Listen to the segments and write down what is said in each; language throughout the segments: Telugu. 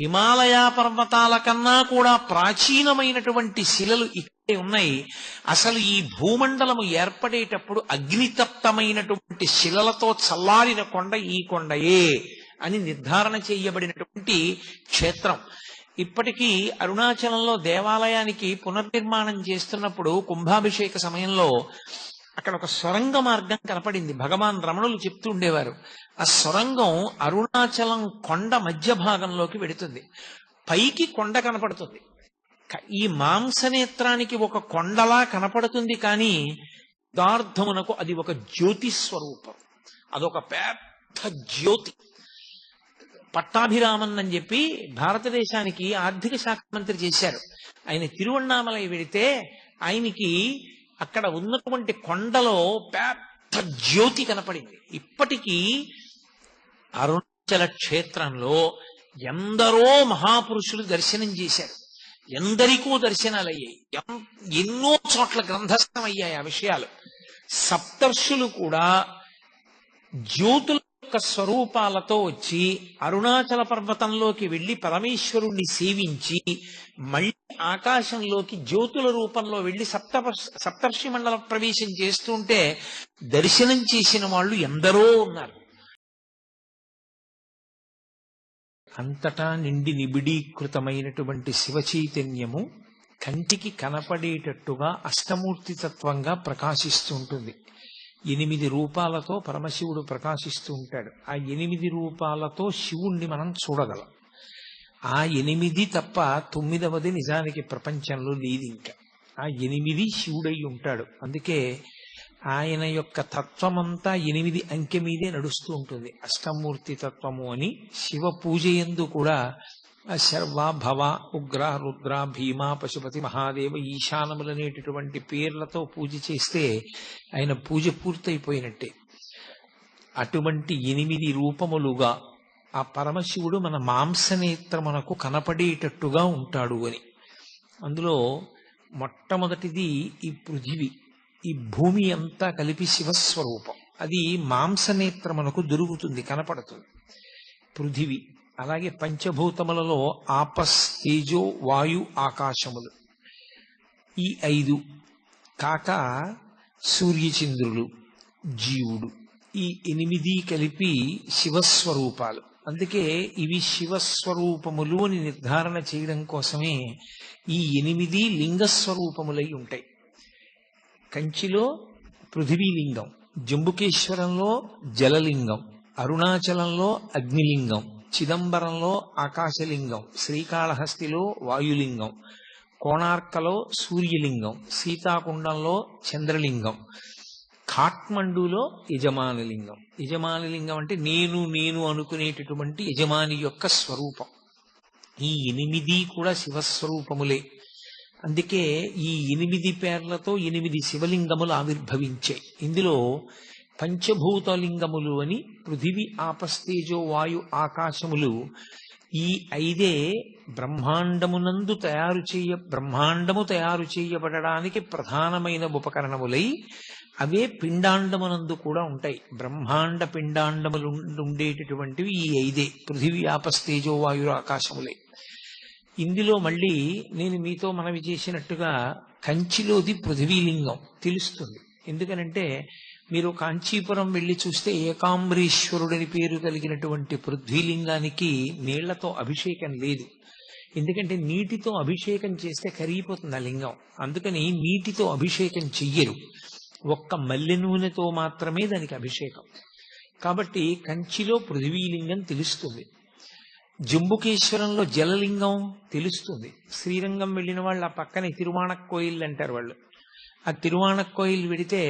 హిమాలయ పర్వతాల కన్నా కూడా ప్రాచీనమైనటువంటి శిలలు ఇక్కడే ఉన్నాయి. అసలు ఈ భూమండలము ఏర్పడేటప్పుడు అగ్నితప్తమైనటువంటి శిలలతో చల్లారిన కొండ ఈ కొండయే అని నిర్ధారణ చేయబడినటువంటి క్షేత్రం. ఇప్పటికీ అరుణాచలంలో దేవాలయానికి పునర్నిర్మాణం చేస్తున్నప్పుడు కుంభాభిషేక సమయంలో అక్కడ ఒక సొరంగ మార్గం కనపడింది. భగవాన్ రమణులు చెప్తూ ఉండేవారు, ఆ సొరంగం అరుణాచలం కొండ మధ్య భాగంలోకి వెడుతుంది. పైకి కొండ కనపడుతుంది, ఈ మాంసనేత్రానికి ఒక కొండలా కనపడుతుంది. కానీ యథార్థమునకు అది ఒక జ్యోతి స్వరూపం, అదొక పెద్ద జ్యోతి. పట్టాభిరామన్ అని చెప్పి భారతదేశానికి ఆర్థిక శాఖ మంత్రి చేశారు. ఆయన తిరువణ్ణామలై వెడితే ఆయనకి అక్కడ ఉన్నటువంటి కొండలో పెద్ద జ్యోతి కనపడింది. ఇప్పటికీ అరుణాచల క్షేత్రంలో ఎందరో మహాపురుషులు దర్శనం చేశారు, ఎందరికో దర్శనాలు అయ్యాయి, ఎన్నో చోట్ల గ్రంథస్థం అయ్యాయి ఆ విషయాలు. సప్తర్షులు కూడా జ్యోతుల యొక్క స్వరూపాలతో వచ్చి అరుణాచల పర్వతంలోకి వెళ్లి పరమేశ్వరుణ్ణి సేవించి మళ్ళీ ఆకాశంలోకి జ్యోతుల రూపంలో వెళ్లి సప్తర్షి మండల ప్రవేశం చేస్తుంటే దర్శనం చేసిన వాళ్ళు ఎందరో ఉన్నారు. అంతటా నిండి నిబిడీకృతమైనటువంటి శివ చైతన్యము కంటికి కనపడేటట్టుగా అష్టమూర్తి తత్వంగా ప్రకాశిస్తూ ఉంటుంది. 8 రూపాలతో పరమశివుడు ప్రకాశిస్తూ ఉంటాడు. ఆ 8 రూపాలతో శివుణ్ణి మనం చూడగలం. ఆ 8 తప్ప 9వది నిజానికి ప్రపంచంలో లేదు. ఇంకా ఆ 8 శివుడై ఉంటాడు. అందుకే ఆయన యొక్క తత్వమంతా 8 అంకె మీదే నడుస్తూ ఉంటుంది. అష్టమూర్తి తత్వము అని శివ పూజ యందు కూడా శర్వ భవ ఉగ్ర రుద్ర భీమ పశుపతి మహాదేవ ఈశానములనేటటువంటి పేర్లతో పూజ చేస్తే ఆయన పూజ పూర్తయిపోయినట్టే. అటువంటి 8 రూపములుగా ఆ పరమశివుడు మన మాంసనేత్రమునకు కనపడేటట్టుగా ఉంటాడు అని. అందులో మొట్టమొదటిది ఈ పృథివి, ఈ భూమి అంతా కలిపి శివస్వరూపం. అది మాంసనేత్రమునకు దొరుకుతుంది, కనపడుతుంది పృథివి. అలాగే పంచభూతములలో ఆపస్, తేజో, వాయు, ఆకాశములు ఈ 5 కాక సూర్యచంద్రులు, జీవుడు, ఈ 8 కలిపి శివస్వరూపాలు. అందుకే ఇవి శివస్వరూపములు అని నిర్ధారణ చేయడం కోసమే ఈ 8 లింగస్వరూపములై ఉంటాయి. కంచిలో పృథివీలింగం, జంబుకేశ్వరంలో జలలింగం, అరుణాచలంలో అగ్నిలింగం, చిదంబరంలో ఆకాశలింగం, శ్రీకాళహస్తిలో వాయులింగం, కోణార్కలో సూర్యలింగం, సీతాకుండంలో చంద్రలింగం, ఖాట్మండులో యజమానలింగం. యజమానలింగం అంటే నేను అనుకునేటటువంటి యజమాని యొక్క స్వరూపం. ఈ 8 కూడా శివస్వరూపములే. అందుకే ఈ 8 పేర్లతో 8 శివలింగములు ఆవిర్భవించాయి. ఇందులో పంచభూతలింగములు అని పృథివి, ఆపస్తేజో, వాయు, ఆకాశములు ఈ 5 బ్రహ్మాండము తయారు చేయబడడానికి ప్రధానమైన ఉపకరణములై అవే పిండాండమునందు కూడా ఉంటాయి. బ్రహ్మాండ పిండాండములు ఉండేటటువంటివి ఈ 5 పృథివి, ఆపస్తేజో, వాయు, ఆకాశములే. ఇందులో మళ్ళీ నేను మీతో మనవి చేసినట్టుగా కంచిలోది పృథివీలింగం తెలుస్తుంది. ఎందుకనంటే మీరు కాంచీపురం వెళ్లి చూస్తే ఏకాంబరీశ్వరుడని పేరు కలిగినటువంటి పృథ్వీలింగానికి నీళ్లతో అభిషేకం లేదు. ఎందుకంటే నీటితో అభిషేకం చేస్తే కరిగిపోతుంది ఆ లింగం. అందుకని నీటితో అభిషేకం చెయ్యరు, ఒక్క మల్లె నూనెతో మాత్రమే దానికి అభిషేకం. కాబట్టి కంచిలో పృథివీలింగం తెలుస్తుంది. జంబుకేశ్వరంలో జలలింగం తెలుస్తుంది. శ్రీరంగం వెళ్ళిన వాళ్ళు ఆ పక్కనే తిరువాణక్కోయిల్ అంటారు వాళ్ళు. ఆ తిరువాణక్కోయిల్ వెడితే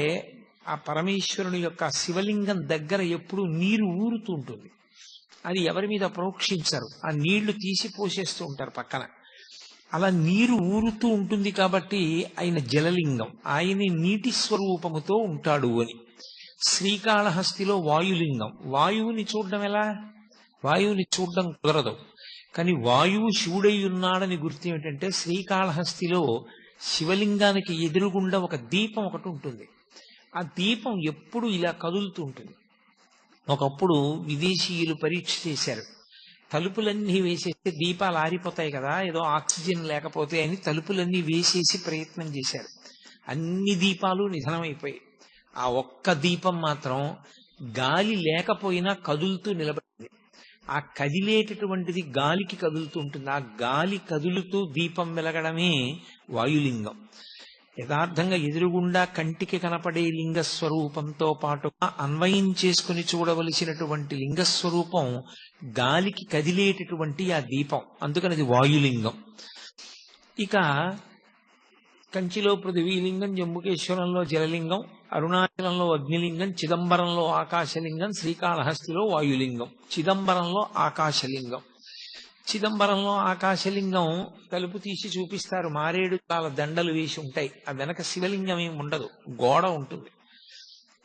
ఆ పరమేశ్వరుని యొక్క శివలింగం దగ్గర ఎప్పుడు నీరు ఊరుతూ ఉంటుంది. అది ఎవరి మీద ప్రోక్షించరు, ఆ నీళ్లు తీసి పోసేస్తూ ఉంటారు పక్కన. అలా నీరు ఊరుతూ ఉంటుంది కాబట్టి ఆయన జలలింగం, ఆయన నీటి స్వరూపముతో ఉంటాడు అని. శ్రీకాళహస్తిలో వాయులింగం, వాయువుని చూడడం ఎలా? వాయువుని చూడడం కుదరదు. కానీ వాయువు శివుడై ఉన్నాడని గుర్తు ఏమిటంటే శ్రీకాళహస్తిలో శివలింగానికి ఎదురుగుండా ఒక దీపం ఒకటి ఉంటుంది. ఆ దీపం ఎప్పుడు ఇలా కదులుతూ ఉంటుంది. ఒకప్పుడు విదేశీయులు పరీక్ష చేశారు, తలుపులన్నీ వేసేస్తే దీపాలు ఆరిపోతాయి కదా, ఏదో ఆక్సిజన్ లేకపోతే అని తలుపులన్నీ వేసేసి ప్రయత్నం చేశారు. అన్ని దీపాలు నిధనమైపోయాయి. ఆ ఒక్క దీపం మాత్రం గాలి లేకపోయినా కదులుతూ నిలబడింది. ఆ కదిలేటటువంటిది గాలికి కదులుతూ ఉంటుంది. ఆ గాలి కదులుతూ దీపం వెలగడమే వాయులింగం. యథార్థంగా ఎదురుగుండా కంటికి కనపడే లింగస్వరూపంతో పాటుగా అన్వయం చేసుకుని చూడవలసినటువంటి లింగస్వరూపం గాలికి కదిలేటటువంటి ఆ దీపం, అందుకని అది వాయులింగం. ఇక కంచిలో పృథివీలింగం, జంబుకేశ్వరంలో జలలింగం, అరుణాచలంలో అగ్నిలింగం, చిదంబరంలో ఆకాశలింగం, శ్రీకాళహస్తిలో వాయులింగం. చిదంబరంలో ఆకాశలింగం. చిదంబరంలో ఆకాశలింగం తలుపు తీసి చూపిస్తారు, మారేడు చాలా దండలు వేసి ఉంటాయి. ఆ వెనక శివలింగం ఏమి ఉండదు, గోడ ఉంటుంది.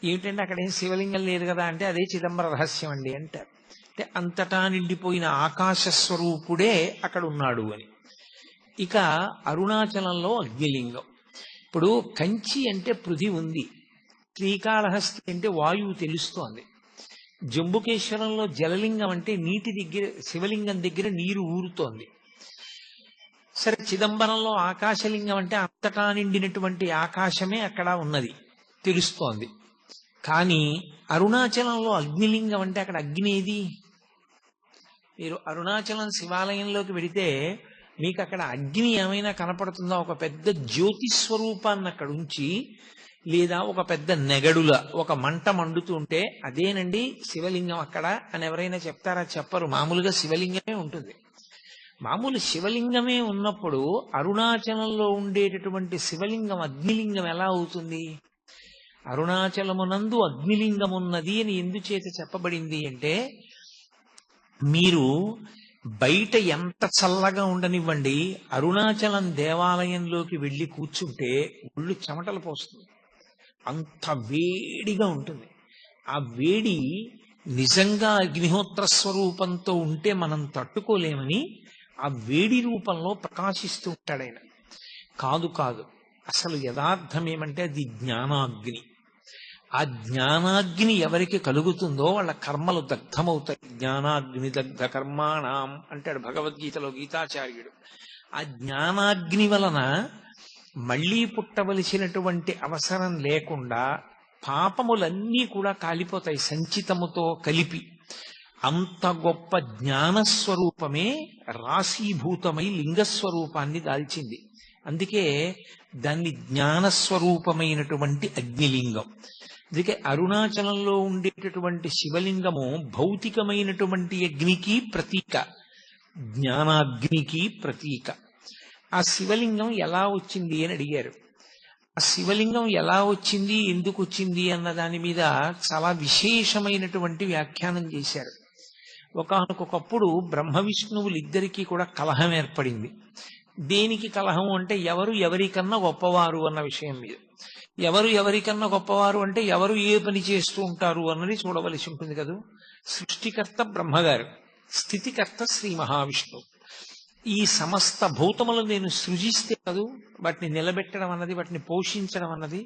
ఏమిటంటే అక్కడ ఏం శివలింగం లేదు కదా అంటే అదే చిదంబర రహస్యం అండి అంటారు. అంటే అంతటా నిండిపోయిన ఆకాశ స్వరూపుడే అక్కడ ఉన్నాడు అని. ఇక అరుణాచలంలో అగ్నిలింగం. ఇప్పుడు కంచి అంటే పృథి ఉంది, శ్రీకాళహస్తి అంటే వాయువు తెలుస్తోంది, జంబుకేశ్వరంలో జలలింగం అంటే నీటి దగ్గర శివలింగం దగ్గర నీరు ఊరుతోంది. సరే, చిదంబరంలో ఆకాశలింగం అంటే అంతటా నిండినటువంటి ఆకాశమే అక్కడ ఉన్నది తెలుస్తోంది. కానీ అరుణాచలంలో అగ్నిలింగం అంటే అక్కడ అగ్ని ఏది? మీరు అరుణాచలం శివాలయంలోకి వెడితే మీకు అక్కడ అగ్ని ఏమైనా కనపడుతుందా? ఒక పెద్ద జ్యోతి స్వరూపాన్ని అక్కడ ఉంచి, లేదా ఒక పెద్ద నెగడుల ఒక మంట మండుతుంటే అదేనండి శివలింగం అక్కడ అని ఎవరైనా చెప్తారా? చెప్పరు. మామూలుగా శివలింగమే ఉంటుంది. మామూలు శివలింగమే ఉన్నప్పుడు అరుణాచలంలో ఉండేటటువంటి శివలింగం అగ్నిలింగం ఎలా అవుతుంది? అరుణాచలమునందు అగ్నిలింగం ఉన్నది అని ఎందుచేత చెప్పబడింది అంటే, మీరు బయట ఎంత చల్లగా ఉండనివ్వండి, అరుణాచలం దేవాలయంలోకి వెళ్ళి కూర్చుంటే ఒళ్ళు చెమటలు పోస్తుంది, అంత వేడిగా ఉంటుంది. ఆ వేడి నిజంగా అగ్నిహోత్ర స్వరూపంతో ఉంటే మనం తట్టుకోలేమని ఆ వేడి రూపంలో ప్రకాశిస్తూ ఉంటాడు ఆయన. కాదు కాదు, అసలు యథార్థం ఏమంటే అది జ్ఞానాగ్ని. ఆ జ్ఞానాగ్ని ఎవరికి కలుగుతుందో వాళ్ళ కర్మలు దగ్ధమవుతాయి. జ్ఞానాగ్ని దగ్ధ కర్మాణం అంటాడు భగవద్గీతలో గీతాచార్యుడు. ఆ జ్ఞానాగ్ని వలన మళ్లీ పుట్టవలసినటువంటి అవసరం లేకుండా పాపములన్నీ కూడా కాలిపోతాయి సంచితముతో కలిపి. అంత గొప్ప జ్ఞానస్వరూపమే రాశీభూతమై లింగస్వరూపాన్ని దాల్చింది. అందుకే దాన్ని జ్ఞానస్వరూపమైనటువంటి అగ్నిలింగం. అందుకే అరుణాచలంలో ఉండేటటువంటి శివలింగము భౌతికమైనటువంటి అగ్నికి ప్రతీక, జ్ఞానాగ్నికి ప్రతీక. ఆ శివలింగం ఎలా వచ్చింది అని అడిగారు. ఆ శివలింగం ఎలా వచ్చింది, ఎందుకు వచ్చింది అన్న దాని మీద చాలా విశేషమైనటువంటి వ్యాఖ్యానం చేశారు. ఒకానొకప్పుడు బ్రహ్మ విష్ణువులిద్దరికీ కూడా కలహం ఏర్పడింది. దేనికి కలహం అంటే ఎవరు ఎవరికన్నా గొప్పవారు అన్న విషయం మీద. ఎవరు ఎవరికన్నా గొప్పవారు అంటే ఎవరు ఏ పని చేస్తూ ఉంటారు అన్నది చూడవలసి ఉంటుంది కదా. సృష్టికర్త బ్రహ్మగారు, స్థితికర్త శ్రీ మహావిష్ణువు. ఈ సమస్త భూతములు నేను సృజిస్తే కదూ వాటిని నిలబెట్టడం అన్నది, వాటిని పోషించడం అన్నది.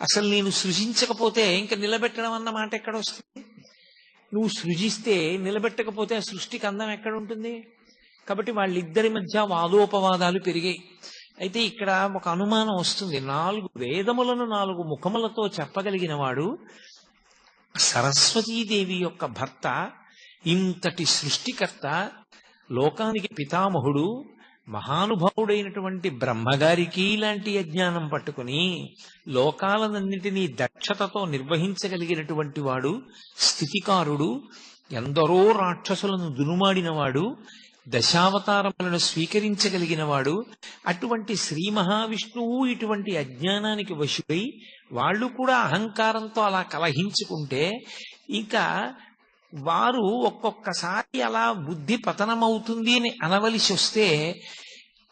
అసలు నేను సృజించకపోతే ఇంకా నిలబెట్టడం అన్న మాట ఎక్కడ వస్తుంది? నువ్వు సృజిస్తే నిలబెట్టకపోతే ఆ సృష్టికి అందం ఎక్కడ ఉంటుంది? కాబట్టి వాళ్ళిద్దరి మధ్య వాదోపవాదాలు పెరిగాయి. అయితే ఇక్కడ ఒక అనుమానం వస్తుంది. 4 వేదములను 4 ముఖములతో చెప్పగలిగిన వాడు సరస్వతీదేవి యొక్క భర్త, ఇంతటి సృష్టికర్త, లోకానికి పితామహుడు, మహానుభావుడైనటువంటి బ్రహ్మగారికి ఇలాంటి అజ్ఞానం పట్టుకుని లోకాలన్నింటినీ దక్షతతో నిర్వహించగలిగినటువంటి వాడు, స్థితికారుడు, ఎందరో రాక్షసులను దునుమాడినవాడు, దశావతారములను స్వీకరించగలిగిన వాడు, అటువంటి శ్రీ మహావిష్ణువు ఇటువంటి అజ్ఞానానికి వశుడై వాళ్ళు కూడా అహంకారంతో అలా కలహించుకుంటే ఇంకా వారు ఒక్కొక్కసారి అలా బుద్ధి పతనమవుతుంది అని అనవలసి వస్తే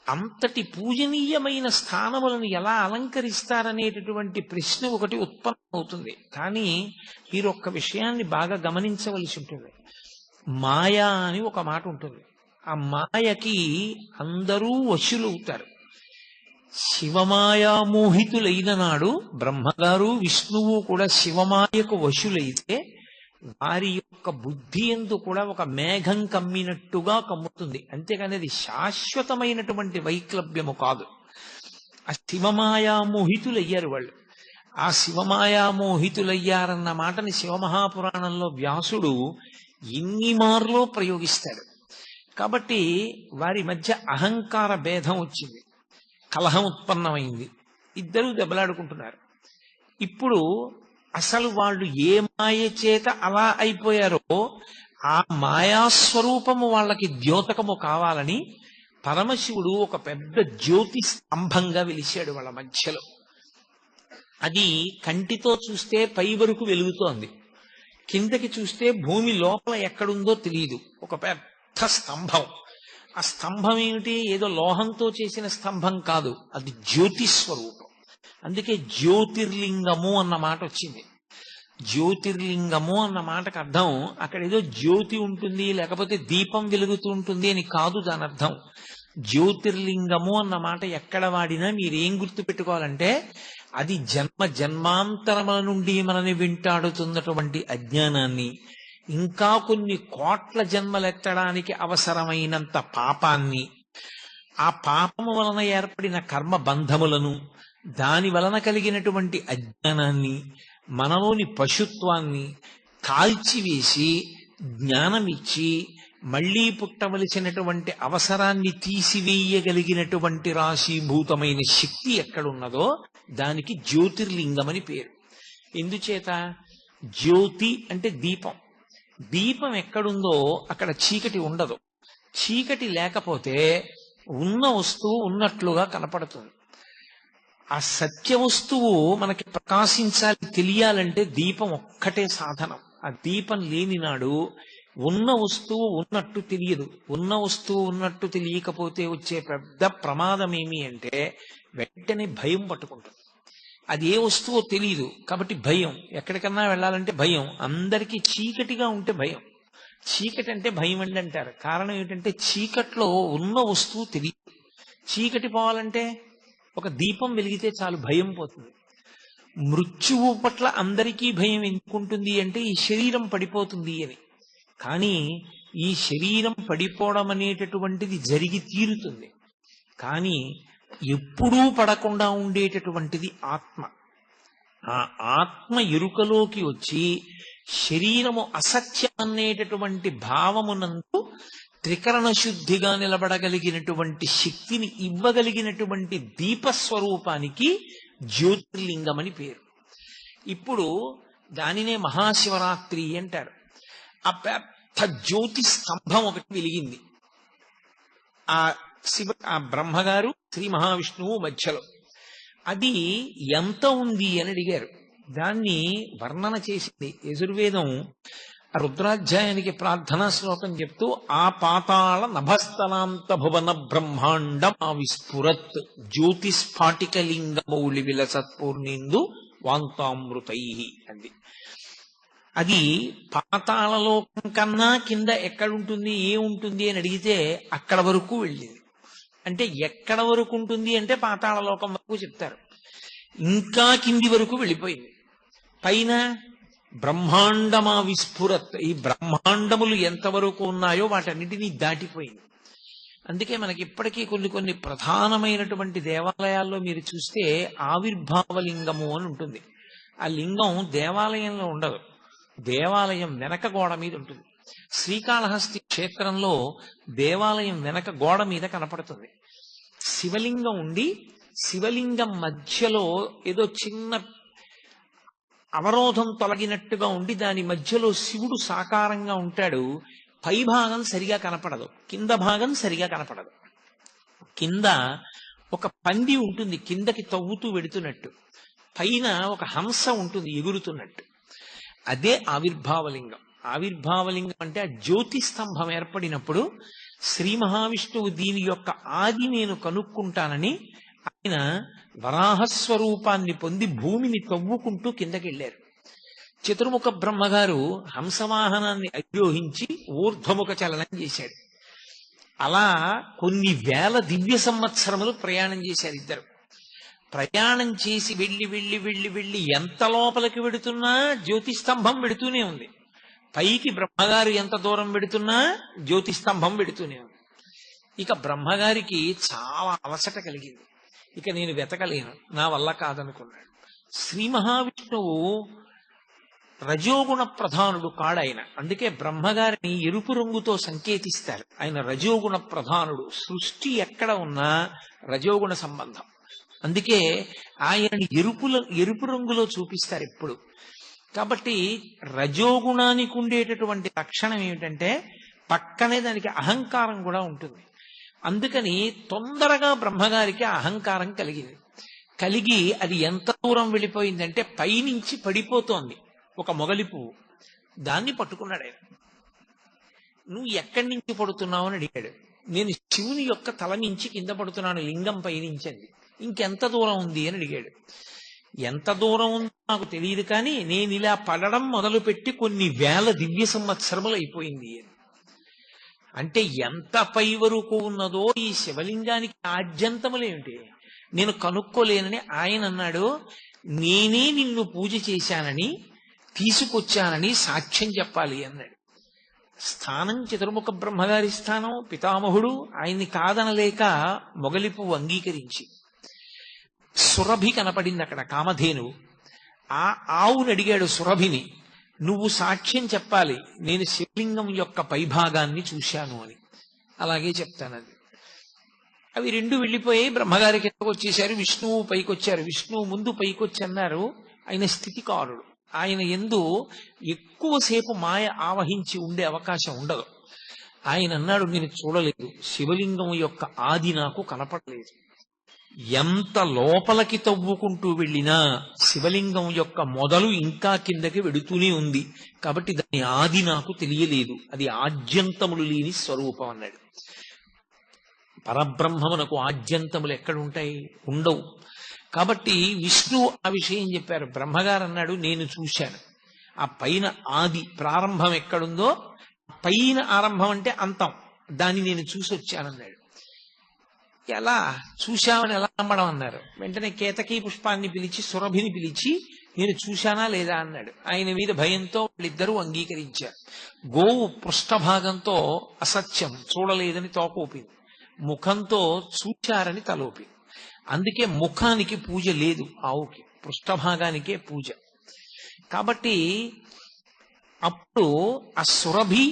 అంతటి పూజనీయమైన స్థానములను ఎలా అలంకరిస్తారనేటటువంటి ప్రశ్న ఒకటి ఉత్పన్నమవుతుంది. కానీ మీరు ఒక్క విషయాన్ని బాగా గమనించవలసి ఉంటుంది. మాయా అని ఒక మాట ఉంటుంది. ఆ మాయకి అందరూ వశులవుతారు. శివమాయా మోహితులైన నాడు బ్రహ్మగారు విష్ణువు కూడా శివమాయకు వశులైతే వారి యొక్క బుద్ధి యందు కూడా ఒక మేఘం కమ్మినట్టుగా కమ్ముతుంది, అంతేగాని అది శాశ్వతమైనటువంటి వైక్లభ్యము కాదు. ఆ శివమాయా మోహితులయ్యారు వాళ్ళు. ఆ శివమాయా మోహితులయ్యారన్న మాటని శివమహాపురాణంలో వ్యాసుడు ఎన్ని మార్లో ప్రయోగిస్తాడు. కాబట్టి వారి మధ్య అహంకార భేదం వచ్చింది, కలహం ఉత్పన్నమైంది, ఇద్దరూ దెబ్బలాడుకుంటున్నారు. ఇప్పుడు అసలు వాళ్ళు ఏ మాయ చేత అలా అయిపోయారో ఆ మాయాస్వరూపము వాళ్ళకి ద్యోతకము కావాలని పరమశివుడు ఒక పెద్ద జ్యోతి స్తంభంగా వెలిశాడు వాళ్ళ మధ్యలో. అది కంటితో చూస్తే పై వరకు వెలుగుతోంది, కిందకి చూస్తే భూమి లోపల ఎక్కడుందో తెలియదు. ఒక పెద్ద స్తంభం. ఆ స్తంభం ఏమిటి? ఏదో లోహంతో చేసిన స్తంభం కాదు, అది జ్యోతి స్వరూపం. అందుకే జ్యోతిర్లింగము అన్న మాట వచ్చింది. జ్యోతిర్లింగము అన్న మాటకు అర్థం అక్కడ ఏదో జ్యోతి ఉంటుంది లేకపోతే దీపం వెలుగుతూ ఉంటుంది అని కాదు దాని అర్థం. జ్యోతిర్లింగము అన్న మాట ఎక్కడ వాడినా మీరేం గుర్తు పెట్టుకోవాలంటే అది జన్మ జన్మాంతరముల నుండి మనని వెంటాడుతున్నటువంటి అజ్ఞానాన్ని, ఇంకా కొన్ని కోట్ల జన్మలెత్తడానికి అవసరమైనంత పాపాన్ని, ఆ పాపము వలన ఏర్పడిన కర్మ బంధములను, దాని వలన కలిగినటువంటి అజ్ఞానాన్ని, మనలోని పశుత్వాన్ని కాల్చివేసి జ్ఞానమిచ్చి మళ్లీ పుట్టవలసినటువంటి అవసరాన్ని తీసివేయగలిగినటువంటి రాశీభూతమైన శక్తి ఎక్కడున్నదో దానికి జ్యోతిర్లింగమని పేరు. ఎందుచేత? జ్యోతి అంటే దీపం. దీపం ఎక్కడుందో అక్కడ చీకటి ఉండదు. చీకటి లేకపోతే ఉన్న వస్తువు ఉన్నట్లుగా కనపడుతుంది. ఆ సత్య వస్తువు మనకి ప్రకాశించాలి, తెలియాలంటే దీపం ఒక్కటే సాధనం. ఆ దీపం లేని నాడు ఉన్న వస్తువు ఉన్నట్టు తెలియదు. ఉన్న వస్తువు ఉన్నట్టు తెలియకపోతే వచ్చే పెద్ద ప్రమాదం ఏమి అంటే వెంటనే భయం పట్టుకుంటుంది. అది ఏ వస్తువో తెలియదు కాబట్టి భయం. ఎక్కడికన్నా వెళ్ళాలంటే భయం. అందరికీ చీకటిగా ఉంటే భయం. చీకటి అంటే భయం అండి అంటారు. కారణం ఏంటంటే చీకట్లో ఉన్న వస్తువు తెలియదు. చీకటి పోవాలంటే ఒక దీపం వెలిగితే చాలు, భయం పోతుంది. మృత్యువు పట్ల అందరికీ భయం ఎందుకుంటుంది అంటే ఈ శరీరం పడిపోతుంది అని. కానీ ఈ శరీరం పడిపోవడం అనేటటువంటిది జరిగి తీరుతుంది. కానీ ఎప్పుడూ పడకుండా ఉండేటటువంటిది ఆత్మ. ఆ ఆత్మ ఎరుకలోకి వచ్చి శరీరము అసత్యం అనేటటువంటి భావమునందు త్రికరణ శుద్ధిగా నిలబడగలిగినటువంటి శక్తిని ఇవ్వగలిగినటువంటి దీపస్వరూపానికి జ్యోతిర్లింగమని పేరు. ఇప్పుడు దానినే మహాశివరాత్రి అంటారు. ఆ పెద్ద జ్యోతి స్తంభం ఒకటి వెలిగింది. ఆ బ్రహ్మగారు శ్రీ మహావిష్ణువు మధ్యలో. అది ఎంత ఉంది అని అడిగారు. దాన్ని వర్ణన చేసింది యజుర్వేదం. రుద్రాధ్యాయానికి ప్రార్థనా శ్లోకం చెప్తూ ఆ పాతాళ నభస్థలాంత భువన బ్రహ్మాండం ఆ విస్ఫురత్ జ్యోతిస్ఫాటికలింగమౌళి విలసత్పూర్ణిందు వాంతామృతై అంది. అది పాతాళలోకం కన్నా కింద ఎక్కడుంటుంది, ఏముంటుంది అని అడిగితే అక్కడ వరకు వెళ్ళింది. అంటే ఎక్కడ వరకు ఉంటుంది అంటే పాతాళలోకం వరకు చెప్తారు. ఇంకా కింది వరకు వెళ్ళిపోయింది. పైన బ్రహ్మాండమా విస్ఫురత్, ఈ బ్రహ్మాండములు ఎంతవరకు ఉన్నాయో వాటన్నిటినీ దాటిపోయింది. అందుకే మనకి ఇప్పటికీ కొన్ని ప్రధానమైనటువంటి దేవాలయాల్లో మీరు చూస్తే ఆవిర్భావలింగము అని ఉంటుంది. ఆ లింగం దేవాలయంలో ఉండదు, దేవాలయం వెనక గోడ మీద ఉంటుంది. శ్రీకాళహస్తి క్షేత్రంలో దేవాలయం వెనక గోడ మీద కనపడుతుంది. శివలింగం ఉండి శివలింగం మధ్యలో ఏదో చిన్న అవరోధం తొలగినట్టుగా ఉండి దాని మధ్యలో శివుడు సాకారంగా ఉంటాడు. పై భాగం సరిగా కనపడదు, కింద భాగం సరిగా కనపడదు. కింద ఒక పంది ఉంటుంది కిందకి తవ్వుతూ వెడుతున్నట్టు, పైన ఒక హంస ఉంటుంది ఎగురుతున్నట్టు. అదే ఆవిర్భావలింగం. ఆవిర్భావలింగం అంటే ఆ జ్యోతి స్తంభం ఏర్పడినప్పుడు శ్రీ మహావిష్ణువు దీని యొక్క ఆది నేను కనుక్కుంటానని ఆయన వరాహస్వరూపాన్ని పొంది భూమిని తవ్వుకుంటూ కిందకి వెళ్ళారు. చతుర్ముఖ బ్రహ్మగారు హంసవాహనాన్ని అధిరోహించి ఊర్ధ్వముఖ చలనం చేశాడు. అలా కొన్ని వేల దివ్య సంవత్సరములు ప్రయాణం చేశారు ఇద్దరు. ప్రయాణం చేసి వెళ్ళి వెళ్ళి వెళ్ళి వెళ్ళి ఎంత లోపలికి వెడుతున్నా జ్యోతిస్తంభం వెడుతూనే ఉంది. పైకి బ్రహ్మగారు ఎంత దూరం పెడుతున్నా జ్యోతిస్తంభం పెడుతూనే ఉంది. ఇక బ్రహ్మగారికి చాలా అలసట కలిగింది. ఇక నేను వెతకలేను, నా వల్ల కాదనుకున్నాడు. శ్రీ మహావిష్ణువు రజోగుణ ప్రధానుడు కాడాయన. అందుకే బ్రహ్మగారిని ఎరుపు రంగుతో సంకేతిస్తారు. ఆయన రజోగుణ ప్రధానుడు. సృష్టి ఎక్కడ ఉన్నా రజోగుణ సంబంధం. అందుకే ఆయనని ఎరుపు రంగులో చూపిస్తారు ఎప్పుడు. కాబట్టి రజోగుణానికి ఉండేటటువంటి లక్షణం ఏమిటంటే పక్కనే దానికి అహంకారం కూడా ఉంటుంది. అందుకని తొందరగా బ్రహ్మగారికి అహంకారం కలిగి అది ఎంత దూరం వెళ్ళిపోయిందంటే పైనుంచి పడిపోతోంది ఒక మొగలి పువ్వు. దాన్ని పట్టుకున్నాడు ఆయన. నువ్వు ఎక్కడి నుంచి పడుతున్నావు అని అడిగాడు. నేను శివుని యొక్క తల నుంచి కింద పడుతున్నాను, లింగం పైనుంచండి. ఇంకెంత దూరం ఉంది అని అడిగాడు. ఎంత దూరం ఉందో నాకు తెలియదు, కానీ నేను ఇలా పడడం మొదలుపెట్టి కొన్ని వేల దివ్య సంవత్సరములు అయిపోయింది అని. అంటే ఎంత పై వరకు ఉన్నదో ఈ శివలింగానికి ఆద్యంతములేమిటి నేను కనుక్కోలేనని ఆయన అన్నాడు. నేనే నిన్ను పూజ చేశానని తీసుకొచ్చానని సాక్ష్యం చెప్పాలి అన్నాడు. స్థానం చతుర్ముఖ బ్రహ్మగారి స్థానం, పితామహుడు. ఆయన్ని కాదనలేక మొగలి పువ్వు అంగీకరించి సురభి కనపడింది అక్కడ, కామధేనువు. ఆ ఆవుని అడిగాడు సురభిని, నువ్వు సాక్ష్యం చెప్పాలి నేను శివలింగం యొక్క పైభాగాన్ని చూశాను అని. అలాగే చెప్తానది. అవి రెండు వెళ్ళిపోయాయి. బ్రహ్మగారి కిందకు వచ్చేశారు. విష్ణువు పైకొచ్చారు. విష్ణువు ముందు పైకొచ్చి అన్నారు, ఆయన స్థితికారుడు. ఆయన యందు ఎక్కువసేపు మాయ ఆవహించి ఉండే అవకాశం ఉండదు. ఆయన అన్నాడు, నేను చూడలేదు, శివలింగం యొక్క ఆది నాకు కనపడలేదు. ఎంత లోపలికి తవ్వుకుంటూ వెళ్ళినా శివలింగం యొక్క మొదలు ఇంకా కిందకి వెడుతూనే ఉంది. కాబట్టి దాని ఆది నాకు తెలియలేదు. అది ఆద్యంతములు లేని స్వరూపం అన్నాడు. పరబ్రహ్మమునకు ఆద్యంతములు ఎక్కడుంటాయి? ఉండవు. కాబట్టి విష్ణువు ఆ విషయం చెప్పారు. బ్రహ్మగారు అన్నాడు, నేను చూశాను. ఆ పైన ఆది ప్రారంభం ఎక్కడుందో, పైన ఆరంభం అంటే అంతం, దాన్ని నేను చూసి వచ్చానన్నాడు. ఎలా చూశామని ఎలా నమ్మడం అన్నారు. వెంటనే కేతకీ పుష్పాన్ని పిలిచి సురభిని పిలిచి నేను చూశానా లేదా అన్నాడు. ఆయన మీద భయంతో వాళ్ళిద్దరూ అంగీకరించారు. గోవు పృష్ఠభాగంతో అసత్యం, చూడలేదని తోకూపింది. ముఖంతో చూచారని తలోపింది. అందుకే ముఖానికి పూజ లేదు ఆవుకి, పృష్ఠభాగానికే పూజ. కాబట్టి అప్పుడు ఆ సురభి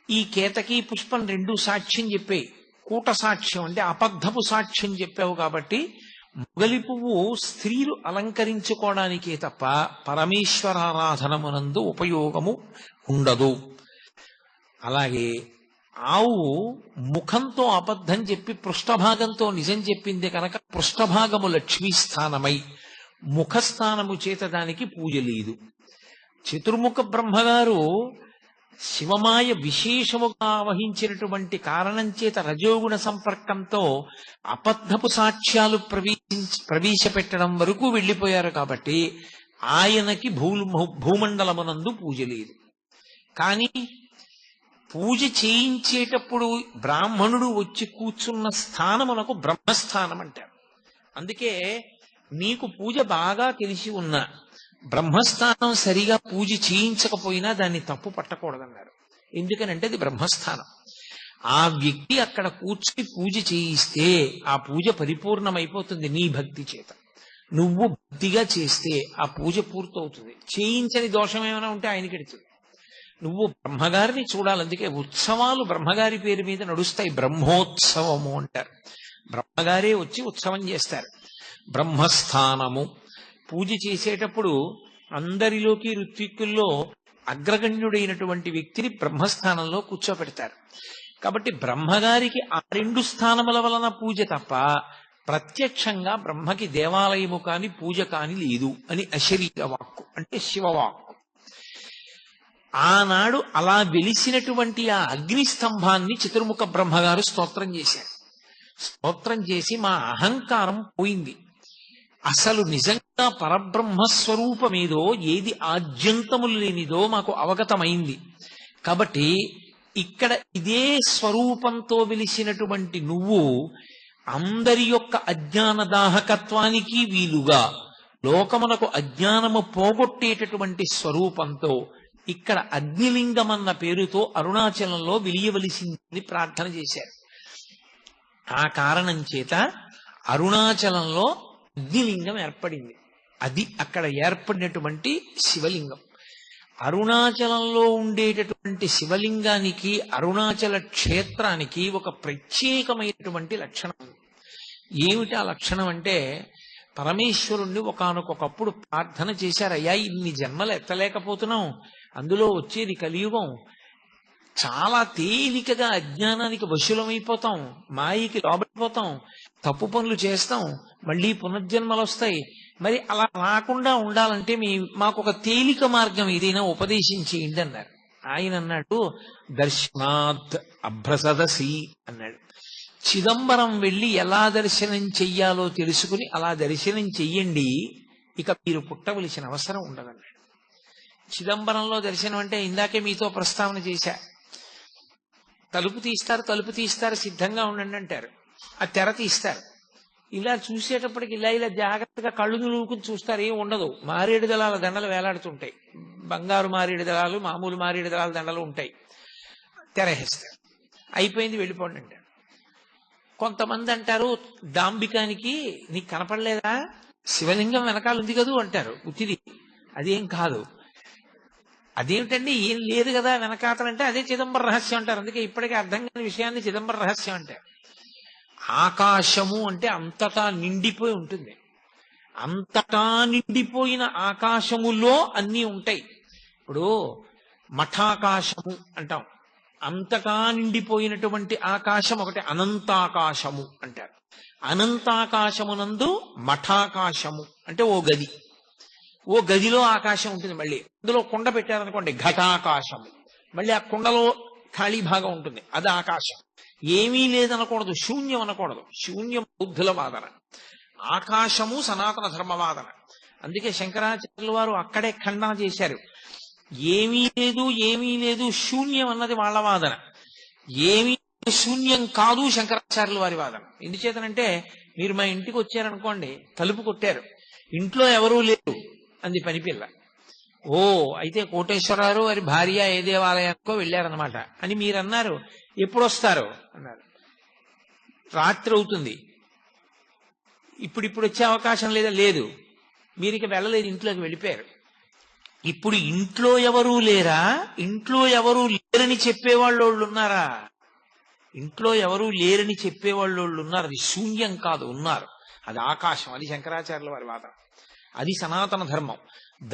ఈ కేతకీ పుష్పం రెండు సాక్ష్యం చెప్పాయి. కూట సాక్ష్యం అంటే అబద్ధపు సాక్ష్యం చెప్పావు కాబట్టి మొగలి పువ్వు స్త్రీలు అలంకరించుకోవడానికే తప్ప పరమేశ్వరారాధనమునందు ఉపయోగము ఉండదు. అలాగే ఆవు ముఖంతో అబద్ధం చెప్పి పృష్ఠభాగంతో నిజం చెప్పింది కనుక పృష్ఠభాగము లక్ష్మీ స్థానమై ముఖస్థానము చేత దానికి పూజ లేదు. చతుర్ముఖ బ్రహ్మగారు శివమాయ విశేషముగా వహించినటువంటి కారణం చేత రజోగుణ సంపర్కంతో అబద్ధపు సాక్ష్యాలు ప్రవేశపెట్టడం వరకు వెళ్ళిపోయారు. కాబట్టి ఆయనకి భూమండలమునందు పూజ లేదు. కానీ పూజ చేయించేటప్పుడు బ్రాహ్మణుడు వచ్చి కూర్చున్న స్థానమునకు బ్రహ్మస్థానం అంటారు. అందుకే నీకు పూజ బాగా తెలిసి ఉన్నా బ్రహ్మస్థానం సరిగా పూజ చేయించకపోయినా దాన్ని తప్పు పట్టకూడదన్నారు. ఎందుకనంటే అది బ్రహ్మస్థానం. ఆ వ్యక్తి అక్కడ కూర్చుని పూజ చేయిస్తే ఆ పూజ పరిపూర్ణమైపోతుంది నీ భక్తి చేత. నువ్వు భక్తిగా చేస్తే ఆ పూజ పూర్తవుతుంది. చేయించని దోషం ఏమైనా ఉంటే ఆయనకి ఎడుతుంది. నువ్వు బ్రహ్మగారిని చూడాలి. అందుకే ఉత్సవాలు బ్రహ్మగారి పేరు మీద నడుస్తాయి. బ్రహ్మోత్సవము అంటారు. బ్రహ్మగారే వచ్చి ఉత్సవం చేస్తారు. బ్రహ్మస్థానము పూజ చేసేటప్పుడు అందరిలోకి ఋత్విక్కుల్లో అగ్రగణ్యుడైనటువంటి వ్యక్తిని బ్రహ్మస్థానంలో కూర్చోపెడతారు. కాబట్టి బ్రహ్మగారికి ఆ రెండు స్థానముల వలన పూజ తప్ప ప్రత్యక్షంగా బ్రహ్మకి దేవాలయము కాని పూజ కాని లేదు అని అశరీర వాక్కు, అంటే శివవాక్కు. ఆనాడు అలా వెలిసినటువంటి ఆ అగ్నిస్తంభాన్ని చతుర్ముఖ బ్రహ్మగారు స్తోత్రం చేశారు. స్తోత్రం చేసి మా అహంకారం పోయింది, అసలు నిజంగా పరబ్రహ్మస్వరూపమేదో ఏది ఆద్యంతములు లేనిదో మాకు అవగతమైంది. కాబట్టి ఇక్కడ ఇదే స్వరూపంతో వెలిసినటువంటి నువ్వు అందరి యొక్క అజ్ఞాన దాహకత్వానికి వీలుగా లోకమునకు అజ్ఞానము పోగొట్టేటటువంటి స్వరూపంతో ఇక్కడ అగ్నిలింగం అన్న పేరుతో అరుణాచలంలో వెలియవలసిందని ప్రార్థన చేశారు. ఆ కారణం చేత అరుణాచలంలో అగ్నిలింగం ఏర్పడింది. అది అక్కడ ఏర్పడినటువంటి శివలింగం. అరుణాచలంలో ఉండేటటువంటి శివలింగానికి అరుణాచల క్షేత్రానికి ఒక ప్రత్యేకమైనటువంటి లక్షణం ఉంది. ఏమిటి ఆ లక్షణం అంటే, పరమేశ్వరుణ్ణి ఒకానొకప్పుడు ప్రార్థన చేశారు, అయ్యా ఇన్ని జన్మలు ఎత్తలేకపోతున్నాం, అందులో వచ్చేది కలియుగం, చాలా తేలికగా అజ్ఞానానికి వశులమైపోతాం, మాయకి లోబడిపోతాం, తప్పు పనులు చేస్తాం, మళ్ళీ పునర్జన్మలు వస్తాయి. మరి అలా రాకుండా ఉండాలంటే మాకు ఒక తేలిక మార్గం ఏదైనా ఉపదేశం చేయండి అన్నారు. ఆయన అన్నాడు, దర్శనాత్ అభ్రసదసి అన్నాడు. చిదంబరం వెళ్ళి ఎలా దర్శనం చెయ్యాలో తెలుసుకుని అలా దర్శనం చెయ్యండి, ఇక మీరు పుట్టవలసిన అవసరం ఉండదన్నాడు. చిదంబరంలో దర్శనం అంటే ఇందాకే మీతో ప్రస్తావన చేశా, తలుపు తీస్తారు సిద్ధంగా ఉండండి అంటారు, ఆ తెర తీస్తారు, ఇలా చూసేటప్పటికి ఇలా జాగ్రత్తగా కళ్ళు నులువుకుని చూస్తారు, ఏం ఉండదు. మారేడు దళాల దండలు వేలాడుతుంటాయి, బంగారు మారేడు దళాలు, మామూలు మారేడు దళాల దండలు ఉంటాయి, తెరహేస్తారు, అయిపోయింది వెళ్ళిపోండి అంటారు. కొంతమంది అంటారు, డాంబికానికి నీకు కనపడలేదా, శివలింగం వెనకాల ఉంది కదూ అంటారు, ఉత్తిది. అదేం కాదు. అదేమిటండి ఏం లేదు కదా వెనకాతలంటే అదే చిదంబర రహస్యం అంటారు. అందుకే ఇప్పటికే అర్థం కాని విషయాన్ని చిదంబర రహస్యం అంటారు. ఆకాశము అంటే అంతటా నిండిపోయి ఉంటుంది. అంతటా నిండిపోయిన ఆకాశములో అన్నీ ఉంటాయి. ఇప్పుడు మఠాకాశము అంటాం, అంతటా నిండిపోయినటువంటి ఆకాశం ఒకటి అనంతాకాశము అంటారు. అనంతాకాశమునందు మఠాకాశము అంటే ఓ గది, ఓ గదిలో ఆకాశం ఉంటుంది. మళ్ళీ అందులో కుండ పెట్టారనుకోండి ఘటాకాశము, మళ్ళీ ఆ కుండలో ఖాళీ భాగం ఉంటుంది, అది ఆకాశం. ఏమీ లేదనకూడదు, శూన్యం అనకూడదు, శూన్యం బౌద్ధుల వాదన, ఆకాశము సనాతన ధర్మవాదన. అందుకే శంకరాచార్యుల వారు అక్కడే ఖండన చేశారు, ఏమీ లేదు శూన్యం అన్నది వాళ్ళ వాదన, ఏమీ శూన్యం కాదు శంకరాచార్యుల వారి వాదన. ఎందుచేతనంటే, మీరు మా ఇంటికి వచ్చారనుకోండి, తలుపు కొట్టారు, ఇంట్లో ఎవరూ లేరు అంది పనిపిల్ల. ఓ అయితే కోటేశ్వరరావు వారి భార్య ఏ దేవాలయానికో వెళ్ళారనమాట అని మీరు అన్నారు. ఎప్పుడు వస్తారు అన్నారు. రాత్రి అవుతుంది, ఇప్పుడు వచ్చే అవకాశం లేదా? లేదు. మీరు ఇక వెళ్ళలేదు, ఇంట్లోకి వెళ్ళిపోయారు. ఇప్పుడు ఇంట్లో ఎవరూ లేరా? ఇంట్లో ఎవరూ లేరని చెప్పేవాళ్ళు ఉన్నారా? ఇంట్లో ఎవరూ లేరని చెప్పేవాళ్ళు ఉన్నారు. అది శూన్యం కాదు, ఉన్నారు. అది ఆకాశం. అది శంకరాచార్యుల వారి వాదన. అది సనాతన ధర్మం.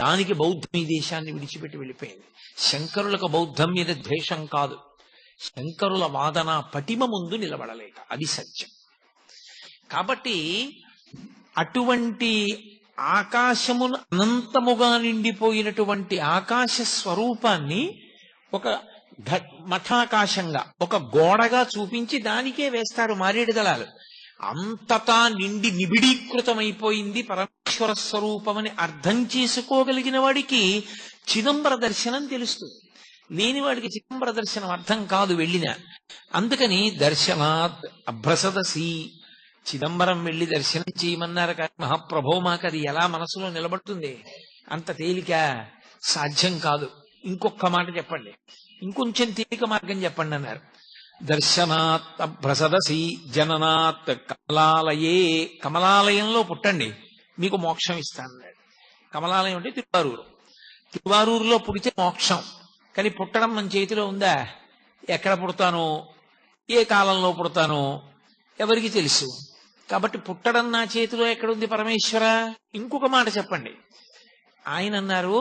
దానికి బౌద్ధం ఈ దేశాన్ని విడిచిపెట్టి వెళ్ళిపోయింది. శంకరులకు బౌద్ధం మీద ద్వేషం కాదు, శంకరుల వాదన పటిమ ముందు నిలబడలేక, అది సత్యం. కాబట్టి అటువంటి ఆకాశమును అనంతముగా నిండిపోయినటువంటి ఆకాశ స్వరూపాన్ని ఒక మఠాకాశంగా, ఒక గోడగా చూపించి దానికే వేస్తారు మారేడు దళాలు. అంతటా నిండి నిబిడీకృతమైపోయింది పరమేశ్వర స్వరూపమని అర్థం చేసుకోగలిగిన వాడికి చిదంబర దర్శనం తెలుస్తుంది. లేనివాడికి చిదంబర దర్శనం అర్థం కాదు వెళ్ళిన. అందుకని దర్శనాత్ అభ్రసదసి, చిదంబరం వెళ్ళి దర్శనం చేయమన్నారు కానీ మహాప్రభో మాకు అది ఎలా మనసులో నిలబడుతుంది? అంత తేలిక సాధ్యం కాదు. ఇంకొక మాట చెప్పండి, ఇంకొంచెం తేలిక మార్గం చెప్పండి అన్నారు. దర్శనాత్ అభ్రసదసి జననాత్ కమలాలయే, కమలాలయంలో పుట్టండి మీకు మోక్షం ఇస్తానన్నాడు. కమలాలయం అంటే తిరువారూరులో పుడితే మోక్షం. కానీ పుట్టడం మన చేతిలో ఉందా? ఎక్కడ పుడతానో, ఏ కాలంలో పుడతానో ఎవరికి తెలుసు. కాబట్టి పుట్టడం నా చేతిలో ఎక్కడుంది పరమేశ్వర? ఇంకొక మాట చెప్పండి. ఆయన అన్నారు,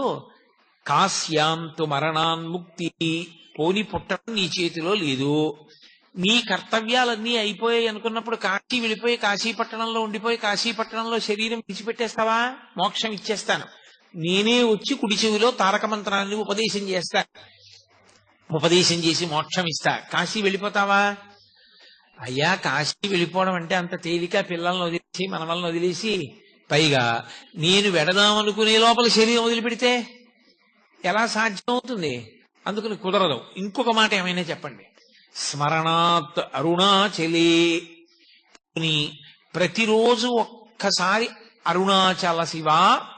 కాశ్యాంతు మరణాన్ముక్తి, పోని పుట్టడం నీ చేతిలో లేదు, నీ కర్తవ్యాలన్నీ అయిపోయాయి అనుకున్నప్పుడు కాశీ వెళ్ళిపోయి కాశీపట్టణంలో ఉండిపోయి కాశీపట్టణంలో శరీరం విడిచిపెట్టేస్తావా? మోక్షం ఇచ్చేస్తాను, నేనే వచ్చి కుడి చెవిలో తారక మంత్రాన్ని ఉపదేశం చేసి మోక్షం ఇస్తా, కాశీ వెళ్ళిపోతావా? అయ్యా కాశీ వెళ్ళిపోవడం అంటే అంత తేలిక? పిల్లల్ని వదిలేసి మనవల్ని వదిలేసి, పైగా నేను వెడదామనుకునే లోపల శరీరం వదిలిపెడితే ఎలా సాధ్యం అవుతుంది? అందుకని కుదరదు. ఇంకొక మాట ఏమైనా చెప్పండి. స్మరణాత్ అరుణాచలే, ప్రతిరోజు ఒక్కసారి అరుణాచల శివ,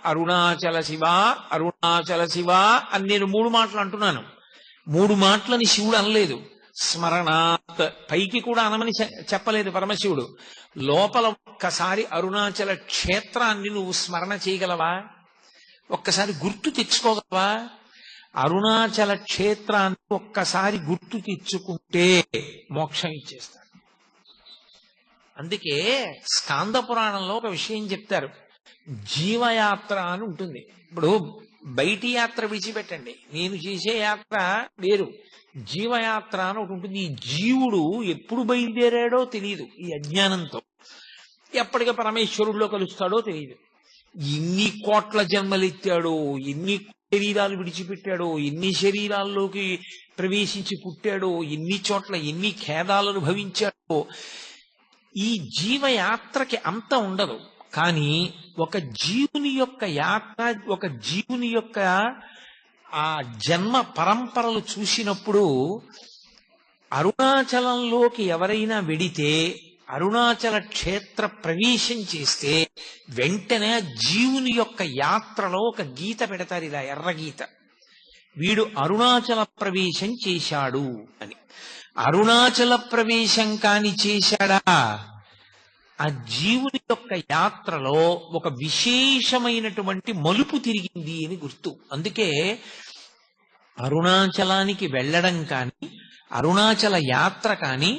అరుణాచల శివ, అరుణాచల శివ అని నేను 3 మాటలు అంటున్నాను. 3 మాటలని శివుడు అనలేదు. స్మరణాత్ పైకి కూడా అనమని చెప్పలేదు పరమశివుడు. లోపల ఒక్కసారి అరుణాచల క్షేత్రాన్ని నువ్వు స్మరణ చేయగలవా? ఒక్కసారి గుర్తు తెచ్చుకోగలవా? అరుణాచల క్షేత్రాన్ని ఒక్కసారి గుర్తు తెచ్చుకుంటే మోక్షం ఇచ్చేస్తాడు. అందుకే స్కాంద పురాణంలో ఒక విషయం చెప్తారు. జీవయాత్ర అని ఉంటుంది. ఇప్పుడు బయటి యాత్ర విడిచిపెట్టండి, నేను చేసే యాత్ర వేరు, జీవయాత్ర అని ఒకటి ఉంటుంది. ఈ జీవుడు ఎప్పుడు బయలుదేరాడో తెలియదు, ఈ అజ్ఞానంతో ఎప్పటికీ పరమేశ్వరుడిలో కలుస్తాడో తెలియదు. ఎన్ని కోట్ల జన్మలెత్తాడో, ఎన్ని శరీరాలు విడిచిపెట్టాడో, ఎన్ని శరీరాల్లోకి ప్రవేశించి పుట్టాడో, ఎన్ని చోట్ల ఎన్ని ఖేదాలు అనుభవించాడో. ఈ జీవయాత్రకి అంత ఉండదు. కానీ ఒక జీవుని యొక్క యాత్ర, ఒక జీవుని యొక్క ఆ జన్మ పరంపరలు చూసినప్పుడు అరుణాచలంలోకి ఎవరైనా వెడితే, అరుణాచల క్షేత్ర ప్రవేశం చేస్తే వెంటనే జీవుని యొక్క యాత్రలో ఒక గీత పెడతారు, ఇలా ఎర్ర గీత, వీడు అరుణాచల ప్రవేశం చేశాడు అని. అరుణాచల ప్రవేశం కాని చేశాడా, ఆ జీవుని యొక్క యాత్రలో ఒక విశేషమైనటువంటి మలుపు తిరిగింది అని గుర్తు. అందుకే అరుణాచలానికి వెళ్ళడం కానీ, అరుణాచల యాత్ర కానీ,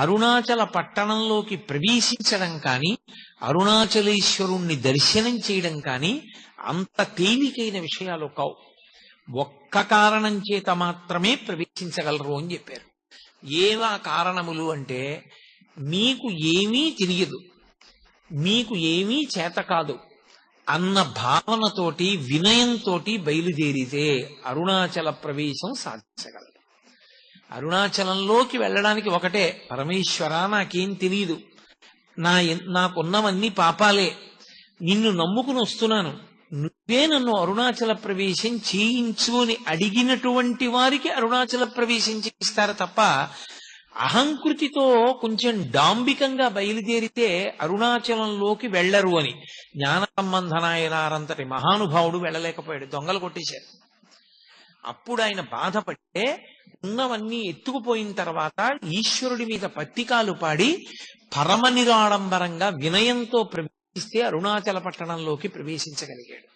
అరుణాచల పట్టణంలోకి ప్రవేశించడం కానీ, అరుణాచలేశ్వరుణ్ణి దర్శనం చేయడం కానీ అంత తేలికైన విషయాలు కావు. ఒక్క కారణం చేత మాత్రమే ప్రవేశించగలరు అని చెప్పారు. ఏవా కారణములు అంటే, నీకు ఏమీ తెలియదు, నీకు ఏమీ చేత కాదు అన్న భావనతోటి, వినయంతో బయలుదేరితే అరుణాచల ప్రవేశం సాధించగలరు. అరుణాచలంలోకి వెళ్ళడానికి ఒకటే, పరమేశ్వర నాకేం తెలియదు, నాకున్నవన్నీ పాపాలే, నిన్ను నమ్ముకుని వస్తున్నాను, నువ్వే నన్ను అరుణాచల ప్రవేశం చేయించు అని అడిగినటువంటి వారికి అరుణాచల ప్రవేశం చేయిస్తారు తప్ప, అహంకృతితో కొంచెం డాంబికంగా బయలుదేరితే అరుణాచలంలోకి వెళ్లరు అని. జ్ఞాన సంబంధనాయనారంతటి మహానుభావుడు వెళ్ళలేకపోయాడు, దొంగలు కొట్టేశారు. అప్పుడు ఆయన బాధపడితే ఉన్నవన్నీ ఎత్తుకుపోయిన తర్వాత ఈశ్వరుడి మీద పత్తికాలు పాడి పరమ నిరాడంబరంగా వినయంతో ప్రవేశిస్తే అరుణాచల పట్టణంలోకి ప్రవేశించగలిగాడు.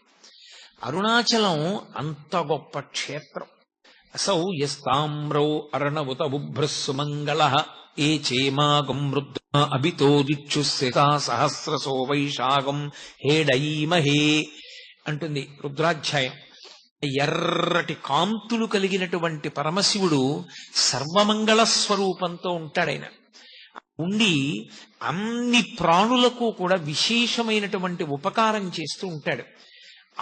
అరుణాచలం అంత గొప్ప క్షేత్రం. అసౌ యస్తామ్రౌ అర్ణవుత బుభ్రస్సుమంగళ ఏ చేమాగం రుద్ర అభితో దిక్షుస్యతా సహస్రసో వైశాఖం హేడైమహే అంటుంది రుద్రాధ్యాయం. ఎర్రటి కాంతులు కలిగినటువంటి పరమశివుడు సర్వమంగళ స్వరూపంతో ఉంటాడాయన. ఉండి అన్ని ప్రాణులకు కూడా విశేషమైనటువంటి ఉపకారం చేస్తూ ఉంటాడు.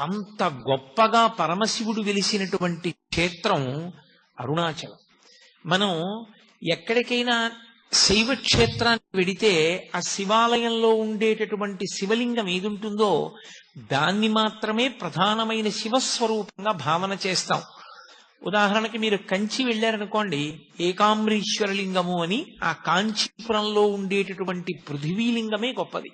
అంత గొప్పగా పరమశివుడు వెలిసినటువంటి క్షేత్రం అరుణాచలం. మనం ఎక్కడికైనా శైవ క్షేత్రానికి వెడితే ఆ శివాలయంలో ఉండేటటువంటి శివలింగం ఏదుంటుందో దాన్ని మాత్రమే ప్రధానమైన శివస్వరూపంగా భావన చేస్తాం. ఉదాహరణకి మీరు కంచి వెళ్ళారనుకోండి, ఏకాంబరీశ్వరలింగము అని ఆ కాంచీపురంలో ఉండేటటువంటి పృథివీలింగమే గొప్పది.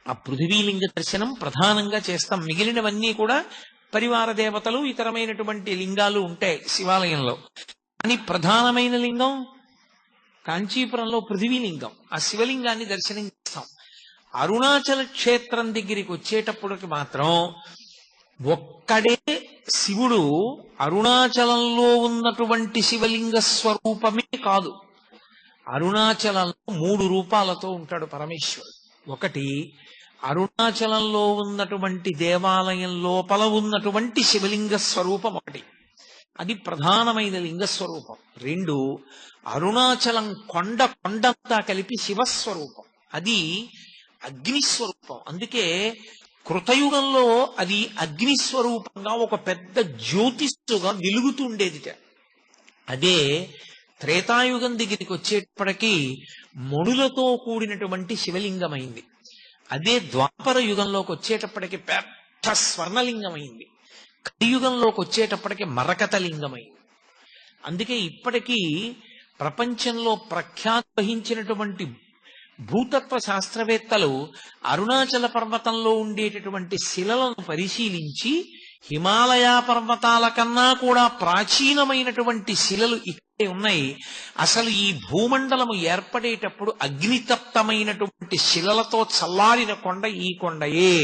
ఆ పృథివీలింగ దర్శనం ప్రధానంగా చేస్తాం. మిగిలినవన్నీ కూడా పరివార దేవతలు, ఇతరమైనటువంటి లింగాలు ఉంటాయి శివాలయంలో. కానీ ప్రధానమైన లింగం కాంచీపురంలో పృథివీలింగం. ఆ శివలింగాన్ని దర్శనం చేస్తాం. అరుణాచల క్షేత్రం దగ్గరికి వచ్చేటప్పటికి మాత్రం ఒక్కడే శివుడు అరుణాచలంలో ఉన్నటువంటి శివలింగ స్వరూపమే కాదు, అరుణాచలంలో 3 రూపాలతో ఉంటాడు పరమేశ్వరుడు. ఒకటి, అరుణాచలంలో ఉన్నటువంటి దేవాలయం లోపల ఉన్నటువంటి శివలింగ స్వరూపం ఒకటి, అది ప్రధానమైన లింగ స్వరూపం. 2, అరుణాచలం కొండంతా కలిపి శివస్వరూపం, అది అగ్నిస్వరూపం. అందుకే కృతయుగంలో అది అగ్నిస్వరూపంగా ఒక పెద్ద జ్యోతిస్సుగా వెలుగుతుండేదిట. అదే త్రేతాయుగం దగ్గరికి వచ్చేటప్పటికీ మణులతో కూడినటువంటి శివలింగమైంది. అదే ద్వాపర యుగంలోకి వచ్చేటప్పటికి పెద్ద స్వర్ణలింగమైంది. కలియుగంలోకి వచ్చేటప్పటికి మరకత లింగమైంది. అందుకే ఇప్పటికీ ప్రపంచంలో ప్రఖ్యాతి వహించినటువంటి భూతత్వ శాస్త్రవేత్తలు అరుణాచల పర్వతంలో ఉండేటటువంటి శిలలను పరిశీలించి హిమాలయ పర్వతాల కన్నా కూడా ప్రాచీనమైనటువంటి శిలలు ఇక్కడే ఉన్నాయి, అసలు ఈ భూమండలము ఏర్పడేటప్పుడు అగ్నితప్తమైనటువంటి శిలలతో చల్లారిన కొండ ఈ కొండయే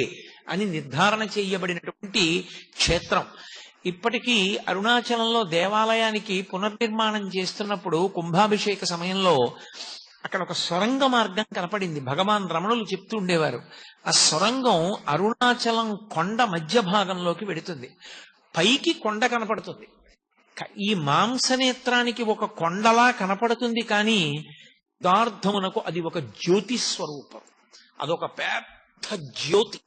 అని నిర్ధారణ చేయబడినటువంటి క్షేత్రం. ఇప్పటికీ అరుణాచలంలో దేవాలయానికి పునర్నిర్మాణం చేస్తున్నప్పుడు కుంభాభిషేక సమయంలో అక్కడ ఒక సొరంగ మార్గం కనపడింది. భగవాన్ రమణులు చెప్తూ ఉండేవారు, ఆ సొరంగం అరుణాచలం కొండ మధ్య భాగంలోకి వెడుతుంది. పైకి కొండ కనపడుతుంది, ఈ మాంసనేత్రానికి ఒక కొండలా కనపడుతుంది, కానీ యథార్థమునకు అది ఒక జ్యోతి స్వరూపం, అదొక పెద్ద జ్యోతి.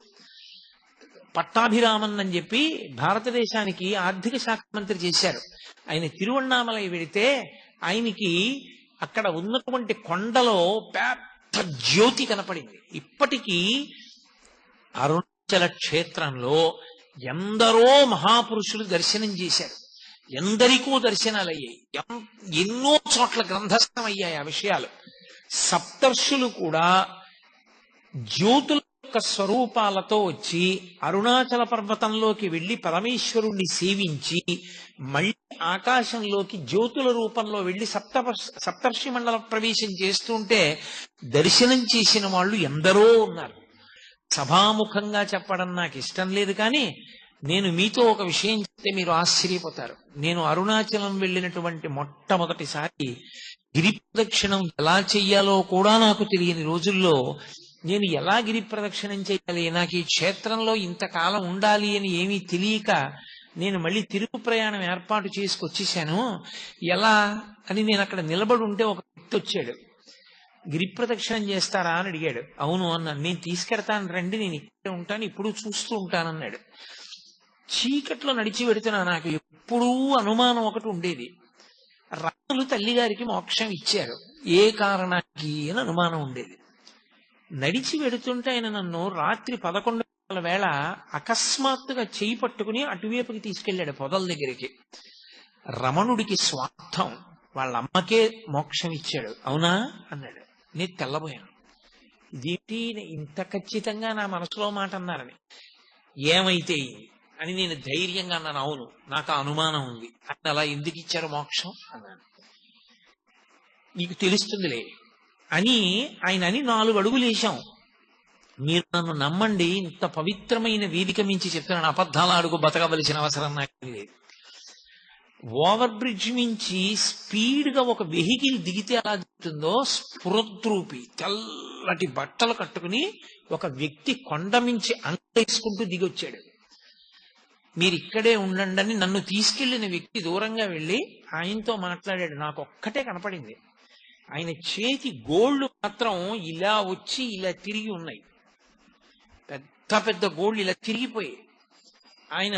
పట్టాభిరామన్ అని చెప్పి భారతదేశానికి ఆర్థిక శాఖ మంత్రి చేశారు. ఆయన తిరువణ్ణామలై వెడితే ఆయనకి అక్కడ ఉన్నటువంటి కొండలో పెద్ద జ్యోతి కనపడింది. ఇప్పటికీ అరుణాచల క్షేత్రంలో ఎందరో మహాపురుషులు దర్శనం చేశారు, ఎందరికో దర్శనాలు అయ్యాయి, ఎన్నో చోట్ల గ్రంథస్థం అయ్యాయి ఆ విషయాలు. సప్తర్షులు కూడా జ్యోతుల యొక్క స్వరూపాలతో వచ్చి అరుణాచల పర్వతంలోకి వెళ్లి పరమేశ్వరుణ్ణి సేవించి మళ్ళీ ఆకాశంలోకి జ్యోతుల రూపంలో వెళ్లి సప్తర్షి మండల ప్రవేశం చేస్తుంటే దర్శనం చేసిన వాళ్ళు ఎందరో ఉన్నారు. సభాముఖంగా చెప్పడం నాకు ఇష్టం లేదు, కానీ నేను మీతో ఒక విషయం చెప్తే మీరు ఆశ్చర్యపోతారు. నేను అరుణాచలం వెళ్ళినటువంటి మొట్టమొదటిసారి గిరి ప్రదక్షిణం ఎలా చెయ్యాలో కూడా నాకు తెలియని రోజుల్లో నేను ఎలా గిరి ప్రదక్షిణం చేయాలి, నాకు ఈ క్షేత్రంలో ఇంతకాలం ఉండాలి అని ఏమీ తెలియక నేను మళ్ళీ తిరుగు ప్రయాణం ఏర్పాటు చేసుకొచ్చేసాను. ఎలా అని నేను అక్కడ నిలబడి ఉంటే ఒక వ్యక్తి వచ్చాడు. గిరి ప్రదక్షిణం చేస్తారా అని అడిగాడు. అవును అన్నాను. నేను తీసుకెడతాను రండి, నేను ఇక్కడే ఉంటాను, ఇప్పుడు చూస్తూ ఉంటానన్నాడు. చీకట్లో నడిచి పెడుతున్నా. నాకు ఎప్పుడూ అనుమానం ఒకటి ఉండేది, రాములు తల్లిగారికి మోక్షం ఇచ్చారు, ఏ కారణానికి అని అనుమానం ఉండేది. నడిచి వెడుతుంటే ఆయన నన్ను రాత్రి 11 గంటల వేళ అకస్మాత్తుగా చేయి పట్టుకుని అటువైపుకి తీసుకెళ్లాడు, పొదల దగ్గరికి. రమణుడికి స్వార్థం, వాళ్ళ అమ్మకే మోక్షం ఇచ్చాడు, అవునా అన్నాడు. నేను తెల్లబోయాను, ఇదేంటి ఇంత ఖచ్చితంగా నా మనసులో మాట అన్నారని. ఏమైతే అని నేను ధైర్యంగా అన్నాను, అవును నాకు అనుమానం ఉంది. అని అలా ఎందుకు ఇచ్చారు మోక్షం అన్నాను. నీకు తెలుస్తుందిలే అని ఆయన అని 4 అడుగులు వేశాం. మీరు నన్ను నమ్మండి, ఇంత పవిత్రమైన వేదిక మించి చెప్తున్నాను, అబద్ధాల అడుగు బతకవలసిన అవసరం నాకు లేదు. ఓవర్ బ్రిడ్జ్ మించి స్పీడ్ గా ఒక వెహికల్ దిగితే ఎలా దిగుతుందో స్ఫురద్రూపి తెల్లటి బట్టలు కట్టుకుని ఒక వ్యక్తి కొండ మించి అంగేసుకుంటూ దిగొచ్చాడు. మీరు ఇక్కడే ఉండండి అని నన్ను తీసుకెళ్లిన వ్యక్తి దూరంగా వెళ్లి ఆయనతో మాట్లాడాడు. నాకు ఒక్కటే కనపడింది, ఆయన చేతి గోళ్లు మాత్రం ఇలా వచ్చి ఇలా తిరిగి ఉన్నాయి, పెద్ద పెద్ద గోళ్లు ఇలా తిరిగిపోయాయి. ఆయన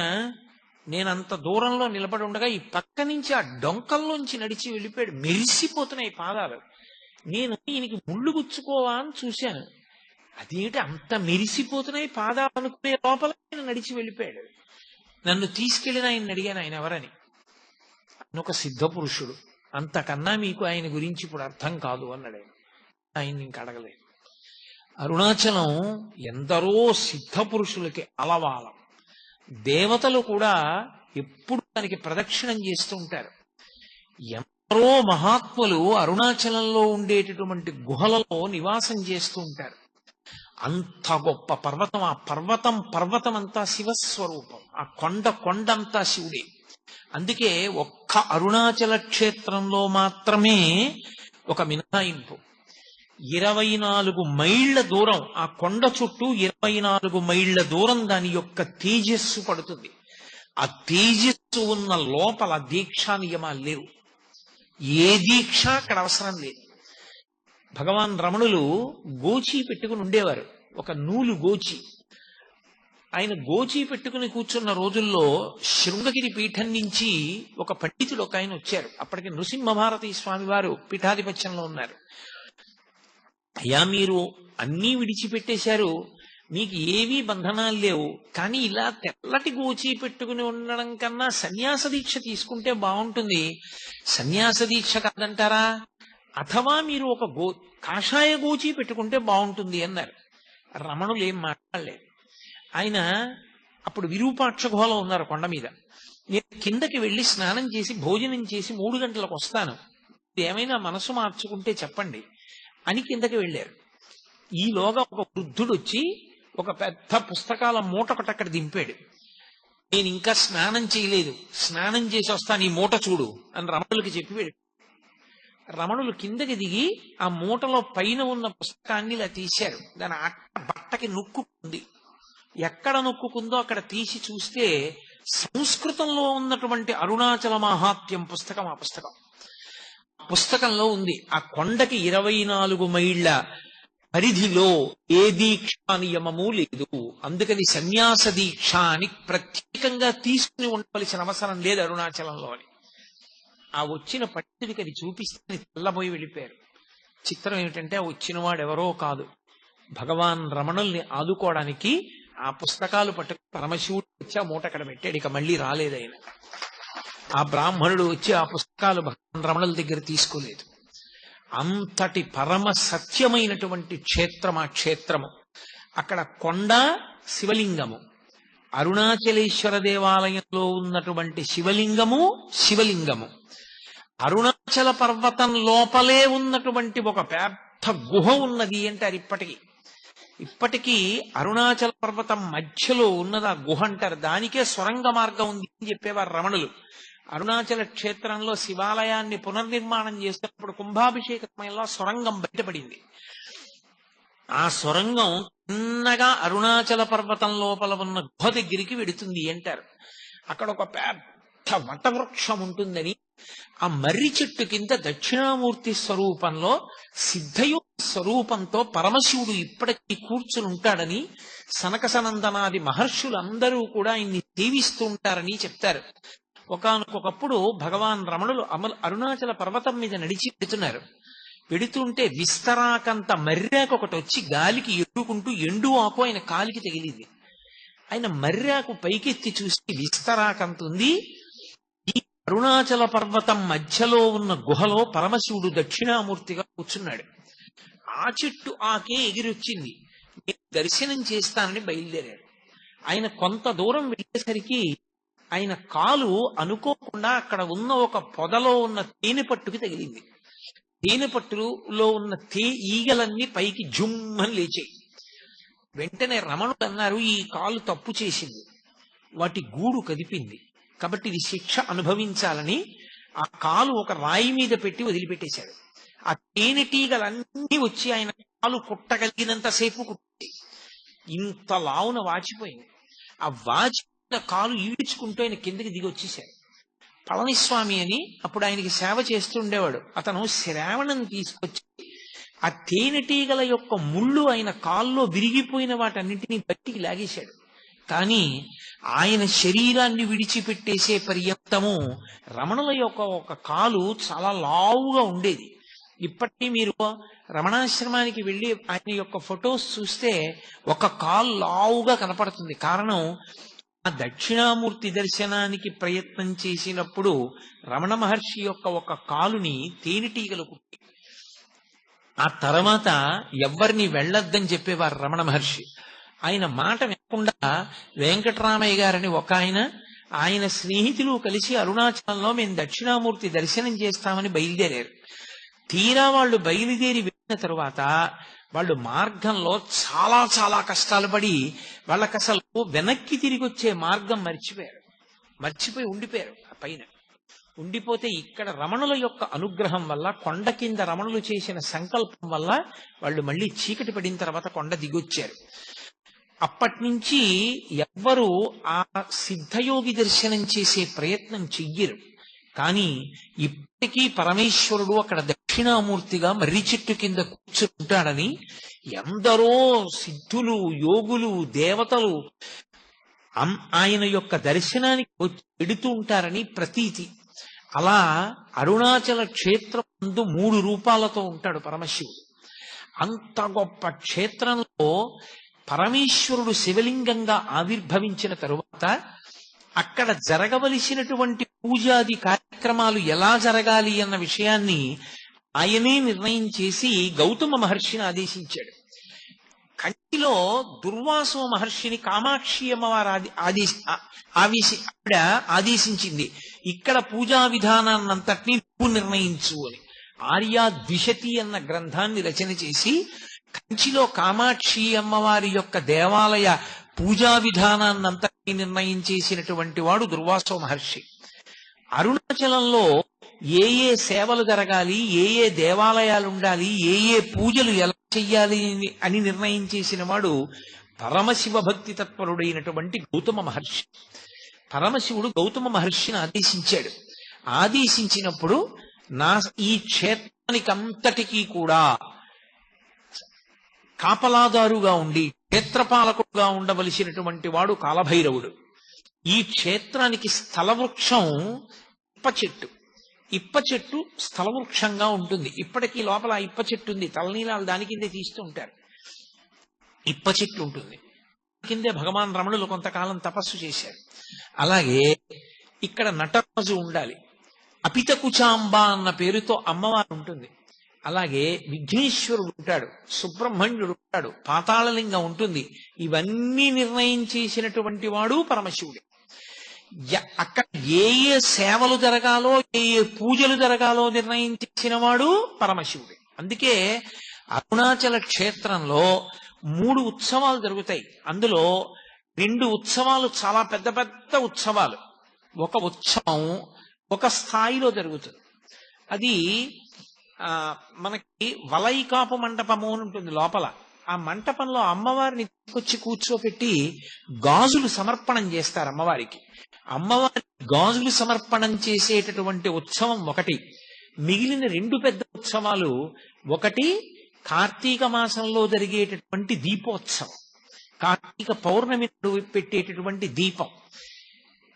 నేనంత దూరంలో నిలబడి ఉండగా ఈ పక్క నుంచి ఆ డొంకల్లోంచి నడిచి వెళ్ళిపోయాడు. మెరిసిపోతున్నాయి పాదాలు. నేను ఈయనకి ముళ్ళు గుచ్చుకోవా అని చూశాను, అదేంటి అంత మెరిసిపోతున్నాయి పాదాలు అనుకునే లోపల ఆయన నడిచి వెళ్ళిపోయాడు. నన్ను తీసుకెళ్లిన ఆయన అడిగాను, ఆయన ఎవరని. ఆయన ఒక సిద్ధ పురుషుడు, అంతకన్నా మీకు ఆయన గురించి ఇప్పుడు అర్థం కాదు అన్నాడు. ఆయన ఇంక అడగలేదు. అరుణాచలం ఎందరో సిద్ధ పురుషులకి అలవాలం. దేవతలు కూడా ఎప్పుడు దానికి ప్రదక్షిణం చేస్తూ ఉంటారు. ఎందరో మహాత్ములు అరుణాచలంలో ఉండేటటువంటి గుహలలో నివాసం చేస్తూ ఉంటారు. అంత గొప్ప పర్వతం, ఆ పర్వతం అంతా శివస్వరూపం, ఆ కొండంతా శివుడే. అందుకే ఒక్క అరుణాచల క్షేత్రంలో మాత్రమే ఒక మినహాయింపు. 24 మైళ్ల దూరం ఆ కొండ చుట్టూ 24 మైళ్ల దూరం దాని యొక్క తేజస్సు పడుతుంది. ఆ తేజస్సు ఉన్న లోపల దీక్షా నియమాలు లేవు, ఏ దీక్ష అక్కడ అవసరం లేదు. భగవాన్ రమణులు గోచి పెట్టుకుని ఉండేవారు, ఒక నూలు గోచి. ఆయన గోచి పెట్టుకుని కూర్చున్న రోజుల్లో శృంగగిరి పీఠం నుంచి ఒక పండితుడు ఒక ఆయన వచ్చారు. అప్పటికి నృసింహభారతి స్వామి వారు పీఠాధిపత్యంలో ఉన్నారు. అయ్యా, మీరు అన్నీ విడిచిపెట్టేశారు, మీకు ఏవీ బంధనాలు లేవు, కానీ ఇలా తెల్లటి గోచి పెట్టుకుని ఉండడం కన్నా సన్యాస దీక్ష తీసుకుంటే బాగుంటుంది. సన్యాస దీక్ష కాదంటారా అథవా మీరు ఒక కాషాయ గోచి పెట్టుకుంటే బాగుంటుంది అన్నారు. రమణులు ఏం మాట్లాడలేదు. ఆయన అప్పుడు విరూపాక్ష గుహలో ఉన్నారు కొండ మీద. నేను కిందకి వెళ్ళి స్నానం చేసి భోజనం చేసి 3 గంటలకు వస్తాను, ఏమైనా మనసు మార్చుకుంటే చెప్పండి అని కిందకి వెళ్ళారు. ఈలోగా ఒక వృద్ధుడు వచ్చి ఒక పెద్ద పుస్తకాల మూట ఒకటి అక్కడ దింపాడు. నేను ఇంకా స్నానం చేయలేదు, స్నానం చేసి వస్తాను, ఈ మూట చూడు అని రమణులకి చెప్పి వెళ్ళి రమణులు కిందకి దిగి ఆ మూటలో పైన ఉన్న పుస్తకాన్ని ఇలా తీశారు. దాని బట్టకి నొక్కుంది. ఎక్కడ నొక్కుందో అక్కడ తీసి చూస్తే సంస్కృతంలో ఉన్నటువంటి అరుణాచల మహాత్మ్యం పుస్తకం ఆ పుస్తకంలో ఉంది. ఆ కొండకి 24 మైళ్ళ పరిధిలో ఏ దీక్షా నియమము లేదు, అందుకని సన్యాస దీక్ష అని ప్రత్యేకంగా తీసుకుని ఉండవలసిన అవసరం లేదు అరుణాచలంలో అని. ఆ వచ్చిన పండితుడికి అది చూపిస్తే తెల్లబోయి వెళ్ళిపోయారు. చిత్రం ఏమిటంటే ఆ వచ్చిన వాడు ఎవరో కాదు, భగవాన్ రమణుల్ని ఆదుకోవడానికి ఆ పుస్తకాలు పట్టుకుని పరమశివుడు వచ్చి ఆ మూట అక్కడ పెట్టాడు. ఇక మళ్ళీ రాలేదు ఆయన. ఆ బ్రాహ్మణుడు వచ్చి ఆ పుస్తకాలు భగవాన్ రమణుల దగ్గర తీసుకోలేదు. అంతటి పరమ సత్యమైనటువంటి క్షేత్రం ఆ క్షేత్రము. అక్కడ కొండ, శివలింగము, అరుణాచలేశ్వర దేవాలయంలో ఉన్నటువంటి శివలింగము అరుణాచల పర్వతం లోపలే ఉన్నటువంటి ఒక పెద్ద గుహ ఉన్నది అంటారు. ఇప్పటికీ అరుణాచల పర్వతం మధ్యలో ఉన్నది ఆ గుహ అంటారు. దానికే సొరంగ మార్గం ఉంది అని చెప్పేవారు రమణులు. అరుణాచల క్షేత్రంలో శివాలయాన్ని పునర్నిర్మాణం చేస్తున్నప్పుడు కుంభాభిషేక సమయంలో సొరంగం బయటపడింది. ఆ సొరంగం చిన్నగా అరుణాచల పర్వతం లోపల ఉన్న గుహ దగ్గరికి వెడుతుంది అంటారు. అక్కడ ఒక పెద్ద వటవృక్షం ఉంటుందని, ఆ మర్రి చెట్టు కింద దక్షిణామూర్తి స్వరూపంలో సిద్ధయోగ స్వరూపంతో పరమశివుడు ఇప్పటికీ కూర్చుని ఉంటాడని, సనక సనందనాది మహర్షులందరూ కూడా ఆయన్ని సేవిస్తూ ఉంటారని చెప్తారు. ఒకానొకప్పుడు భగవాన్ రమణులు అరుణాచల పర్వతం మీద నడిచి పెడుతుంటే విస్తరాకంత మర్రాకు ఒకటి వచ్చి గాలికి ఎడుకుంటూ ఎండు ఆకు ఆయన కాలికి తగిలింది. ఆయన మర్రాకు పైకెత్తి చూసి విస్తరాకంత ఉంది. ఈ అరుణాచల పర్వతం మధ్యలో ఉన్న గుహలో పరమశివుడు దక్షిణామూర్తిగా కూర్చున్నాడు. ఆ చెట్టు ఆకే ఎగిరొచ్చింది. నేను దర్శనం చేస్తానని బయలుదేరాడు. ఆయన కొంత దూరం వెళ్ళేసరికి ఆయన కాలు అనుకోకుండా అక్కడ ఉన్న ఒక పొదలో ఉన్న తేనె పట్టుకి తగిలింది. తేనె పట్టులో ఉన్న ఈగలన్నీ పైకి జుమ్మని లేచాయి. వెంటనే రమణుడు అన్నారు, ఈ కాలు తప్పు చేసింది, వాటి గూడు కదిపింది, కాబట్టి ఇది శిక్ష అనుభవించాలని ఆ కాలు ఒక రాయి మీద పెట్టి వదిలిపెట్టేశాడు. ఆ తేనెటీగలన్నీ వచ్చి ఆయన కాలు కుట్టగలిగినంతసేపు కుట్టాయి. ఇంత లావున వాచిపోయింది. ఆ వాచిపోయిన కాలు ఈడ్చుకుంటూ ఆయన కిందకి దిగి వచ్చేశాడు. పళనిస్వామి అని అప్పుడు ఆయనకి సేవ చేస్తుండేవాడు. అతను శ్రావణం తీసుకొచ్చి ఆ తేనెటీగల యొక్క ముళ్ళు ఆయన కాల్లో విరిగిపోయిన వాటన్నింటినీ బట్టికి లాగేశాడు. కానీ ఆయన శరీరాన్ని విడిచిపెట్టేసే పర్యంతము రమణుల యొక్క ఒక కాలు చాలా లావుగా ఉండేది. ఇప్పటికీ మీరు రమణాశ్రమానికి వెళ్ళి ఆయన యొక్క ఫొటోస్ చూస్తే ఒక కాలు లావుగా కనపడుతుంది. కారణం, ఆ దక్షిణామూర్తి దర్శనానికి ప్రయత్నం చేసినప్పుడు రమణ మహర్షి యొక్క ఒక కాలుని తేనెటీగలు కుట్టి, ఆ తర్వాత ఎవరిని వెళ్ళొద్దని చెప్పేవారు రమణ మహర్షి. ఆయన మాట వినకుండా వెంకటరామయ్య గారని ఒక ఆయన స్నేహితులు కలిసి అరుణాచలంలో మేము దక్షిణామూర్తి దర్శనం చేస్తామని బయలుదేరారు. తీరా వాళ్ళు బయలుదేరి వెళ్ళిన తరువాత వాళ్ళు మార్గంలో చాలా చాలా కష్టాలు పడి వాళ్ళకి అసలు వెనక్కి తిరిగి వచ్చే మార్గం మర్చిపోయి ఉండిపోయారు. ఆ పైన ఉండిపోతే ఇక్కడ రమణుల యొక్క అనుగ్రహం వల్ల, కొండ కింద రమణులు చేసిన సంకల్పం వల్ల వాళ్ళు మళ్ళీ చీకటి పడిన తర్వాత కొండ దిగొచ్చారు. అప్పటి నుంచి ఎవ్వరూ ఆ సిద్ధయోగి దర్శనం చేసే ప్రయత్నం చెయ్యరు. కానీ ఇప్పటికీ పరమేశ్వరుడు అక్కడ దక్షిణామూర్తిగా మర్రి చెట్టు కింద కూర్చుంటాడని ఎందరో సిద్ధులు, యోగులు, దేవతలు ఆయన యొక్క దర్శనానికి వచ్చి వెడుతూ ఉంటారని ప్రతీతి. అలా అరుణాచల క్షేత్రం ముందు 3 రూపాలతో ఉంటాడు పరమశివుడు. అంత గొప్ప క్షేత్రంలో పరమేశ్వరుడు శివలింగంగా ఆవిర్భవించిన తరువాత అక్కడ జరగవలసినటువంటి పూజాది కార్యక్రమాలు ఎలా జరగాలి అన్న విషయాన్ని ఆయనే నిర్ణయం చేసి గౌతమ మహర్షిని ఆదేశించాడు. కంచిలో దుర్వాసో మహర్షిని కామాక్షి అమ్మవారు ఆవిడ ఆదేశించింది, ఇక్కడ పూజా విధానాన్నంతటినీ నువ్వు నిర్ణయించు అని. ఆర్యా ద్విషతి అన్న గ్రంథాన్ని రచన చేసి కంచిలో కామాక్షి అమ్మవారి యొక్క దేవాలయ పూజా విధానాన్నంతటినీ నిర్ణయం చేసినటువంటి వాడు దుర్వాసో మహర్షి. అరుణాచలంలో ఏ ఏ సేవలు జరగాలి, ఏ ఏ దేవాలయాలు ఉండాలి, ఏ ఏ పూజలు ఎలా చెయ్యాలి అని నిర్ణయం చేసిన వాడు పరమశివ భక్తి తత్పరుడైనటువంటి గౌతమ మహర్షి. పరమశివుడు గౌతమ మహర్షిని ఆదేశించాడు. ఆదేశించినప్పుడు ఈ క్షేత్రానికంతటికీ కూడా కాపలాదారుగా ఉండి క్షేత్రపాలకుడుగా ఉండవలసినటువంటి వాడు కాలభైరవుడు. ఈ క్షేత్రానికి స్థలవృక్షం ఇప్ప చెట్టు. ఇప్ప చెట్టు స్థలవృక్షంగా ఉంటుంది. ఇప్పటికీ లోపల ఇప్ప చెట్టు ఉంది. తలనీలాలు దాని కిందే తీస్తూ ఉంటారు. ఇప్ప చెట్టు ఉంటుంది. కిందే భగవాన్ రమణులు కొంతకాలం తపస్సు చేశారు. అలాగే ఇక్కడ నటరాజు ఉండాలి. అపితకుచాంబ అన్న పేరుతో అమ్మవారు ఉంటుంది. అలాగే విఘ్నేశ్వరుడు ఉంటాడు, సుబ్రహ్మణ్యుడు ఉంటాడు, పాతాళలింగం ఉంటుంది. ఇవన్నీ నిర్ణయం చేసినటువంటి వాడు పరమశివుడే. అక్కడ ఏ ఏ సేవలు జరగాలో, ఏ ఏ పూజలు జరగాలో నిర్ణయం చేసిన వాడు పరమశివుడే. అందుకే అరుణాచల క్షేత్రంలో 3 ఉత్సవాలు జరుగుతాయి. అందులో 2 ఉత్సవాలు చాలా పెద్ద పెద్ద ఉత్సవాలు. ఒక ఉత్సవం ఒక స్థాయిలో జరుగుతుంది. అది మనకి వలైకాపు మంటపము అని ఉంటుంది లోపల. ఆ మంటపంలో అమ్మవారిని తీసుకొచ్చి కూర్చోపెట్టి గాజులు సమర్పణం చేస్తారు అమ్మవారికి. అమ్మవారి గాజులు సమర్పణం చేసేటటువంటి ఉత్సవం ఒకటి. మిగిలిన 2 పెద్ద ఉత్సవాలు, ఒకటి కార్తీక మాసంలో జరిగేటటువంటి దీపోత్సవం, కార్తీక పౌర్ణమి పెట్టేటటువంటి దీపం.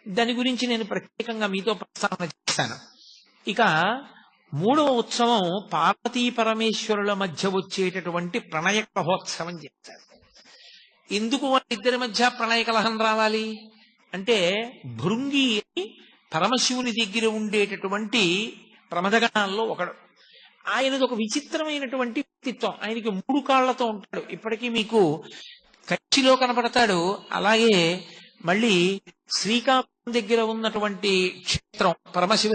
దాని గురించి నేను ప్రత్యేకంగా మీతో ప్రస్తావన చేస్తాను. ఇక 3వ ఉత్సవం పార్వతీ పరమేశ్వరుల మధ్య వచ్చేటటువంటి ప్రణయ కలహోత్సవం చేస్తారు. ఎందుకు వాళ్ళిద్దరి మధ్య ప్రణయ కలహం రావాలి అంటే, భృంగి పరమశివుని దగ్గర ఉండేటటువంటి ప్రమదగణాల్లో ఒకడు. ఆయనది ఒక విచిత్రమైనటువంటి వ్యక్తిత్వం. ఆయనకి 3 కాళ్లతో ఉంటాడు. ఇప్పటికీ మీకు కంచిలో కనపడతాడు. అలాగే మళ్ళీ శ్రీకాకుళం దగ్గర ఉన్నటువంటి క్షేత్రం పరమశివ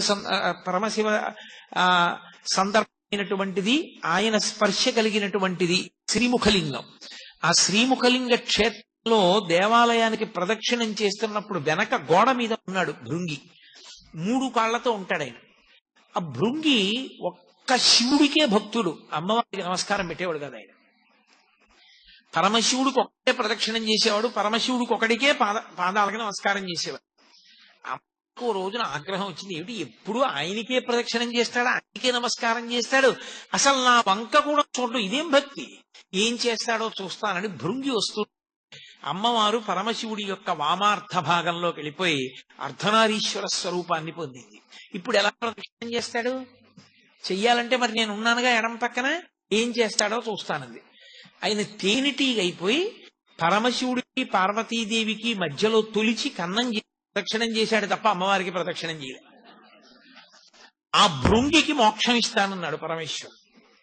సందర్భమైనటువంటిది, ఆయన స్పర్శ కలిగినటువంటిది శ్రీముఖలింగం. ఆ శ్రీముఖలింగ క్షేత్రంలో దేవాలయానికి ప్రదక్షిణం చేస్తున్నప్పుడు వెనక గోడ మీద ఉన్నాడు భృంగి. 3 కాళ్లతో ఉంటాడు ఆయన. ఆ భృంగి ఒక్క శివుడికే భక్తుడు, అమ్మవారికి నమస్కారం పెట్టేవాడు కదా ఆయన. పరమశివుడికి ఒకటే ప్రదక్షిణం చేసేవాడు, పరమశివుడికి ఒకడికే పాదాలకు నమస్కారం చేసేవాడు. ఓ రోజున ఆగ్రహం వచ్చింది, ఏమిటి ఎప్పుడు ఆయనకే ప్రదక్షిణం చేస్తాడు, ఆయనకే నమస్కారం చేస్తాడు, అసలు నా వంక కూడా చూడడం ఇదేం భక్తి, ఏం చేస్తాడో చూస్తానని భృంగి వస్తూ అమ్మవారు పరమశివుడి యొక్క వామార్థ భాగంలోకి వెళ్ళిపోయి అర్ధనారీశ్వర స్వరూపాన్ని పొందింది. ఇప్పుడు ఎలా ప్రదక్షిణం చేస్తాడు? చెయ్యాలంటే మరి నేను ఉన్నానుగా ఎడం పక్కన, ఏం చేస్తాడో చూస్తానంది. ఆయన తేనెటీగైపోయి పరమశివుడికి పార్వతీదేవికి మధ్యలో తొలిచి కన్నం ప్రదక్షిణం చేశాడు తప్ప అమ్మవారికి ప్రదక్షిణం చేయలేదు. ఆ భృంగికి మోక్షం ఇస్తానన్నాడు పరమేశ్వరుడు.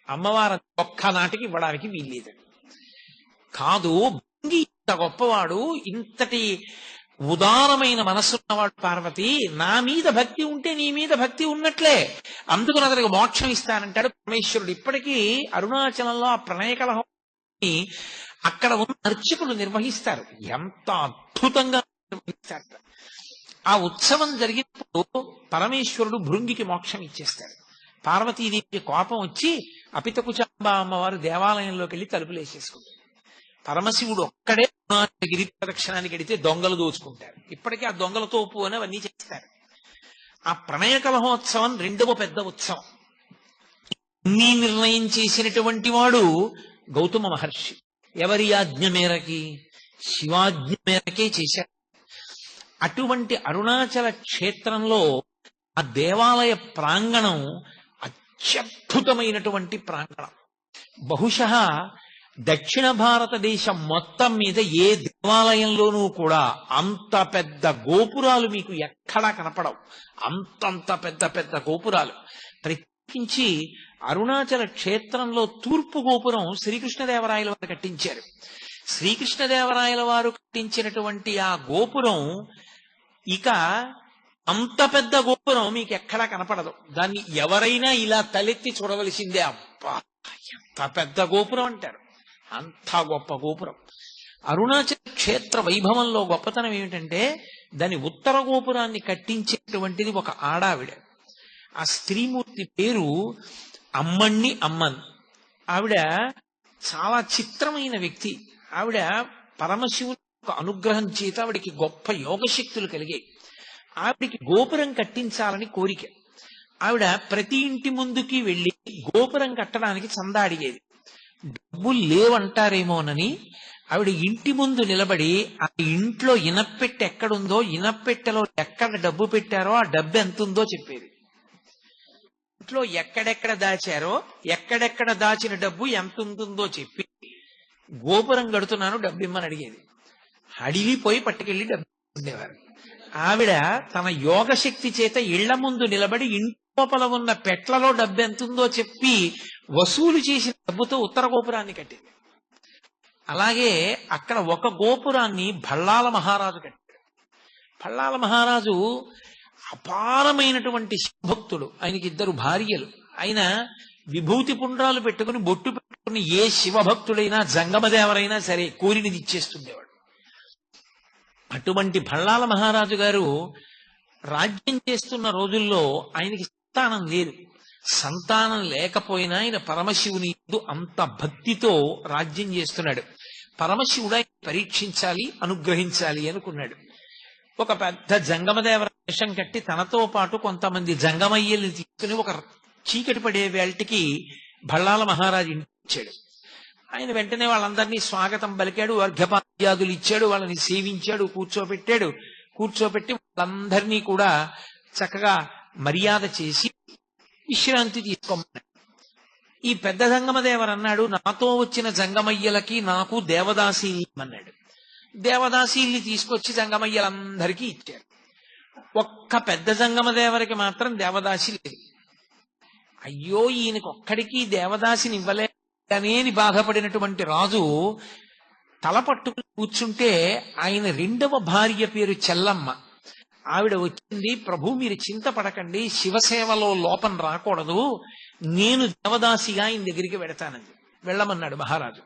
అమ్మవారు ఒక్కనాటికి ఇవ్వడానికి వీల్లేదు. కాదు, భృంగి ఇంత గొప్పవాడు, ఇంతటి ఉదారమైన మనస్సున్నవాడు పార్వతి, నా మీద భక్తి ఉంటే నీ మీద భక్తి ఉన్నట్లే, అందుకు అతనికి మోక్షం ఇస్తానంటాడు పరమేశ్వరుడు. ఇప్పటికీ అరుణాచలంలో ఆ ప్రణయ కలహం అక్కడ ఉన్న అర్చకులు నిర్వహిస్తారు. ఎంత అద్భుతంగా నిర్వహిస్తారు. ఆ ఉత్సవం జరిగినప్పుడు పరమేశ్వరుడు భృంగికి మోక్షం ఇచ్చేస్తాడు. పార్వతీదేవికి కోపం వచ్చి అపితకుచాంబ అమ్మవారు దేవాలయంలోకి వెళ్ళి తలుపులేసేసుకుంటారు. పరమశివుడు ఒక్కడే గిరి ప్రదక్షిణానికి వెడితే దొంగలు దోచుకుంటారు. ఇప్పటికీ ఆ దొంగల తోపు అని అవన్నీ చేస్తారు. ఆ ప్రణయ కలహోత్సవం 2వ పెద్ద ఉత్సవం. అన్నీ నిర్ణయం చేసినటువంటి వాడు గౌతమ మహర్షి. ఎవరి ఆజ్ఞ మేరకి? శివాజ్ఞ మేరకే చేశారు. అటువంటి అరుణాచల క్షేత్రంలో ఆ దేవాలయ ప్రాంగణం అత్యద్భుతమైనటువంటి ప్రాంగణం. బహుశః దక్షిణ భారతదేశం మొత్తం మీద ఏ దేవాలయంలోనూ కూడా అంత పెద్ద గోపురాలు మీకు ఎక్కడా కనపడవు. అంతంత పెద్ద పెద్ద గోపురాలు. ప్రత్యేకించి అరుణాచల క్షేత్రంలో తూర్పు గోపురం శ్రీకృష్ణదేవరాయల వారు కట్టించారు. శ్రీకృష్ణదేవరాయల వారు కట్టించినటువంటి ఆ గోపురం ఇక అంత పెద్ద గోపురం మీకు ఎక్కడా కనపడదు. దాన్ని ఎవరైనా ఇలా తలెత్తి చూడవలసిందే. అబ్బా ఎంత పెద్ద గోపురం అంటారు. అంత గొప్ప గోపురం. అరుణాచల క్షేత్ర వైభవంలో గొప్పతనం ఏమిటంటే దాని ఉత్తర గోపురాన్ని కట్టించేటువంటిది ఒక ఆడావిడ. ఆ స్త్రీమూర్తి పేరు అమ్మణ్ణి అమ్మన్. ఆవిడ చాలా చిత్రమైన వ్యక్తి. ఆవిడ పరమశివుని ఒక అనుగ్రహం చేత ఆవిడికి గొప్ప యోగశక్తులు కలిగాయి. ఆవిడికి గోపురం కట్టించాలని కోరిక. ఆవిడ ప్రతి ఇంటి ముందుకి వెళ్లి గోపురం కట్టడానికి చందా అడిగేది. డబ్బులు లేవంటారేమోనని ఆవిడ ఇంటి ముందు నిలబడి ఆ ఇంట్లో ఇనప్పెట్టె ఎక్కడుందో, ఇనప్పెట్టెలో ఎక్కడ డబ్బు పెట్టారో ఆ డబ్బు ఎంత ఉందో చెప్పేది. ఇంట్లో ఎక్కడెక్కడ దాచారో, ఎక్కడెక్కడ దాచిన డబ్బు ఎంత ఉంటుందో చెప్పి గోపురం కడుతున్నాను డబ్బు ఇమ్మని అడిగేది. అడిగిపోయి పట్టుకెళ్లి డబ్బు ఉండేవారు. ఆవిడ తన యోగశక్తి చేత ఇళ్ల ముందు నిలబడి ఇంటి లోపల ఉన్న పెట్లలో డబ్బు ఎంతుందో చెప్పి వసూలు చేసిన డబ్బుతో ఉత్తర గోపురాన్ని కట్టింది. అలాగే అక్కడ ఒక గోపురాన్ని భళ్ళాల మహారాజు కట్టాడు. భళ్ళాల మహారాజు అపారమైనటువంటి శివభక్తుడు. ఆయనకి 2 భార్యలు. ఆయన విభూతి పుండ్రాలు పెట్టుకుని బొట్టు పెట్టుకుని ఏ శివభక్తుడైనా జంగమదేవరైనా సరే కోరినది ఇచ్చేస్తుండేవాడు. అటువంటి భళ్ళాల మహారాజు గారు రాజ్యం చేస్తున్న రోజుల్లో ఆయనకి సంతానం లేదు. సంతానం లేకపోయినా ఆయన పరమశివుని యందు అంత భక్తితో రాజ్యం చేస్తున్నాడు. పరమశివుడు ఆయన పరీక్షించాలి, అనుగ్రహించాలి అనుకున్నాడు. ఒక పెద్ద జంగమదేవర వేషం కట్టి తనతో పాటు కొంతమంది జంగమయ్యల్ని తీసుకుని ఒక చీకటి పడే వేళటికి భళ్ళాల మహారాజు ఇంటికి వచ్చాడు. ఆయన వెంటనే వాళ్ళందరినీ స్వాగతం పలికాడు, అర్ఘ్యపాద్యాదులు ఇచ్చాడు, వాళ్ళని సేవించాడు, కూర్చోపెట్టి వాళ్ళందరినీ కూడా చక్కగా మర్యాద చేసి విశ్రాంతి తీసుకోమన్నాడు. ఈ పెద్ద జంగమదేవరు అన్నాడు, నాతో వచ్చిన జంగమయ్యలకి నాకు దేవదాసీల్ని అన్నాడు. దేవదాసీల్ని తీసుకొచ్చి జంగమయ్యలందరికీ ఇచ్చారు. ఒక్క పెద్ద జంగమదేవరికి మాత్రం దేవదాసి లేదు. అయ్యో ఈయనకి ఒక్కడికి దేవదాసిని ఇవ్వలేదని బాధపడినటువంటి రాజు తల పట్టుకుని కూర్చుంటే ఆయన 2వ భార్య పేరు చెల్లమ్మ. ఆవిడ వచ్చింది, ప్రభు మీరు చింతపడకండి, శివసేవలో లోపం రాకూడదు, నేను దేవదాసిగా ఆయన దగ్గరికి వెడతానంది. వెళ్ళమన్నాడు మహారాజు.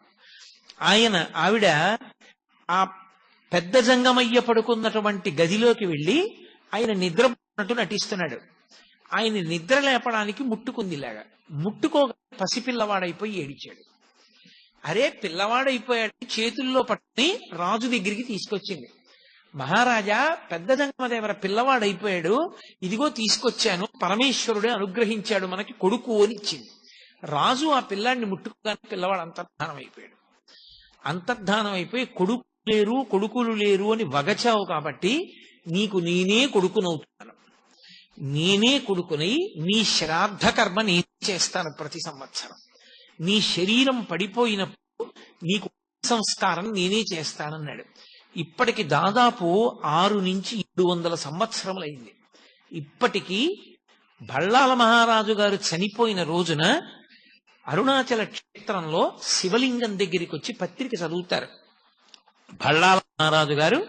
ఆవిడ ఆ పెద్ద జంగమయ్య పడుకున్నటువంటి గదిలోకి వెళ్లి ఆయన నిద్రపోతున్నట్టు నటిస్తున్నాడు. ఆయన నిద్ర లేపడానికి ముట్టుకుందిలాగా. ముట్టుకోగా పసిపిల్లవాడైపోయి ఏడిచాడు. అరే పిల్లవాడైపోయాడు, చేతుల్లో పట్టుని రాజు దగ్గరికి తీసుకొచ్చింది. మహారాజా, పెద్ద జంగమదేవర పిల్లవాడైపోయాడు, ఇదిగో తీసుకొచ్చాను, పరమేశ్వరుడే అనుగ్రహించాడు, మనకి కొడుకు అని ఇచ్చింది. రాజు ఆ పిల్లాడిని ముట్టుకోగానే పిల్లవాడు అంతర్ధానం అయిపోయాడు. అంతర్ధానం అయిపోయి కొడుకులు లేరు అని వగచావు కాబట్టి నీకు నేనే కొడుకునవుతున్నాను. నేనే కొడుకునై నీ శ్రాద్ధ కర్మ నేను చేస్తాను ప్రతి సంవత్సరం. నీ శరీరం పడిపోయినప్పుడు నీకు సంస్కారం నేనే చేస్తానన్నాడు. ఇప్పటికి దాదాపు 6 నుంచి 700 సంవత్సరములైంది. ఇప్పటికీ భళ్ళాల మహారాజు గారు చనిపోయిన రోజున అరుణాచల క్షేత్రంలో శివలింగం దగ్గరికి వచ్చి పత్రిక చదువుతారు. భళ్ళాల మహారాజు గారు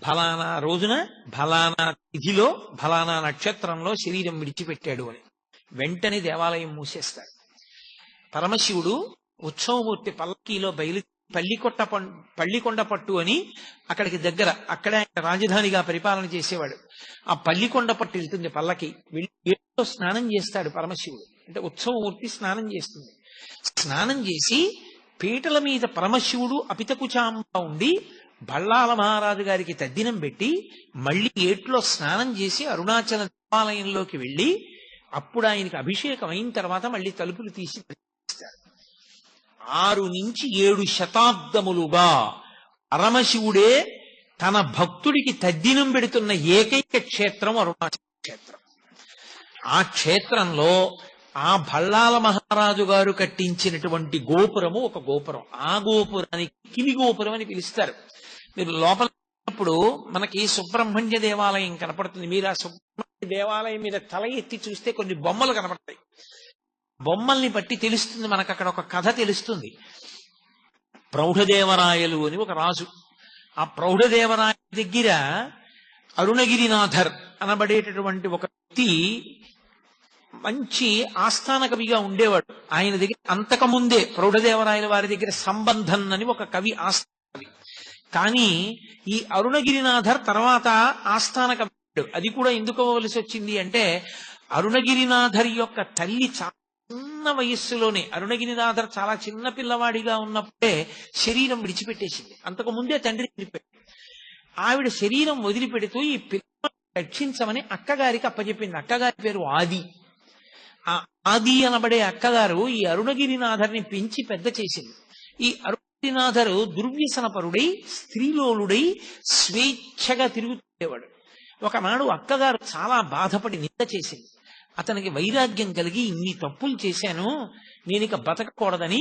ఫలానా రోజున ఫలానా తిథిలో ఫలానా నక్షత్రంలో శరీరం విడిచిపెట్టాడు అని. వెంటనే దేవాలయం మూసేస్తారు. పరమశివుడు ఉత్సవమూర్తి పల్లకీలో పల్లికొండ పట్టు అని అక్కడికి దగ్గర, అక్కడే ఆయన రాజధానిగా పరిపాలన చేసేవాడు. ఆ పల్లికొండ పట్టు వెళ్తుంది పల్లకి. వెళ్ళి ఏట్లో స్నానం చేస్తాడు పరమశివుడు. అంటే ఉత్సవమూర్తి స్నానం చేస్తుంది. స్నానం చేసి పీటల మీద పరమశివుడు అపితకుచాంబ ఉండి భళ్ళాల మహారాజు గారికి తద్దినం పెట్టి మళ్ళీ ఏట్లో స్నానం చేసి అరుణాచల దేవాలయంలోకి వెళ్ళి అప్పుడు ఆయనకి అభిషేకం అయిన తర్వాత మళ్ళీ తలుపులు తీసి ప్రతిష్ఠిస్తారు. 6 నుంచి 7 శతాబ్దములుగా పరమశివుడే తన భక్తుడికి తద్దినం పెడుతున్న ఏకైక క్షేత్రం అరుణాచల క్షేత్రం. ఆ క్షేత్రంలో ఆ భళ్ళాల మహారాజు గారు కట్టించినటువంటి గోపురము ఒక గోపురం. ఆ గోపురానికి కిలి గోపురం అని పిలుస్తారు. మీరు లోపల మనకి సుబ్రహ్మణ్య దేవాలయం కనపడుతుంది. మీరు ఆ సుబ్రహ్మణ్య దేవాలయం మీద తల ఎత్తి చూస్తే కొన్ని బొమ్మలు కనపడతాయి. బొమ్మల్ని బట్టి తెలుస్తుంది మనకు, అక్కడ ఒక కథ తెలుస్తుంది. ప్రౌఢదేవరాయలు అని ఒక రాజు. ఆ ప్రౌఢదేవరాయ దగ్గర అరుణగిరినాథర్ అనబడేటటువంటి ఒక వ్యక్తి మంచి ఆస్థాన కవిగా ఉండేవాడు. ఆయన దగ్గర అంతకుముందే ప్రౌఢదేవరాయల వారి దగ్గర సంబంధం అని ఒక కవి ఆస్థాన కవి. కానీ ఈ అరుణగిరినాథర్ తర్వాత ఆస్థాన కవి. అది కూడా ఎందుకు అవ్వవలసి వచ్చింది అంటే, అరుణగిరినాథర్ యొక్క తల్లి చాలా చిన్న వయస్సులోనే, అరుణగిరినాథర్ చాలా చిన్న పిల్లవాడిగా ఉన్నప్పుడే శరీరం విడిచిపెట్టేసింది. అంతకు ముందే తండ్రి చనిపోయాడు. ఆవిడ శరీరం వదిలిపెడుతూ ఈ పిల్లవాడిని రక్షించమని అక్కగారికి అప్పచెప్పింది. అక్కగారి పేరు ఆది. ఆ ఆది అనబడే అక్కగారు ఈ అరుణగిరినాథర్ని పెంచి పెద్ద చేసింది. ఈ అరుణగిరినాథరు దుర్వ్యసనపరుడై స్త్రీలోలుడై స్వేచ్ఛగా తిరుగుతుండేవాడు. ఒకనాడు అక్కగారు చాలా బాధపడి నింద చేసింది. అతనికి వైరాగ్యం కలిగి, ఇన్ని తప్పులు చేశాను, నేను ఇక బతకకూడదని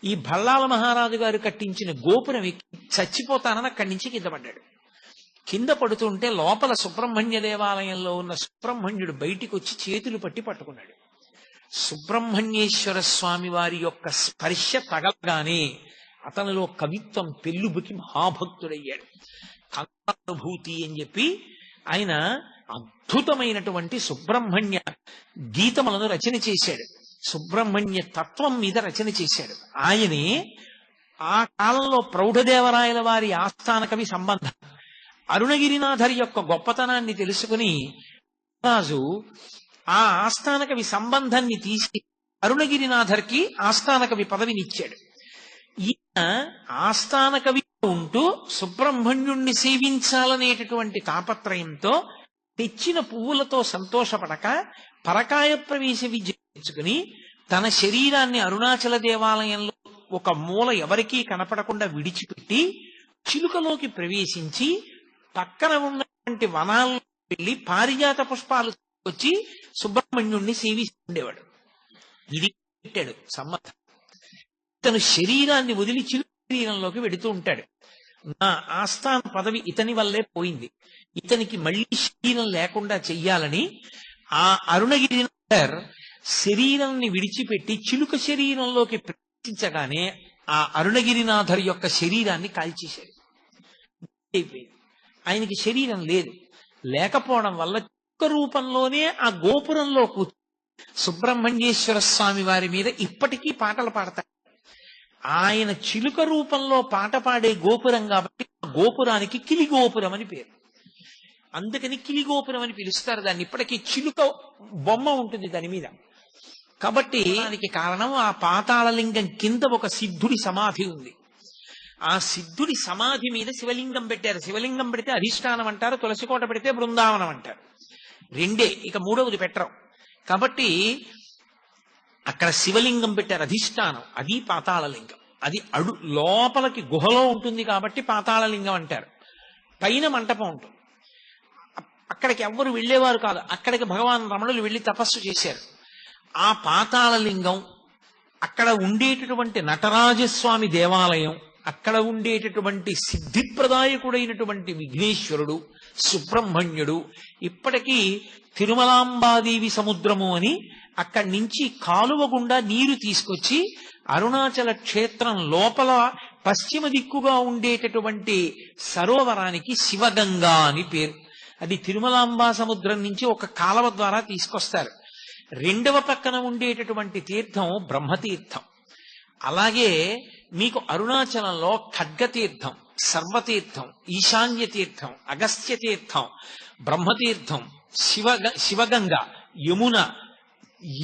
ఈ భల్లాల మహారాజు గారు కట్టించిన గోపురం ఎక్కి చచ్చిపోతానని అక్కడి నుంచి కింద పడ్డాడు. కింద పడుతుంటే లోపల సుబ్రహ్మణ్య దేవాలయంలో ఉన్న సుబ్రహ్మణ్యుడు బయటికి వచ్చి చేతులు పట్టి పట్టుకున్నాడు. సుబ్రహ్మణ్యేశ్వర స్వామి వారి యొక్క స్పర్శ తగలగానే అతనిలో కవిత్వం పెళ్ళుబుకి మహాభక్తుడయ్యాడు. కవితానుభూతి అని చెప్పి ఆయన అద్భుతమైనటువంటి సుబ్రహ్మణ్య గీతములను రచన చేశాడు. సుబ్రహ్మణ్య తత్వం మీద రచన చేశాడు. ఆయనే ఆ కాలంలో ప్రౌఢదేవరాయల వారి ఆస్థాన కవి సంబంధం. అరుణగిరినాథర్ యొక్క గొప్పతనాన్ని తెలుసుకుని రాజు ఆ ఆస్థాన కవి సంబంధాన్ని తీసి అరుణగిరినాథర్కి ఆస్థాన కవి పదవినిచ్చాడు. ఈయన ఆస్థాన కవి ఉంటూ సుబ్రహ్మణ్యుణ్ణి సేవించాలనేటటువంటి తాపత్రయంతో తెచ్చిన పువ్వులతో సంతోషపడక పరకాయ ప్రవేశ విద్య తెచ్చుకుని తన శరీరాన్ని అరుణాచల దేవాలయంలో ఒక మూల ఎవరికీ కనపడకుండా విడిచిపెట్టి చిలుకలోకి ప్రవేశించి పక్కన ఉన్నటువంటి వనాల్లో వెళ్లి పారిజాత పుష్పాలు వచ్చి సుబ్రహ్మణ్యుణ్ణి సేవిస్తుండేవాడు. ఇది పెట్టాడు సంబంధం. తను శరీరాన్ని వదిలి చిలుక శరీరంలోకి వెడుతూ ఉంటాడు. నా ఆస్థాన పదవి ఇతని వల్లే పోయింది, ఇతనికి మళ్ళీ శరీరం లేకుండా చెయ్యాలని ఆ అరుణగిరినాథర్ శరీరాన్ని విడిచిపెట్టి చిలుక శరీరంలోకి ప్రవేశించగానే ఆ అరుణగిరినాథర్ యొక్క శరీరాన్ని కాల్చేశాడు. ఆయనకి శరీరం లేదు. లేకపోవడం వల్ల చిలుక రూపంలోనే ఆ గోపురంలో కూర్చొని సుబ్రహ్మణ్యేశ్వర స్వామి వారి మీద ఇప్పటికీ పాటలు పాడతాడు. ఆయన చిలుక రూపంలో పాట పాడే గోపురం కాబట్టి ఆ గోపురానికి కిలిగోపురం అని పేరు. అందుకని కిలిగోపురం అని పిలుస్తారు దాన్ని. ఇప్పటికీ చిలుక బొమ్మ ఉంటుంది దాని మీద. కాబట్టి దానికి కారణం ఆ పాతాళలింగం కింద ఒక సిద్ధుడి సమాధి ఉంది. ఆ సిద్ధుడి సమాధి మీద శివలింగం పెట్టారు. శివలింగం పెడితే అధిష్టానం అంటారు, తులసికోట పెడితే బృందావనం అంటారు. రెండే, ఇక మూడవది పెట్టరు. కాబట్టి అక్కడ శివలింగం పెట్టారు అధిష్టానం, అది పాతాళలింగం. అది లోపలికి గుహలో ఉంటుంది కాబట్టి పాతాళలింగం అంటారు. పైన మంటపం ఉంటుంది. అక్కడికి ఎవ్వరు వెళ్ళేవారు కాదు. అక్కడికి భగవాన్ రమణులు వెళ్లి తపస్సు చేశారు. ఆ పాతాళలింగం, అక్కడ ఉండేటటువంటి నటరాజస్వామి దేవాలయం, అక్కడ ఉండేటటువంటి సిద్ధిప్రదాయకుడైనటువంటి విఘ్నేశ్వరుడు, సుబ్రహ్మణ్యుడు, ఇప్పటికీ తిరుమలాంబాదేవి సముద్రము అని అక్కడి నుంచి కాలువ గుండా నీరు తీసుకొచ్చి అరుణాచల క్షేత్రం లోపల పశ్చిమ దిక్కుగా ఉండేటటువంటి సరోవరానికి శివగంగా అని పేరు. అది తిరుమలాంబా సముద్రం నుంచి ఒక కాలువ ద్వారా తీసుకొస్తారు. రెండవ పక్కన ఉండేటటువంటి తీర్థం బ్రహ్మతీర్థం. అలాగే మీకు అరుణాచలంలో ఖడ్గతీర్థం, సర్వతీర్థం, ఈశాన్య తీర్థం, అగస్త్య తీర్థం, బ్రహ్మతీర్థం, శివగంగ, యమున,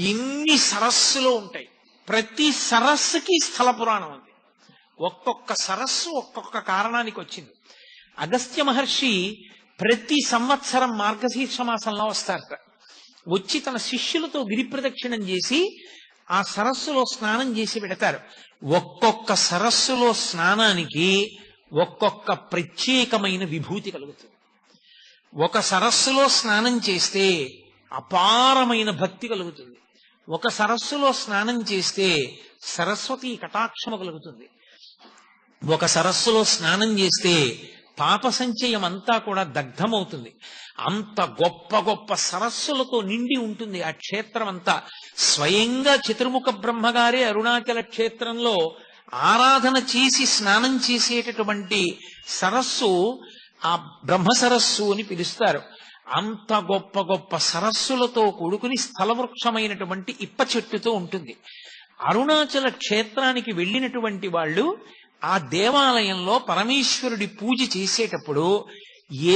ఎన్ని సరస్సులు ఉంటాయి. ప్రతి సరస్సుకి స్థల పురాణం ఉంది. ఒక్కొక్క సరస్సు ఒక్కొక్క కారణానికి వచ్చింది. అగస్త్య మహర్షి ప్రతి సంవత్సరం మార్గశీర్ష మాసంలో వస్తారట. వచ్చి తన శిష్యులతో గిరి ప్రదక్షిణం చేసి ఆ సరస్సులో స్నానం చేసి పెడతారు. ఒక్కొక్క సరస్సులో స్నానానికి ఒక్కొక్క ప్రత్యేకమైన విభూతి కలుగుతుంది. ఒక సరస్సులో స్నానం చేస్తే అపారమైన భక్తి కలుగుతుంది. ఒక సరస్సులో స్నానం చేస్తే సరస్వతి కటాక్షము కలుగుతుంది. ఒక సరస్సులో స్నానం చేస్తే పాప సంచయం అంతా కూడా దగ్ధమవుతుంది. అంత గొప్ప గొప్ప సరస్సులతో నిండి ఉంటుంది ఆ క్షేత్రం అంతా. స్వయంగా చతుర్ముఖ బ్రహ్మగారే అరుణాచల క్షేత్రంలో ఆరాధన చేసి స్నానం చేసేటటువంటి సరస్సు ఆ బ్రహ్మ సరస్సు అని పిలుస్తారు. అంత గొప్ప గొప్ప సరస్సులతో కూడుకుని స్థలవృక్షమైనటువంటి ఇప్ప చెట్టుతో ఉంటుంది. అరుణాచల క్షేత్రానికి వెళ్ళినటువంటి వాళ్ళు ఆ దేవాలయంలో పరమేశ్వరుడి పూజ చేసేటప్పుడు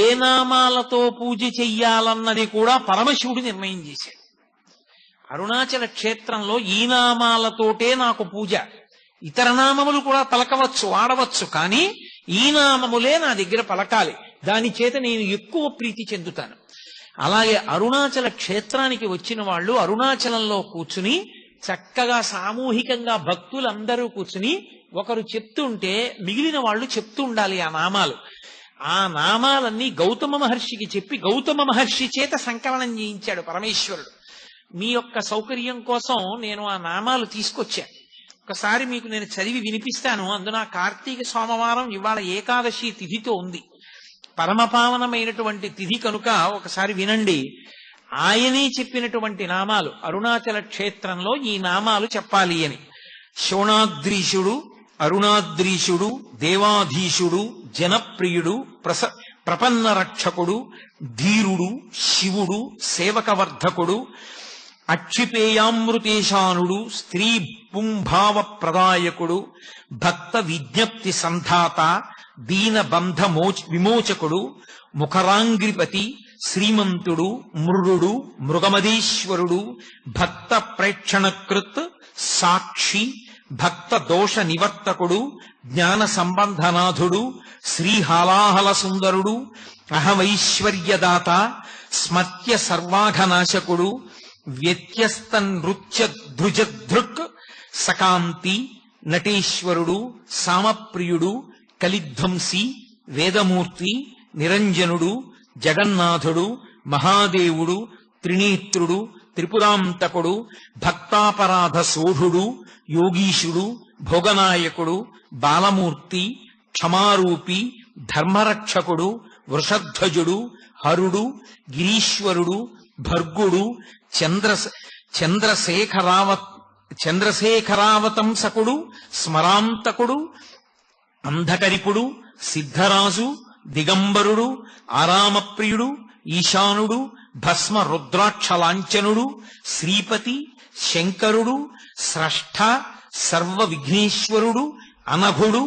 ఏ నామాలతో పూజ చెయ్యాలన్నది కూడా పరమశివుడు నిర్ణయం చేశాడు. అరుణాచల క్షేత్రంలో ఈ నామాలతోటే నాకు పూజ, ఇతర నామములు కూడా పలకవచ్చు, ఆడవచ్చు, కానీ ఈ నామములే నా దగ్గర పలకాలి, దాని చేత నేను ఎక్కువ ప్రీతి చెందుతాను. అలాగే అరుణాచల క్షేత్రానికి వచ్చిన వాళ్ళు అరుణాచలంలో కూర్చుని చక్కగా సామూహికంగా భక్తులందరూ కూర్చుని ఒకరు చెప్తుంటే మిగిలిన వాళ్ళు చెప్తూ ఉండాలి ఆ నామాలు. ఆ నామాలన్నీ గౌతమ మహర్షికి చెప్పి గౌతమ మహర్షి చేత సంకలనం చేయించాడు పరమేశ్వరుడు. మీ యొక్క సౌకర్యం కోసం నేను ఆ నామాలు తీసుకొచ్చాను. ఒకసారి మీకు నేను చదివి వినిపిస్తాను. అందున కార్తీక సోమవారం ఇవాళ ఏకాదశి తిథితో ఉంది, పరమపావనమైనటువంటి తిథి కనుక ఒకసారి వినండి. ఆయనే చెప్పినటువంటి నామాలు, అరుణాచల క్షేత్రంలో ఈ నామాలు చెప్పాలి అని. శోణాద్రీశుడు, అరుణాద్రీశుడు, దేవాధీశుడు, జనప్రియుడు, ప్రపన్న రక్షకుడు, ధీరుడు, శివుడు, సేవకవర్ధకుడు, అక్షిపేయామృతేశానుడు, స్త్రీ పుంభావ ప్రదాయకుడు, భక్త విజ్ఞప్తి సంధాత, దీనబంధ విమోచకుడు, ముఖరాంగ్రిపతి, శ్రీమంతుడు, మృడు, మృగమదీశ్వరుడు, భక్త ప్రేక్షణకృత్, సాక్షి, భక్త దోష నివర్తకుడు, జ్ఞాన సంబంధనాథుడు, శ్రీహాలాహల సుందరుడు, అహమైశ్వర్యదాత, స్మత్య సర్వాఘనాశకుడు, వ్యత్యస్త నృత్య ధృజధృక్, సకాంతి, నటేశ్వరుడు, సామప్రియుడు, కలిధ్వంసి, వేదమూర్తి, నిరంజనుడు, జగన్నాథుడు, మహాదేవుడు, త్రినేత్రుడు, త్రిపురాంతకుడు, భక్తాపరాధ సోఢుడు, యోగీశుడు, భోగనాయకుడు, బాలమూర్తి, క్షమారూపి, ధర్మరక్షకుడు, వృషధ్వజుడు, హరుడు, గిరీశ్వరుడు, భర్గుడు, చంద్రశేఖరావతంసకుడు, స్మరాంతకుడు, అంధకరిపుడు, సిద్ధరాజు, దిగంబరుడు, ఆరామప్రియుడు, ఈశానుడు, భస్మ రుద్రాక్షలాంఛనుడు, శ్రీపతి, శంకరుడు, స్రష్ట, సర్వ విఘ్నేశ్వరుడు, అనఘుడు,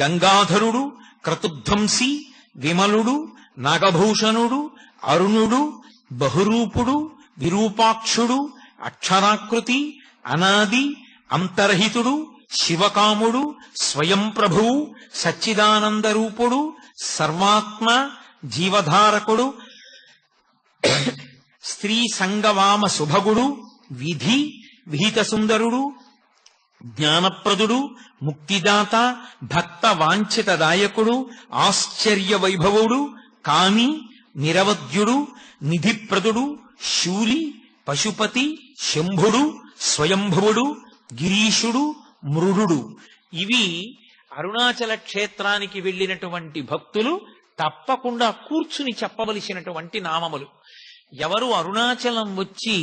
గంగాధరుడు, క్రతుధ్వంసి, విమలుడు, నాగభూషణుడు, అరుణుడు, బహురూపుడు, విరూపాక్షుడు, అక్షరాకృతి, అనాది, అంతర్హితుడు, శివకాముడు, స్వయం ప్రభువు, సచ్చిదానందరూపుడు, సర్వాత్మ, జీవధారకుడు, స్త్రీ సంగవామ సుభగుడు, విధి విహిత సుందరుడు, జ్ఞానప్రదుడు, ముక్తిదాత, భక్త వాంఛితదాయకుడు, ఆశ్చర్య వైభవుడు, కామి, నిరవధ్యుడు, నిధిప్రదుడు, శూలి, పశుపతి, శంభుడు, స్వయంభువుడు, గిరీశుడు, మృడు. ఇవి అరుణాచల క్షేత్రానికి వెళ్ళినటువంటి భక్తులు తప్పకుండా కూర్చుని చెప్పవలసినటువంటి నామములు. ఎవరు అరుణాచలం వచ్చి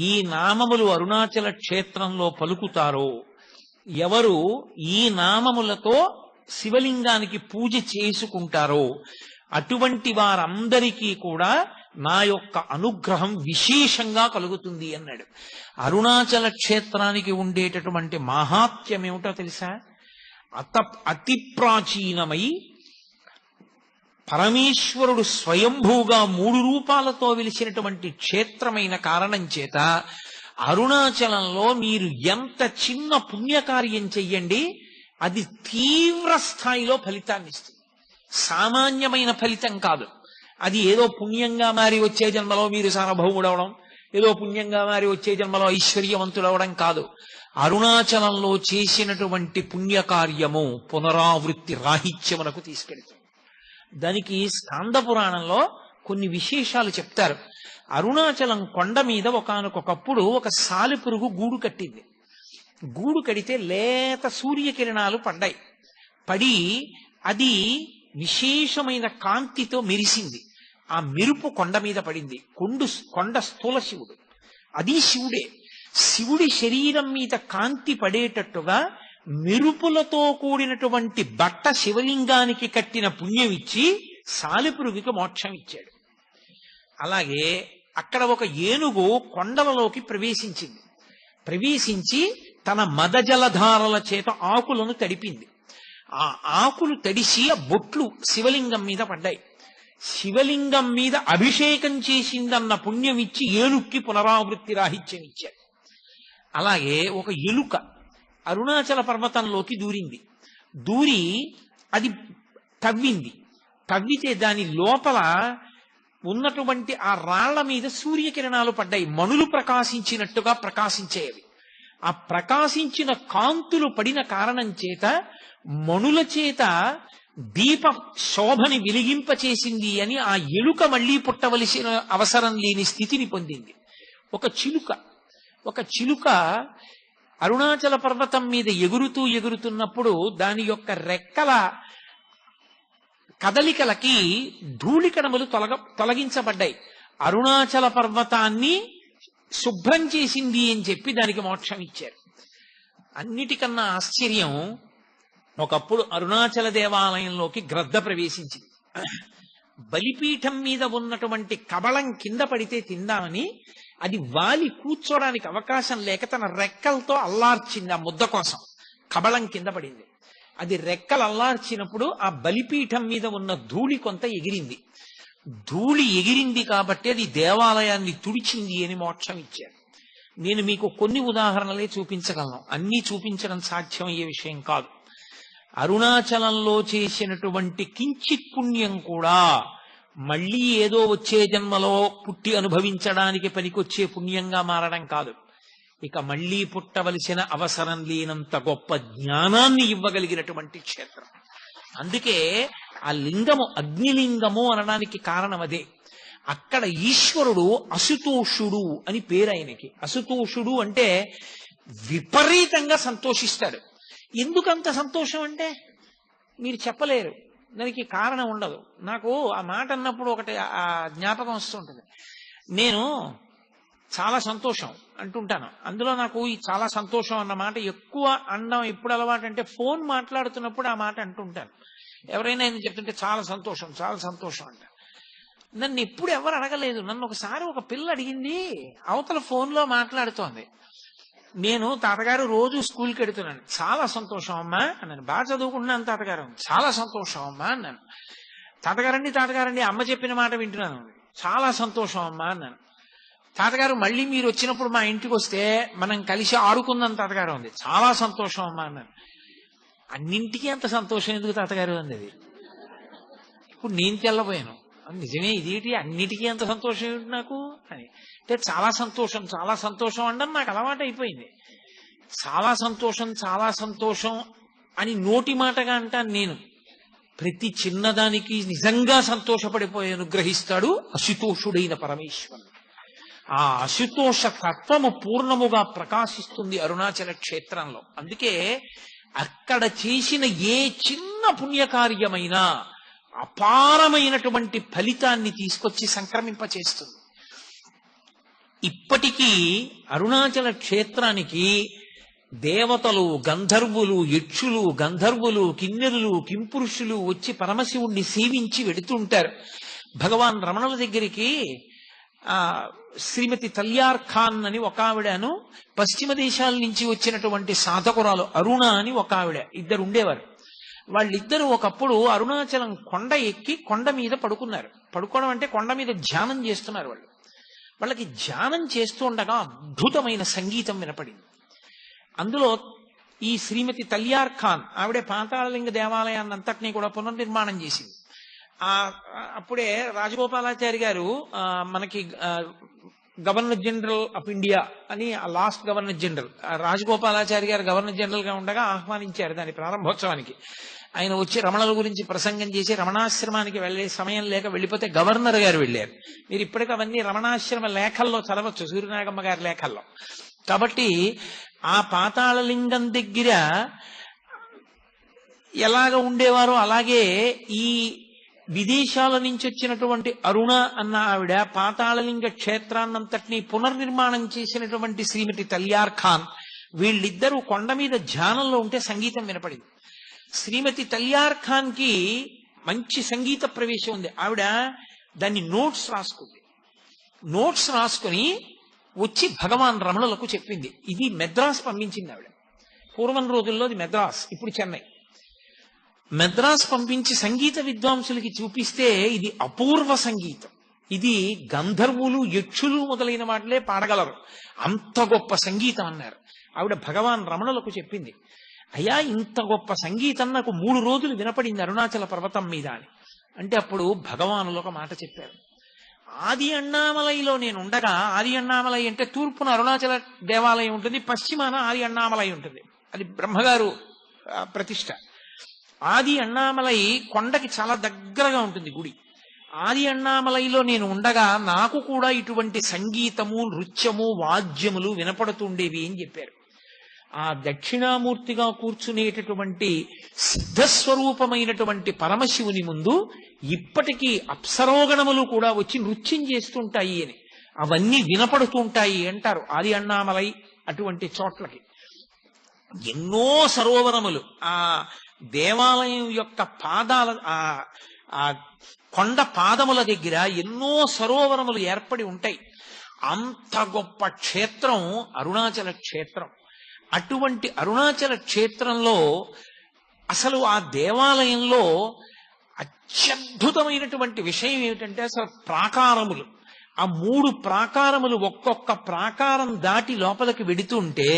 ఈ నామములు అరుణాచల క్షేత్రంలో పలుకుతారో, ఎవరు ఈ నామములతో శివలింగానికి పూజ చేసుకుంటారో అటువంటి వారందరికీ కూడా నా యొక్క అనుగ్రహం విశేషంగా కలుగుతుంది అన్నాడు. అరుణాచల క్షేత్రానికి ఉండేటటువంటి మహాత్మ్యం ఏమిటో తెలుసా? అతి ప్రాచీనమై పరమేశ్వరుడు స్వయంభూగా 3 రూపాలతో వెలిసినటువంటి క్షేత్రమైన కారణం చేత అరుణాచలంలో మీరు ఎంత చిన్న పుణ్యకార్యం చెయ్యండి, అది తీవ్ర స్థాయిలో ఫలితాన్ని ఇస్తుంది. సామాన్యమైన ఫలితం కాదు. అది ఏదో పుణ్యంగా మారి వచ్చే జన్మలో మీరు సార్వభౌముడవడం, ఏదో పుణ్యంగా మారి వచ్చే జన్మలో ఐశ్వర్యవంతుడవడం కాదు. అరుణాచలంలో చేసినటువంటి పుణ్యకార్యము పునరావృత్తి రాహిత్యమునకు తీసుకెళ్తుంది. దానికి స్కాంద పురాణంలో కొన్ని విశేషాలు చెప్తారు. అరుణాచలం కొండ మీద ఒకానొకప్పుడు ఒక సాలెపురుగు గూడు కట్టింది. గూడు కడితే లేత సూర్యకిరణాలు పడ్డాయి. పడి అది విశేషమైన కాంతితో మెరిసింది. ఆ మెరుపు కొండ మీద పడింది. కొండ స్థూల శివుడు, అది శివుడే. శివుడి శరీరం మీద కాంతి పడేటట్టుగా మెరుపులతో కూడినటువంటి బట్ట శివలింగానికి కట్టిన పుణ్యం ఇచ్చి సాలెపురుగుకి మోక్షం ఇచ్చాడు. అలాగే అక్కడ ఒక ఏనుగు కొండలలోకి ప్రవేశించింది. ప్రవేశించి తన మదజలధారల చేత ఆకులను తడిపింది. ఆ ఆకులు తడిసి ఆ బొట్లు శివలింగం మీద పడ్డాయి. శివలింగం మీద అభిషేకం చేసిందన్న పుణ్యం ఇచ్చి ఏనుక్కి పునరావృత్తి రాహిత్యం ఇచ్చాడు. అలాగే ఒక ఎలుక అరుణాచల పర్వతంలోకి దూరింది. దూరి అది తవ్వింది. తవ్వితే దాని లోపల ఉన్నటువంటి ఆ రాళ్ల మీద సూర్యకిరణాలు పడ్డాయి. మణులు ప్రకాశించినట్టుగా ప్రకాశించేవి. ఆ ప్రకాశించిన కాంతులు పడిన కారణం చేత మణుల చేత దీప శోభని వెలిగింపచేసింది అని ఆ ఎలుక మళ్లీ పుట్టవలసిన అవసరం లేని స్థితిని పొందింది. ఒక చిలుక అరుణాచల పర్వతం మీద ఎగురుతున్నప్పుడు దాని యొక్క రెక్కల కదలికలకి ధూళికణములు తొలగించబడ్డాయి. అరుణాచల పర్వతాన్ని శుభ్రం చేసింది అని చెప్పి దానికి మోక్షం ఇచ్చారు. అన్నిటికన్నా ఆశ్చర్యం, ఒకప్పుడు అరుణాచల దేవాలయంలోకి గ్రద్ద ప్రవేశించింది. బలిపీఠం మీద ఉన్నటువంటి కబళం కింద పడితే తిందామని అది వాలి కూర్చోడానికి అవకాశం లేక తన రెక్కలతో అల్లార్చింది. ఆ ముద్ద కోసం కబళం కింద పడింది. అది రెక్కలు అల్లార్చినప్పుడు ఆ బలిపీఠం మీద ఉన్న ధూళి కొంత ఎగిరింది. ధూళి ఎగిరింది కాబట్టి అది దేవాలయాన్ని తుడిచింది అని మోక్షం ఇచ్చారు. నేను మీకు కొన్ని ఉదాహరణలే చూపించగలను, అన్నీ చూపించడం సాధ్యమయ్యే విషయం కాదు. అరుణాచలంలో చేసినటువంటి కించిత్ పుణ్యం కూడా మళ్ళీ ఏదో వచ్చే జన్మలో పుట్టి అనుభవించడానికి పనికొచ్చే పుణ్యంగా మారడం కాదు. ఇక మళ్లీ పుట్టవలసిన అవసరం లేనంత గొప్ప జ్ఞానాన్ని ఇవ్వగలిగినటువంటి క్షేత్రం. అందుకే ఆ లింగము అగ్నిలింగము అనడానికి కారణం అదే. అక్కడ ఈశ్వరుడు అసుతోషుడు అని పేరు ఆయనకి. అసుతోషుడు అంటే విపరీతంగా సంతోషిస్తాడు. ఎందుకంత సంతోషం అంటే మీరు చెప్పలేరు, దానికి కారణం ఉండదు. నాకు ఆ మాట అన్నప్పుడు ఒకటి ఆ జ్ఞాపకం వస్తుంటుంది. నేను చాలా సంతోషం అంటుంటాను. అందులో నాకు ఈ చాలా సంతోషం అన్న మాట ఎక్కువ అనడం ఎప్పుడు అలవాటు అంటే ఫోన్ మాట్లాడుతున్నప్పుడు ఆ మాట అంటుంటాను. ఎవరైనా నేను చెప్తుంటే చాలా సంతోషం చాలా సంతోషం అంట. నన్ను ఎప్పుడు ఎవరు అడగలేదు. నన్ను ఒకసారి ఒక పిల్ల అడిగింది, అవతల ఫోన్లో మాట్లాడుతోంది. నేను తాతగారు రోజు స్కూల్కి వెడుతున్నాను. చాలా సంతోషం అమ్మా అన్నాను. బాగా చదువుకుంటున్నాను తాతగారు. చాలా సంతోషం అమ్మా అన్నాను. తాతగారండి అమ్మ చెప్పిన మాట వింటున్నాను. చాలా సంతోషం అమ్మా అన్నాను. తాతగారు మళ్ళీ మీరు వచ్చినప్పుడు మా ఇంటికి వస్తే మనం కలిసి ఆడుకుందాం తాతగారు ఉంది. చాలా సంతోషం అమ్మా అన్నాను. అన్నింటికీ అంత సంతోషం ఎందుకు తాతగారు అన్నది. ఇప్పుడు నేను తెల్లబోయాను. నిజమే, ఇదేంటి అన్నిటికీ అంత సంతోషం ఏమిటి నాకు అని. అంటే చాలా సంతోషం అనడం నాకు అలవాటు అయిపోయింది. చాలా సంతోషం అని నోటి మాటగా అంటాను నేను. ప్రతి చిన్నదానికి నిజంగా సంతోషపడిపోయి అనుగ్రహిస్తాడు అశుతోషుడైన పరమేశ్వరుడు. ఆ అశుతోష తత్వము పూర్ణముగా ప్రకాశిస్తుంది అరుణాచల క్షేత్రంలో. అందుకే అక్కడ చేసిన ఏ చిన్న పుణ్యకార్యమైనా అపారమైనటువంటి ఫలితాన్ని తీసుకొచ్చి సంక్రమింపచేస్తుంది. ఇప్పటికీ అరుణాచల క్షేత్రానికి దేవతలు, గంధర్వులు, యక్షులు, గంధర్వులు, కిన్నెరులు, కింపురుషులు వచ్చి పరమశివుణ్ణి సేవించి వెడుతుంటారు. భగవాన్ రమణుల దగ్గరికి శ్రీమతి తల్యార్ ఖాన్ అని ఒక ఆవిడను, పశ్చిమ దేశాల నుంచి వచ్చినటువంటి సాధకురాలు అరుణ అని ఒక ఆవిడ, ఇద్దరు ఉండేవారు. వాళ్ళిద్దరూ ఒకప్పుడు అరుణాచలం కొండ ఎక్కి కొండ మీద పడుకున్నారు. పడుకోవడం అంటే కొండ మీద ధ్యానం చేస్తున్నారు. వాళ్ళకి ధ్యానం చేస్తూ ఉండగా అద్భుతమైన సంగీతం వినపడింది. అందులో ఈ శ్రీమతి తల్యార్ ఖాన్ ఆవిడే పాతాళలింగ దేవాలయాన్ని అంతటినీ కూడా పునర్నిర్మాణం చేసింది. అప్పుడే రాజగోపాలాచారి గారు మనకి గవర్నర్ జనరల్ ఆఫ్ ఇండియా అని లాస్ట్ గవర్నర్ జనరల్ రాజగోపాలాచారి గారు గవర్నర్ జనరల్ గా ఉండగా ఆహ్వానించారు దాని ప్రారంభోత్సవానికి. ఆయన వచ్చి రమణుల గురించి ప్రసంగం చేసి రమణాశ్రమానికి వెళ్లే సమయం లేక వెళ్ళిపోతే గవర్నర్ గారు వెళ్ళారు. మీరు ఇప్పటికీ అవన్నీ రమణాశ్రమ లేఖల్లో చదవచ్చు, సూర్యనాగమ్మ గారి లేఖల్లో. కాబట్టి ఆ పాతాళలింగం దగ్గర ఎలాగ ఉండేవారో అలాగే ఈ విదేశాల నుంచి వచ్చినటువంటి అరుణ అన్న ఆవిడ పాతాళలింగ క్షేత్రాన్నంతటినీ పునర్నిర్మాణం చేసినటువంటి శ్రీమతి తల్యార్ ఖాన్, వీళ్ళిద్దరూ కొండ మీద ధ్యానంలో ఉంటే సంగీతం వినపడింది. శ్రీమతి తల్యార్ ఖాన్ కి మంచి సంగీత ప్రవేశం ఉంది. ఆవిడ దాన్ని నోట్స్ రాసుకుంది. నోట్స్ రాసుకుని వచ్చి భగవాన్ రమణులకు చెప్పింది. ఇది మెద్రాస్ పంపించింది ఆవిడ. పూర్వం రోజుల్లో అది మెద్రాస్, ఇప్పుడు చెన్నై. మెద్రాస్ పంపించి సంగీత విద్వాంసులకి చూపిస్తే ఇది అపూర్వ సంగీతం, ఇది గంధర్వులు యక్షులు మొదలైన వాటిలే పాడగలరు, అంత గొప్ప సంగీతం అన్నారు. ఆవిడ భగవాన్ రమణులకు చెప్పింది, అయ్యా ఇంత గొప్ప సంగీతం నాకు 3 రోజులు వినపడింది అరుణాచల పర్వతం మీద అని. అంటే అప్పుడు భగవానులు ఒక మాట చెప్పారు. ఆది అన్నామలైలో నేను ఉండగా, ఆది అన్నామలై అంటే తూర్పున అరుణాచల దేవాలయం ఉంటుంది, పశ్చిమాన ఆది అన్నామలై ఉంటుంది, అది బ్రహ్మగారు ప్రతిష్ట. ఆది అన్నామలై కొండకి చాలా దగ్గరగా ఉంటుంది గుడి. ఆది అన్నామలైలో నేను ఉండగా నాకు కూడా ఇటువంటి సంగీతము, నృత్యము, వాద్యములు వినపడుతుండేవి అని చెప్పారు. ఆ దక్షిణామూర్తిగా కూర్చునేటటువంటి సిద్ధస్వరూపమైనటువంటి పరమశివుని ముందు ఇప్పటికీ అప్సరోగణములు కూడా వచ్చి నృత్యం చేస్తుంటాయి అని, అవన్నీ వినపడుతుంటాయి అంటారు ఆది అన్నామలై అటువంటి చోట్లకి. ఎన్నో సరోవరములు ఆ దేవాలయం యొక్క పాదాల ఆ కొండ పాదముల దగ్గర ఎన్నో సరోవరములు ఏర్పడి ఉంటాయి. అంత గొప్ప క్షేత్రం అరుణాచల క్షేత్రం. అటువంటి అరుణాచల క్షేత్రంలో అసలు ఆ దేవాలయంలో అత్యద్భుతమైనటువంటి విషయం ఏమిటంటే అసలు ప్రాకారములు, ఆ 3 ప్రాకారములు ఒక్కొక్క ప్రాకారం దాటి లోపలికి వెడుతుంటే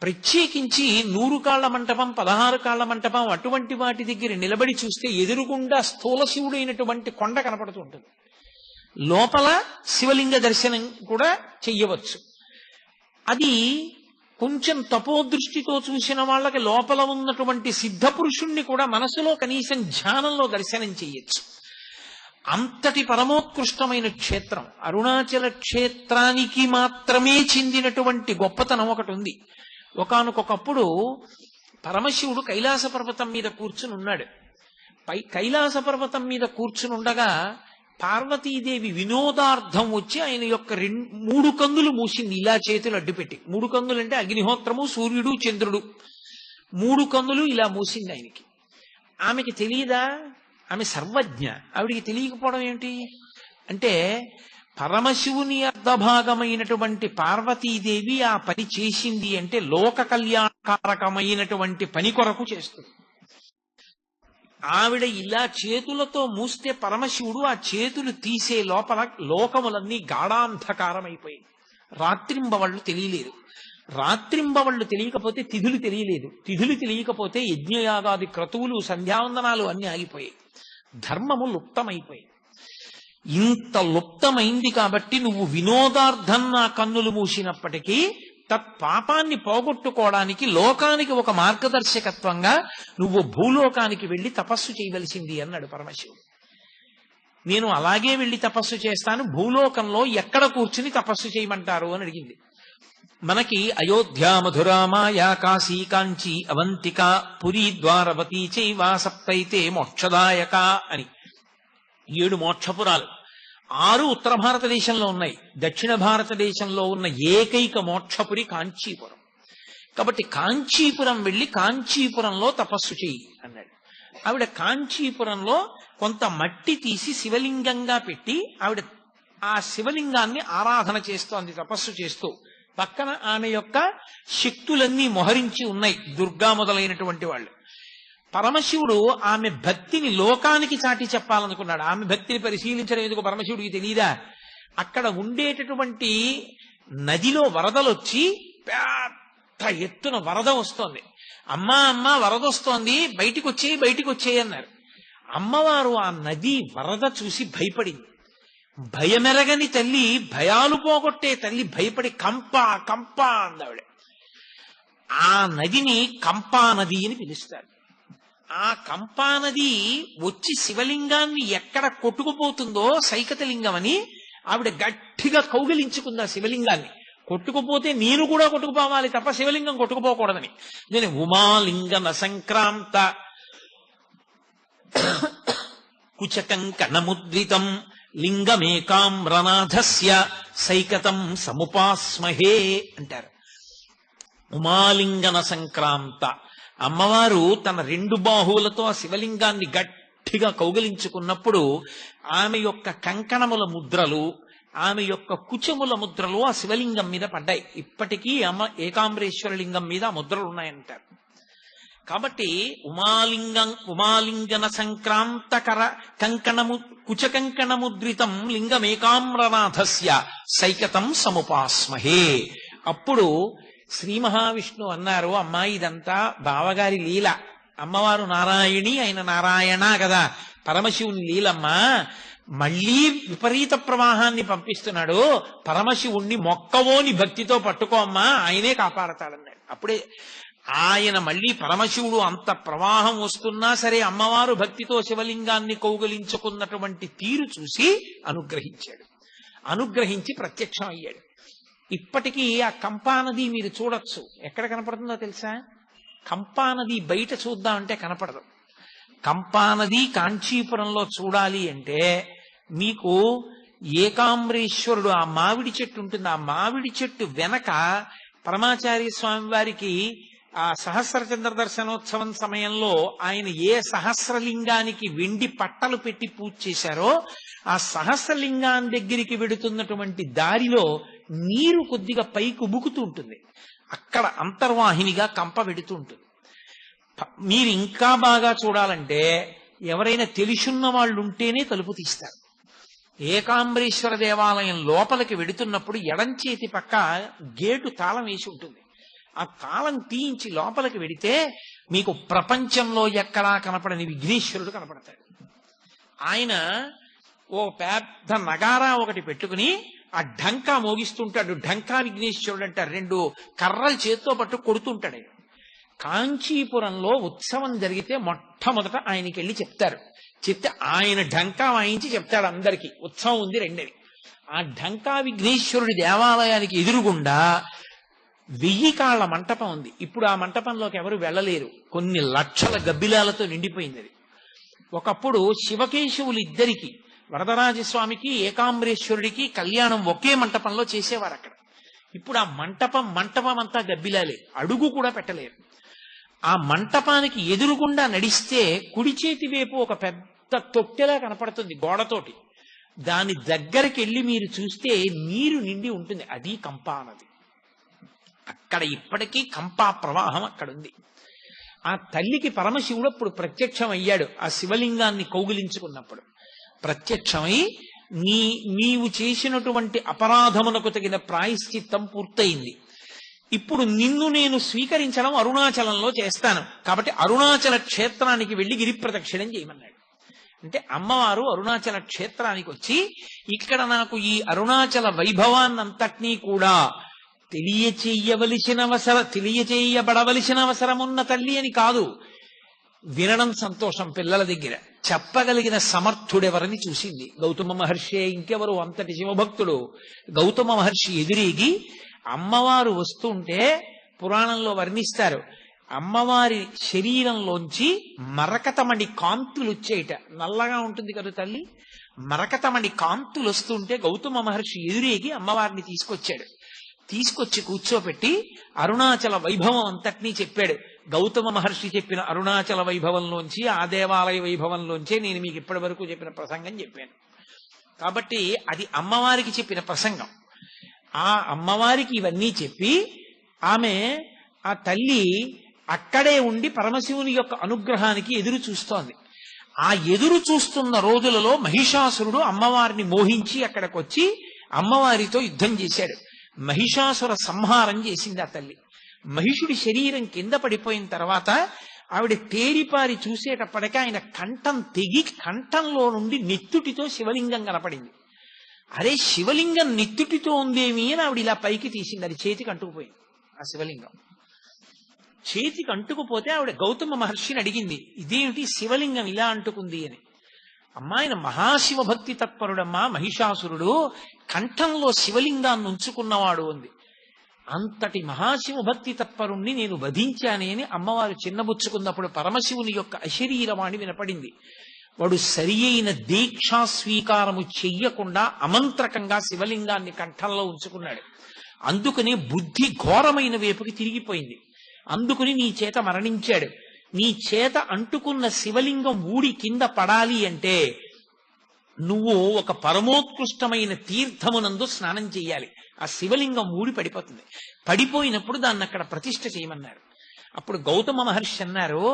ప్రత్యేకించి 100 కాళ్ల మంటపం, 16 కాళ్ల మంటపం అటువంటి వాటి దగ్గర నిలబడి చూస్తే ఎదురుగుండా స్థూల శివుడైనటువంటి కొండ కనపడుతూ ఉంటుంది. లోపల శివలింగ దర్శనం కూడా చెయ్యవచ్చు. అది కొంచెం తపోదృష్టితో చూసిన వాళ్ళకి లోపల ఉన్నటువంటి సిద్ధ పురుషుణ్ణి కూడా మనసులో కనీసం ధ్యానంలో దర్శనం చెయ్యొచ్చు. అంతటి పరమోత్కృష్టమైన క్షేత్రం అరుణాచల క్షేత్రానికి మాత్రమే చెందినటువంటి గొప్పతనం ఒకటి ఉంది. ఒకానొకప్పుడు పరమశివుడు కైలాస పర్వతం మీద కూర్చుని ఉన్నాడు. కైలాస పర్వతం మీద కూర్చుని ఉండగా పార్వతీదేవి వినోదార్థం వచ్చి ఆయన యొక్క 3 కన్నులు మూసింది, ఇలా చేతులు అడ్డుపెట్టి. 3 కన్నులు అంటే అగ్నిహోత్రము, సూర్యుడు, చంద్రుడు, 3 కన్నులు ఇలా మూసింది ఆయనకి. ఆమెకి తెలియదా? ఆమె సర్వజ్ఞ. ఆవిడికి తెలియకపోవడం ఏమిటి అంటే పరమశివుని అర్ధభాగమైనటువంటి పార్వతీదేవి ఆ పని చేసింది అంటే లోక కళ్యాణకారకమైనటువంటి పని కొరకు చేస్తుంది. ఆవిడ ఇలా చేతులతో మూస్తే పరమశివుడు ఆ చేతులు తీసే లోపల లోకములన్నీ గాఢాంధకారమైపోయాయి. రాత్రింబవళ్ళు తెలియలేదు. రాత్రింబవళ్ళు తెలియకపోతే తిథులు తెలియలేదు. తిథులు తెలియకపోతే యజ్ఞయాగాది క్రతువులు, సంధ్యావందనాలు అన్ని ఆగిపోయాయి. ధర్మము లుప్తమైపోయాయి. ఇంత లుప్తమైంది కాబట్టి నువ్వు వినోదార్థం నా కన్నులు మూసినప్పటికీ తత్పాపాన్ని పోగొట్టుకోవడానికి లోకానికి ఒక మార్గదర్శకత్వంగా నువ్వు భూలోకానికి వెళ్లి తపస్సు చేయవలసింది అన్నాడు పరమశివుడు. నేను అలాగే వెళ్లి తపస్సు చేస్తాను, భూలోకంలో ఎక్కడ కూర్చుని తపస్సు చేయమంటారు అని అడిగింది. మనకి అయోధ్య, మధుర, మాయా, కాశీ, కాంచీ, అవంతిక, పురీ, ద్వారవతి చైవ సప్తైతే మోక్షదాయక అని 7 మోక్షపురాలు. 6 ఉత్తర భారతదేశంలో ఉన్నాయి. దక్షిణ భారతదేశంలో ఉన్న ఏకైక మోక్షపురి కాంచీపురం. కాబట్టి కాంచీపురం వెళ్లి కాంచీపురంలో తపస్సు చెయ్యి అన్నాడు. ఆవిడ కాంచీపురంలో కొంత మట్టి తీసి శివలింగంగా పెట్టి ఆవిడ ఆ శివలింగాన్ని ఆరాధన చేస్తోంది తపస్సు చేస్తూ. పక్కన ఆమె యొక్క శక్తులన్నీ మొహరించి ఉన్నాయి, దుర్గా మొదలైనటువంటి వాళ్ళు. పరమశివుడు ఆమె భక్తిని లోకానికి చాటి చెప్పాలనుకున్నాడు. ఆమె భక్తిని పరిశీలించడం ఎందుకు పరమశివుడికి తెలియదా? అక్కడ ఉండేటటువంటి నదిలో వరదలొచ్చి పెద్ద ఎత్తున వరద వస్తోంది. అమ్మా అమ్మా వరద వస్తోంది, బయటికి వచ్చేయి అన్నారు. అమ్మవారు ఆ నది వరద చూసి భయపడింది. భయమెరగని తల్లి, భయాలు పోగొట్టే తల్లి భయపడి కంపా అందావిడ. ఆ నదిని కంపా నది అని పిలుస్తారు. ఆ కంపా నది వచ్చి శివలింగాన్ని ఎక్కడ కొట్టుకుపోతుందో సైకతలింగం అని ఆవిడ గట్టిగా కౌగిలించుకుంది ఆ శివలింగాన్ని. కొట్టుకుపోతే నేను కూడా కొట్టుకుపోవాలి తప్ప శివలింగం కొట్టుకుపోకూడదని. నేను ఉమాలింగన సంక్రాంత కుచకం కణముద్రితం లింగమేకామ్రనాథస్య సైకతం సముపాస్మహే అంటారు. ఉమాలింగన సంక్రాంత, అమ్మవారు తన రెండు బాహువులతో ఆ శివలింగాన్ని గట్టిగా కౌగిలించుకున్నప్పుడు ఆమె యొక్క కంకణముల ముద్రలు, ఆమె యొక్క కుచముల ముద్రలు ఆ శివలింగం మీద పడ్డాయి. ఇప్పటికీ ఏకాంబరేశ్వర లింగం మీద ఆ ముద్రలు ఉన్నాయంటారు. కాబట్టి ఉమాలింగన సంక్రాంతకర కంకణము కుచకంకణముద్రితం లింగమేకామ్రనాథస్య సైకతం సముపాస్మహే. అప్పుడు శ్రీ మహావిష్ణువు అన్నారు, అమ్మా ఇదంతా బావగారి లీల, అమ్మవారు నారాయణి ఆయన నారాయణ కదా, పరమశివుని లీలమ్మా, మళ్లీ విపరీత ప్రవాహాన్ని పంపిస్తున్నాడు, పరమశివుణ్ణి మొక్కవోని భక్తితో పట్టుకో అమ్మా, ఆయనే కాపాడతాడన్నాడు. అప్పుడే ఆయన మళ్లీ పరమశివుడు అంత ప్రవాహం వస్తున్నా సరే అమ్మవారు భక్తితో శివలింగాన్ని కౌగలించుకున్నటువంటి తీరు చూసి అనుగ్రహించాడు. అనుగ్రహించి ప్రత్యక్షం అయ్యాడు. ఇప్పటికీ ఆ కంపానది మీరు చూడొచ్చు. ఎక్కడ కనపడుతుందో తెలుసా? కంపానది బయట చూద్దామంటే కనపడదు. కంపానది కాంచీపురంలో చూడాలి అంటే మీకు ఏకాంబరేశ్వరుడు ఆ మామిడి చెట్టు ఉంటుంది, ఆ మామిడి చెట్టు వెనక పరమాచార్య స్వామి వారికి ఆ సహస్రచంద్ర దర్శనోత్సవం సమయంలో ఆయన ఏ సహస్రలింగానికి వెండి పట్టలు పెట్టి పూజ చేశారో ఆ సహస్రలింగాన్ని దగ్గరికి వెడుతున్నటువంటి దారిలో నీరు కొద్దిగా పైకి ఉబుకుతూ ఉంటుంది. అక్కడ అంతర్వాహినిగా కంప వెడుతూ ఉంటుంది. మీరు ఇంకా బాగా చూడాలంటే ఎవరైనా తెలుసున్న వాళ్ళు ఉంటేనే తలుపు తీస్తారు. ఏకాంబరేశ్వర దేవాలయం లోపలికి వెడుతున్నప్పుడు ఎడం చేతి పక్క గేటు తాళం వేసి ఉంటుంది. ఆ తాళం తీయించి లోపలికి వెడితే మీకు ప్రపంచంలో ఎక్కడా కనపడని విఘ్నేశ్వరుడు కనపడతాడు. ఆయన ఓ పెద్ద నగారా ఒకటి పెట్టుకుని ఆ ఢంకా మోగిస్తుంటాడు. ఢంకా విఘ్నేశ్వరుడు అంటారు. రెండు కర్రలు చేత్తో పట్టు కొడుతుంటాడు. కాంచీపురంలో ఉత్సవం జరిగితే మొట్టమొదట ఆయనకి వెళ్ళి చెప్తారు. చెప్తే ఆయన ఢంకా వాయించి చెప్తాడు అందరికీ ఉత్సవం ఉంది రెండని. ఆ ఢంకా విఘ్నేశ్వరుడి దేవాలయానికి ఎదురుగుండా 1000 కాళ్ల మంటపం ఉంది. ఇప్పుడు ఆ మంటపంలోకి ఎవరు వెళ్ళలేరు, కొన్ని లక్షల గబ్బిలాలతో నిండిపోయింది అది. ఒకప్పుడు శివకేశవులు ఇద్దరికి, వరదరాజస్వామికి ఏకాంబరేశ్వరుడికి కళ్యాణం ఒకే మంటపంలో చేసేవారు అక్కడ. ఇప్పుడు ఆ మంటపం అంతా గబ్బిలాలే, అడుగు కూడా పెట్టలేరు. ఆ మంటపానికి ఎదురుగుండా నడిస్తే కుడి చేతి వైపు ఒక పెద్ద తొట్టెలా కనపడుతుంది గోడతోటి. దాని దగ్గరికి వెళ్ళి మీరు చూస్తే నీరు నిండి ఉంటుంది. అది కంపానది. అక్కడ ఇప్పటికీ కంపా ప్రవాహం అక్కడుంది. ఆ తల్లికి పరమశివుడు అప్పుడు ప్రత్యక్షం అయ్యాడు. ఆ శివలింగాన్ని కౌగిలించుకున్నప్పుడు ప్రత్యక్షమై నీవు చేసినటువంటి అపరాధమునకు తగిన ప్రాయశ్చిత్తం పూర్తయింది. ఇప్పుడు నిన్ను నేను స్వీకరించడం అరుణాచలంలో చేస్తాను, కాబట్టి అరుణాచల క్షేత్రానికి వెళ్లి గిరి ప్రదక్షిణం చేయమన్నాడు. అంటే అమ్మవారు అరుణాచల క్షేత్రానికి వచ్చి ఇక్కడ నాకు ఈ అరుణాచల వైభవాన్నంతటినీ కూడా తెలియచేయబడవలసిన అవసరమున్న తల్లి అని కాదు. వినడం సంతోషం పిల్లల దగ్గర, చెప్పగలిగిన సమర్థుడెవరని చూసింది. గౌతమ మహర్షి, ఇంకెవరు అంతటి శివభక్తుడు. గౌతమ మహర్షి ఎదురేగి అమ్మవారు వస్తుంటే పురాణంలో వర్ణిస్తారు. అమ్మవారి శరీరంలోంచి మరకతమణి కాంతులు వచ్చేయట. నల్లగా ఉంటుంది కదా తల్లి, మరకతమణి కాంతులు వస్తుంటే గౌతమ మహర్షి ఎదురేగి అమ్మవారిని తీసుకొచ్చి కూర్చోపెట్టి అరుణాచల వైభవం అంతటినీ చెప్పాడు. గౌతమ మహర్షి చెప్పిన అరుణాచల వైభవంలోంచి, ఆ దేవాలయ వైభవంలోంచే నేను మీకు ఇప్పటి వరకు చెప్పిన ప్రసంగం చెప్పాను. కాబట్టి అది అమ్మవారికి చెప్పిన ప్రసంగం. ఆ అమ్మవారికి ఇవన్నీ చెప్పి ఆమె ఆ తల్లి అక్కడే ఉండి పరమశివుని యొక్క అనుగ్రహానికి ఎదురు చూస్తోంది. ఆ ఎదురు చూస్తున్న రోజులలో మహిషాసురుడు అమ్మవారిని మోహించి అక్కడికి వచ్చి అమ్మవారితో యుద్ధం చేశాడు. మహిషాసుర సంహారం చేసింది ఆ తల్లి. మహిషుడి శరీరం కింద పడిపోయిన తర్వాత ఆవిడ తేరిపారి చూసేటప్పటికీ ఆయన కంఠం తెగి కంఠంలో నుండి నెత్తుటితో శివలింగం కనపడింది. అరే శివలింగం నెత్తుటితో ఉందేమి అని ఆవిడ ఇలా పైకి తీసింది. అది చేతికి అంటుకుపోయింది. ఆ శివలింగం చేతికి అంటుకుపోతే ఆవిడ గౌతమ మహర్షిని అడిగింది, ఇదేమిటి శివలింగం ఇలా అంటుకుంది అని. అమ్మాయిన మహాశివభక్తి తత్పరుడమ్మా మహిషాసురుడు, కంఠంలో శివలింగాన్ని ఉంచుకున్నవాడు ఉంది. అంతటి మహాశివభక్తి తత్పరుణ్ణి నేను వధించానే అని అమ్మవారు చిన్నబుచ్చుకున్నప్పుడు పరమశివుని యొక్క అశరీరవాణి వినపడింది. వాడు సరి అయిన దీక్షా స్వీకారము చెయ్యకుండా అమంత్రకంగా శివలింగాన్ని కంఠంలో ఉంచుకున్నాడు. అందుకని బుద్ధి ఘోరమైన వైపుకి తిరిగిపోయింది. అందుకుని నీ చేత మరణించాడు. నీ చేత అంటుకున్న శివలింగం ఊడి కింద పడాలి అంటే నువ్వు ఒక పరమోత్కృష్టమైన తీర్థమునందు స్నానం చెయ్యాలి. ఆ శివలింగం ఊడి పడిపోతుంది. పడిపోయినప్పుడు దాన్ని అక్కడ ప్రతిష్ఠ చేయమన్నారు. అప్పుడు గౌతమ మహర్షి అన్నారు,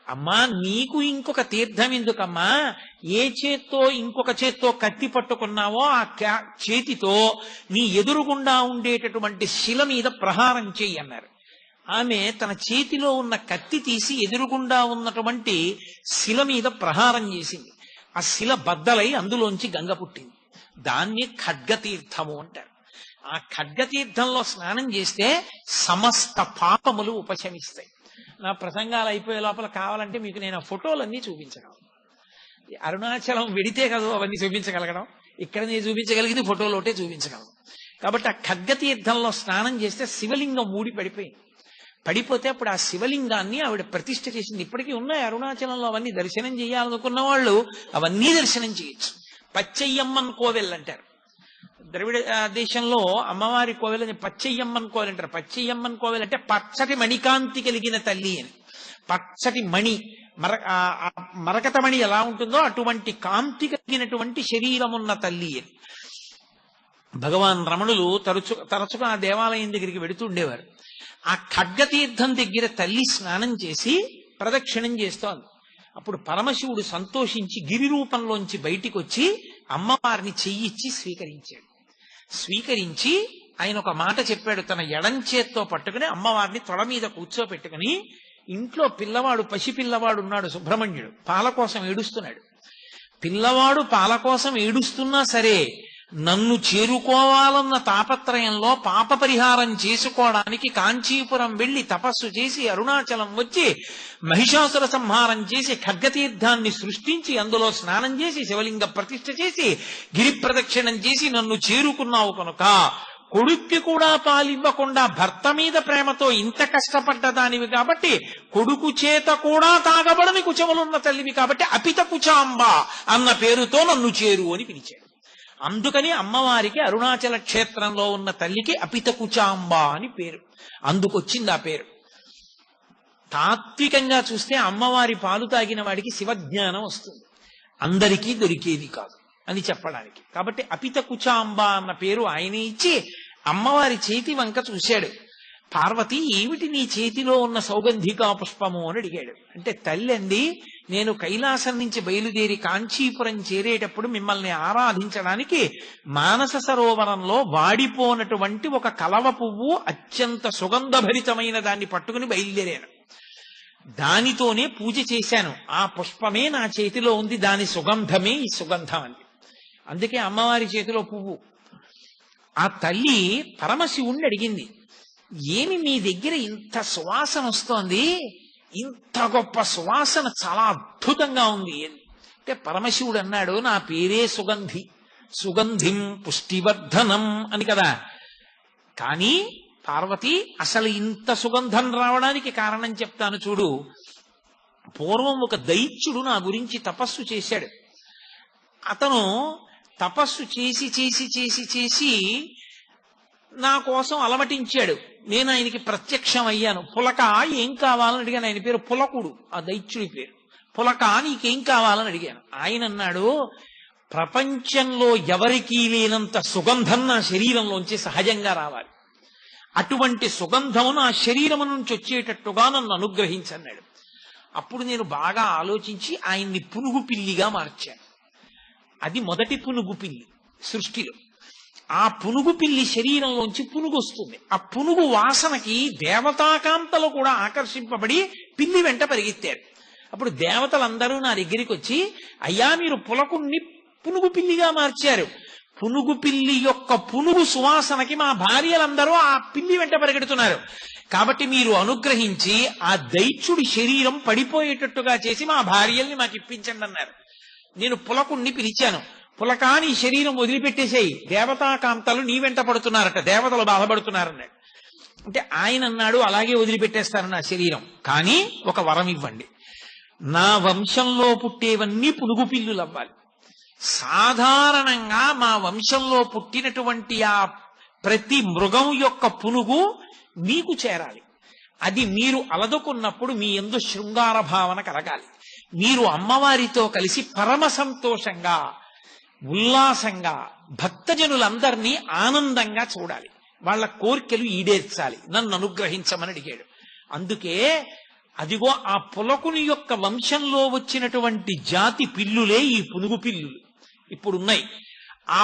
అమ్మా నీకు ఇంకొక తీర్థం ఎందుకమ్మా, ఏ చేత్తో ఇంకొక చేత్తో కత్తి పట్టుకున్నావో ఆ చేతితో నీ ఎదురుగుండా ఉండేటటువంటి శిల మీద ప్రహారం చెయ్యి అన్నారు. ఆమె తన చేతిలో ఉన్న కత్తి తీసి ఎదురుగుండా ఉన్నటువంటి శిల మీద ప్రహారం చేసింది. ఆ శిల బద్దలై అందులోంచి గంగ పుట్టింది. దాన్ని ఖడ్గతీర్థము అంటారు. ఆ ఖడ్గతీర్థంలో స్నానం చేస్తే సమస్త పాపములు ఉపశమిస్తాయి. నా ప్రసంగాలు అయిపోయే లోపల కావాలంటే మీకు నేను ఆ ఫోటోలన్నీ చూపించగలను. అరుణాచలం వెడితే కదా అవన్నీ చూపించగలగడం, ఇక్కడ నేను చూపించగలిగింది ఫోటోలు ఒకటే చూపించగలను. కాబట్టి ఆ ఖడ్గతీర్థంలో స్నానం చేస్తే శివలింగం ఊడి పడిపోయింది. పడిపోతే అప్పుడు ఆ శివలింగాన్ని ఆవిడ ప్రతిష్ఠ చేసింది. ఇప్పటికీ ఉన్నాయి అరుణాచలంలో. అవన్నీ దర్శనం చేయాలనుకున్న వాళ్ళు అవన్నీ దర్శనం చేయొచ్చు. పచ్చయ్యమ్మన్ కోవెల్ అంటారు. ద్రవిడ దేశంలో అమ్మవారి కోవెలని పచ్చయ్యమ్మన్ కోవెల్ అంటారు. పచ్చయ్యమ్మన్ కోవెల్ అంటే పచ్చటి మణికాంతి కలిగిన తల్లి అని. పచ్చటి మణి, మరకత మణి ఎలా ఉంటుందో అటువంటి కాంతి కలిగినటువంటి శరీరం ఉన్న తల్లి అని. భగవాన్ రమణులు తరచుగా ఆ దేవాలయం దగ్గరికి వెడుతూ ఉండేవారు. ఆ ఖడ్గతీర్థం దగ్గర తల్లి స్నానం చేసి ప్రదక్షిణం చేస్తోంది. అప్పుడు పరమశివుడు సంతోషించి గిరి రూపంలోంచి బయటికి వచ్చి అమ్మవారిని చెయ్యిచ్చి స్వీకరించాడు. స్వీకరించి ఆయన ఒక మాట చెప్పాడు. తన ఎడం చేత్తో పట్టుకుని అమ్మవారిని తొడ మీద కూర్చోపెట్టుకుని, ఇంట్లో పిల్లవాడు, పసిపిల్లవాడు ఉన్నాడు సుబ్రహ్మణ్యుడు, పాల కోసం ఏడుస్తున్నాడు. పిల్లవాడు పాల కోసం ఏడుస్తున్నా సరే నన్ను చేరుకోవాలన్న తాపత్రయంలో పాప పరిహారం చేసుకోవడానికి కాంచీపురం వెళ్లి తపస్సు చేసి అరుణాచలం వచ్చి మహిషాసుర సంహారం చేసి ఖడ్గతీర్థాన్ని సృష్టించి అందులో స్నానం చేసి శివలింగ ప్రతిష్ఠ చేసి గిరి ప్రదక్షిణం చేసి నన్ను చేరుకున్నావు కనుక కొడుక్కి కూడా పాలివ్వకుండా భర్త మీద ప్రేమతో ఇంత కష్టపడ్డదానివి కాబట్టి కొడుకు చేత కూడా తాగబడని కుచములున్న తల్లివి కాబట్టి అపిత కుచాంబ అన్న పేరుతో నన్ను చేరు అని పిలిచాడు. అందుకని అమ్మవారికి అరుణాచల క్షేత్రంలో ఉన్న తల్లికి అపిత కుచాంబ అని పేరు. అందుకొచ్చింది ఆ పేరు. తాత్వికంగా చూస్తే అమ్మవారి పాలు తాగిన వాడికి శివజ్ఞానం వస్తుంది. అందరికీ దొరికేది కాదు అని చెప్పడానికి. కాబట్టి అపిత కుచాంబ అన్న పేరు ఆయన ఇచ్చి అమ్మవారి చేతి వంక చూశాడు. పార్వతి, ఏమిటి నీ చేతిలో ఉన్న సౌగంధికా పుష్పము అని అడిగాడు. అంటే తల్లి అంది, నేను కైలాసం నుంచి బయలుదేరి కాంచీపురం చేరేటప్పుడు మిమ్మల్ని ఆరాధించడానికి మానస సరోవరంలో వాడిపోనటువంటి ఒక కలవ పువ్వు అత్యంత సుగంధభరితమైన దాన్ని పట్టుకుని బయలుదేరాను. దానితోనే పూజ చేశాను. ఆ పుష్పమే నా చేతిలో ఉంది. దాని సుగంధమే ఈ సుగంధం అంది. అందుకే అమ్మవారి చేతిలో పువ్వు. ఆ తల్లి పరమశివుణ్ణి అడిగింది, ఏమి మీ దగ్గర ఇంత సువాసన వస్తోంది, ఇంత గొప్ప సువాసన చాలా అద్భుతంగా ఉంది అంటే పరమశివుడు అన్నాడు, నా పేరే సుగంధి, సుగంధిం పుష్టివర్ధనం అని కదా. కానీ పార్వతి, అసలు ఇంత సుగంధం రావడానికి కారణం చెప్తాను చూడు. పూర్వం ఒక దైత్యుడు నా గురించి తపస్సు చేశాడు. అతను తపస్సు చేసి చేసి చేసి చేసి నా కోసం అలమటించాడు. నేను ఆయనకి ప్రత్యక్షం అయ్యాను. పులక ఏం కావాలని అడిగాను. ఆయన పేరు పులకుడు, ఆ దైత్యుడి పేరు. పులక నీకేం కావాలని అడిగాను. ఆయన అన్నాడు, ప్రపంచంలో ఎవరికీ లేనంత సుగంధం నా శరీరంలోంచి సహజంగా రావాలి. అటువంటి సుగంధం నా శరీరం నుంచి వచ్చేటట్టుగా నన్ను అనుగ్రహించన్నాడు. అప్పుడు నేను బాగా ఆలోచించి ఆయన్ని పునుగు పిల్లిగా మార్చాను. అది మొదటి పునుగు పిల్లి సృష్టిలో. ఆ పునుగు పిల్లి శరీరంలోంచి పునుగు వస్తుంది. ఆ పునుగు వాసనకి దేవతాకాంతలు కూడా ఆకర్షింపబడి పిల్లి వెంట పరిగెత్తారు. అప్పుడు దేవతలందరూ నా దగ్గరికి వచ్చి, అయ్యా మీరు పులకుణ్ణి పునుగు పిల్లిగా మార్చారు. పునుగు పిల్లి యొక్క పునుగు సువాసనకి మా భార్యలందరూ ఆ పిల్లి వెంట పరిగెడుతున్నారు. కాబట్టి మీరు అనుగ్రహించి ఆ దైత్యుడి శరీరం పడిపోయేటట్టుగా చేసి మా భార్యల్ని మాకు ఇప్పించండి అన్నారు. నేను పులకుణ్ణి పిలిచాను. పులకా, నీ శరీరం వదిలిపెట్టేసేయి, దేవతాకాంతలు నీ వెంట పడుతున్నారట, దేవతలు బాధపడుతున్నారన్నాడు. అంటే ఆయన అన్నాడు, అలాగే వదిలిపెట్టేస్తాను నా శరీరం, కానీ ఒక వరం ఇవ్వండి. నా వంశంలో పుట్టేవన్నీ పునుగు పిల్లులు అవ్వాలి. సాధారణంగా మా వంశంలో పుట్టినటువంటి ఆ ప్రతి మృగం యొక్క పునుగు మీకు చేరాలి. అది మీరు అలదుకున్నప్పుడు మీ యందు శృంగార భావన కలగాలి. మీరు అమ్మవారితో కలిసి పరమ సంతోషంగా ఉల్లాసంగా భక్తజనులందరినీ ఆనందంగా చూడాలి. వాళ్ళ కోరికలు ఈడేర్చాలి. నన్ను అనుగ్రహించమని అడిగాడు. అందుకే అదిగో ఆ పులకుని యొక్క వంశంలో వచ్చినటువంటి జాతి పిల్లులే ఈ పునుగు పిల్లులు ఇప్పుడున్నాయి. ఆ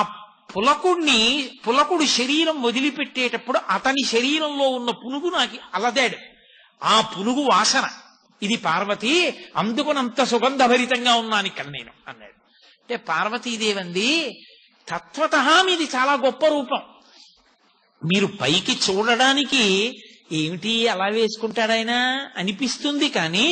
పులకుడు శరీరం వదిలిపెట్టేటప్పుడు అతని శరీరంలో ఉన్న పునుగు నాకు అలదాడు. ఆ పునుగు వాసన ఇది పార్వతి, అందుకునంత సుగంధభరితంగా ఉన్నాను ఇక్కడ నేను అన్నాడు. అంటే పార్వతీదేవంది తత్వతః మీది చాలా గొప్ప రూపం. మీరు పైకి చూడడానికి ఏమిటి అలా వేసుకుంటాడాయన అనిపిస్తుంది, కానీ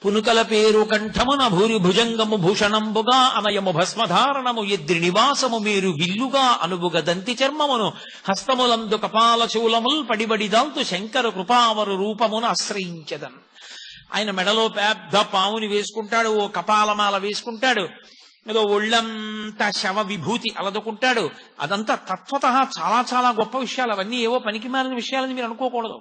పునుకల పేరు కంఠమున భూరి భుజంగము భూషణంబుగా అనయము భస్మధారణము ఎద్రి నివాసము మీరు విల్లుగా అనుబుగ దంతి చర్మమును హస్తములందు కపాల శూలముల్ పడిబడిదాల్తు శంకర కృపావరు రూపమును ఆశ్రయించదన్. ఆయన మెడలో పెద్ద పావుని వేసుకుంటాడు, ఓ కపాలమాల వేసుకుంటాడు, ఏదో ఒళ్ళంతా శవ విభూతి అలదుకుంటాడు. అదంతా తత్వతః చాలా చాలా గొప్ప విషయాలు. అవన్నీ ఏవో పనికి మాలిన విషయాలని మీరు అనుకోకూడదు.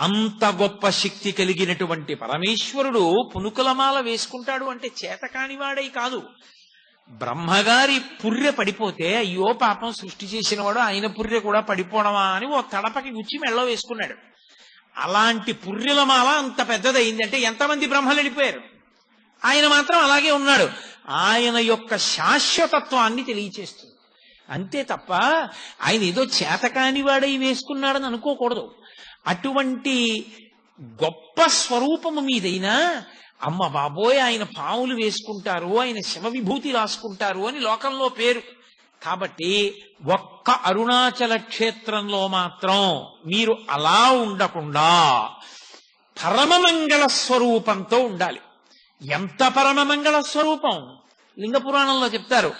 అంత గొప్ప శక్తి కలిగినటువంటి పరమేశ్వరుడు పునుకులమాల వేసుకుంటాడు అంటే చేతకానివాడై కాదు. బ్రహ్మగారి పుర్రె పడిపోతే అయ్యో పాపం సృష్టి చేసినవాడు ఆయన పుర్రె కూడా పడిపోవడమా అని ఓ తడపకి గుచ్చి మెళ్ళలో వేసుకున్నాడు. అలాంటి పుర్రెలమాల అంత పెద్దదైంది అంటే ఎంతమంది బ్రహ్మలు వెళ్ళిపోయారు, ఆయన మాత్రం అలాగే ఉన్నాడు. ఆయన యొక్క శాశ్వతత్వాన్ని తెలియచేస్తుంది అంతే తప్ప ఆయన ఏదో చేతకానివాడై వేసుకున్నాడని అనుకోకూడదు. అటువంటి గొప్ప స్వరూపము మీదైనా అమ్మ బాబోయ్ ఆయన పావులు వేసుకుంటారు, ఆయన శివ విభూతి రాసుకుంటారు అని లోకంలో పేరు. కాబట్టి ఒక్క అరుణాచల క్షేత్రంలో మాత్రం మీరు అలా ఉండకుండా పరమమంగళ స్వరూపంతో ఉండాలి. ఎంత పరమమంగళ స్వరూపం! లింగ పురాణంలో చెప్తారు,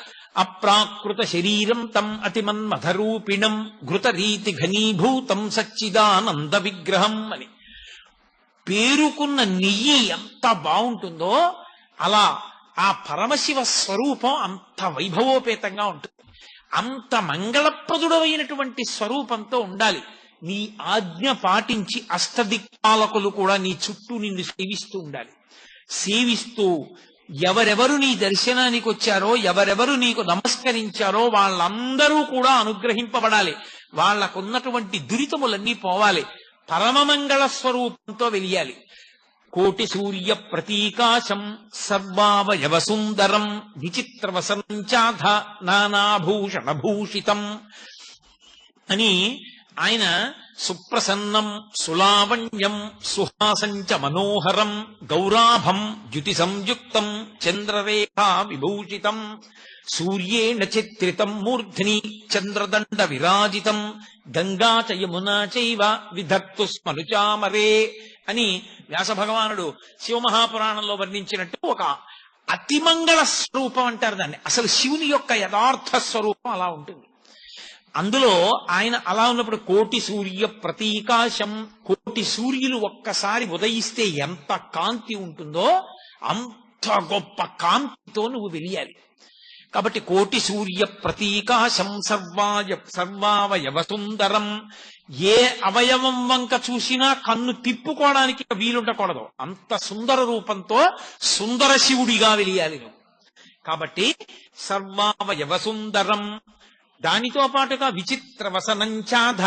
అప్రాకృత శరీరం తం అతిమన్మథరూపిణం ఘృతరీతి ఘనీభూతం సచ్చిదానంద విగ్రహం అని. పేరుకున్న నెయ్యి ఎంత బాగుంటుందో అలా ఆ పరమశివ స్వరూపం అంత వైభవోపేతంగా ఉంటుంది. అంత మంగళప్రదుడమైనటువంటి స్వరూపంతో ఉండాలి. నీ ఆజ్ఞ పాటించి అష్టదిక్పాలకులు కూడా నీ చుట్టూ నిన్ను సేవిస్తూ ఉండాలి. సేవిస్తూ ఎవరెవరు నీ దర్శనానికి వచ్చారో, ఎవరెవరు నీకు నమస్కరించారో వాళ్ళందరూ కూడా అనుగ్రహింపబడాలి. వాళ్లకున్నటువంటి దురితములన్నీ పోవాలి. పరమమంగళ స్వరూపంతో వెలియాలి. కోటి సూర్య ప్రతీకాశం సర్వావయవ సుందరం విచిత్రవసంచాధ నానాభూషణ భూషితం అని ఆయన సుప్రసన్నం సులావణ్యం సుహాసంచ మనోహరం గౌరాభం ద్యుతి సంయుక్తం చంద్రరేఖా విభూషితం సూర్యేణ చిత్రితం మూర్ధ్ని చంద్రదండ విరాజితం గంగా చ యమునా చైవ విధత్తు స్మనుచామరే అని వ్యాస భగవానుడు శివమహాపురాణంలో వర్ణించినట్టు ఒక అతిమంగళ స్వరూపం అంటారు దాన్ని. అసలు శివుని యొక్క యథార్థ స్వరూపం అలా ఉంటుంది. అందులో ఆయన అలా ఉన్నప్పుడు కోటి సూర్య ప్రతీకాశం, కోటి సూర్యులు ఒక్కసారి ఉదయిస్తే ఎంత కాంతి ఉంటుందో అంత గొప్ప కాంతితో నువ్వు వెలియాలి. కాబట్టి కోటి సూర్య ప్రతీకాశం సర్వావయవ సుందరం. ఏ అవయవం వంక చూసినా కన్ను తిప్పుకోవడానికి వీలుండకూడదు, అంత సుందర రూపంతో సుందర శివుడిగా వెలియాలి నువ్వు. కాబట్టి సర్వావయవ సుందరం. దానితో పాటుగా విచిత్ర వసనంచాధ.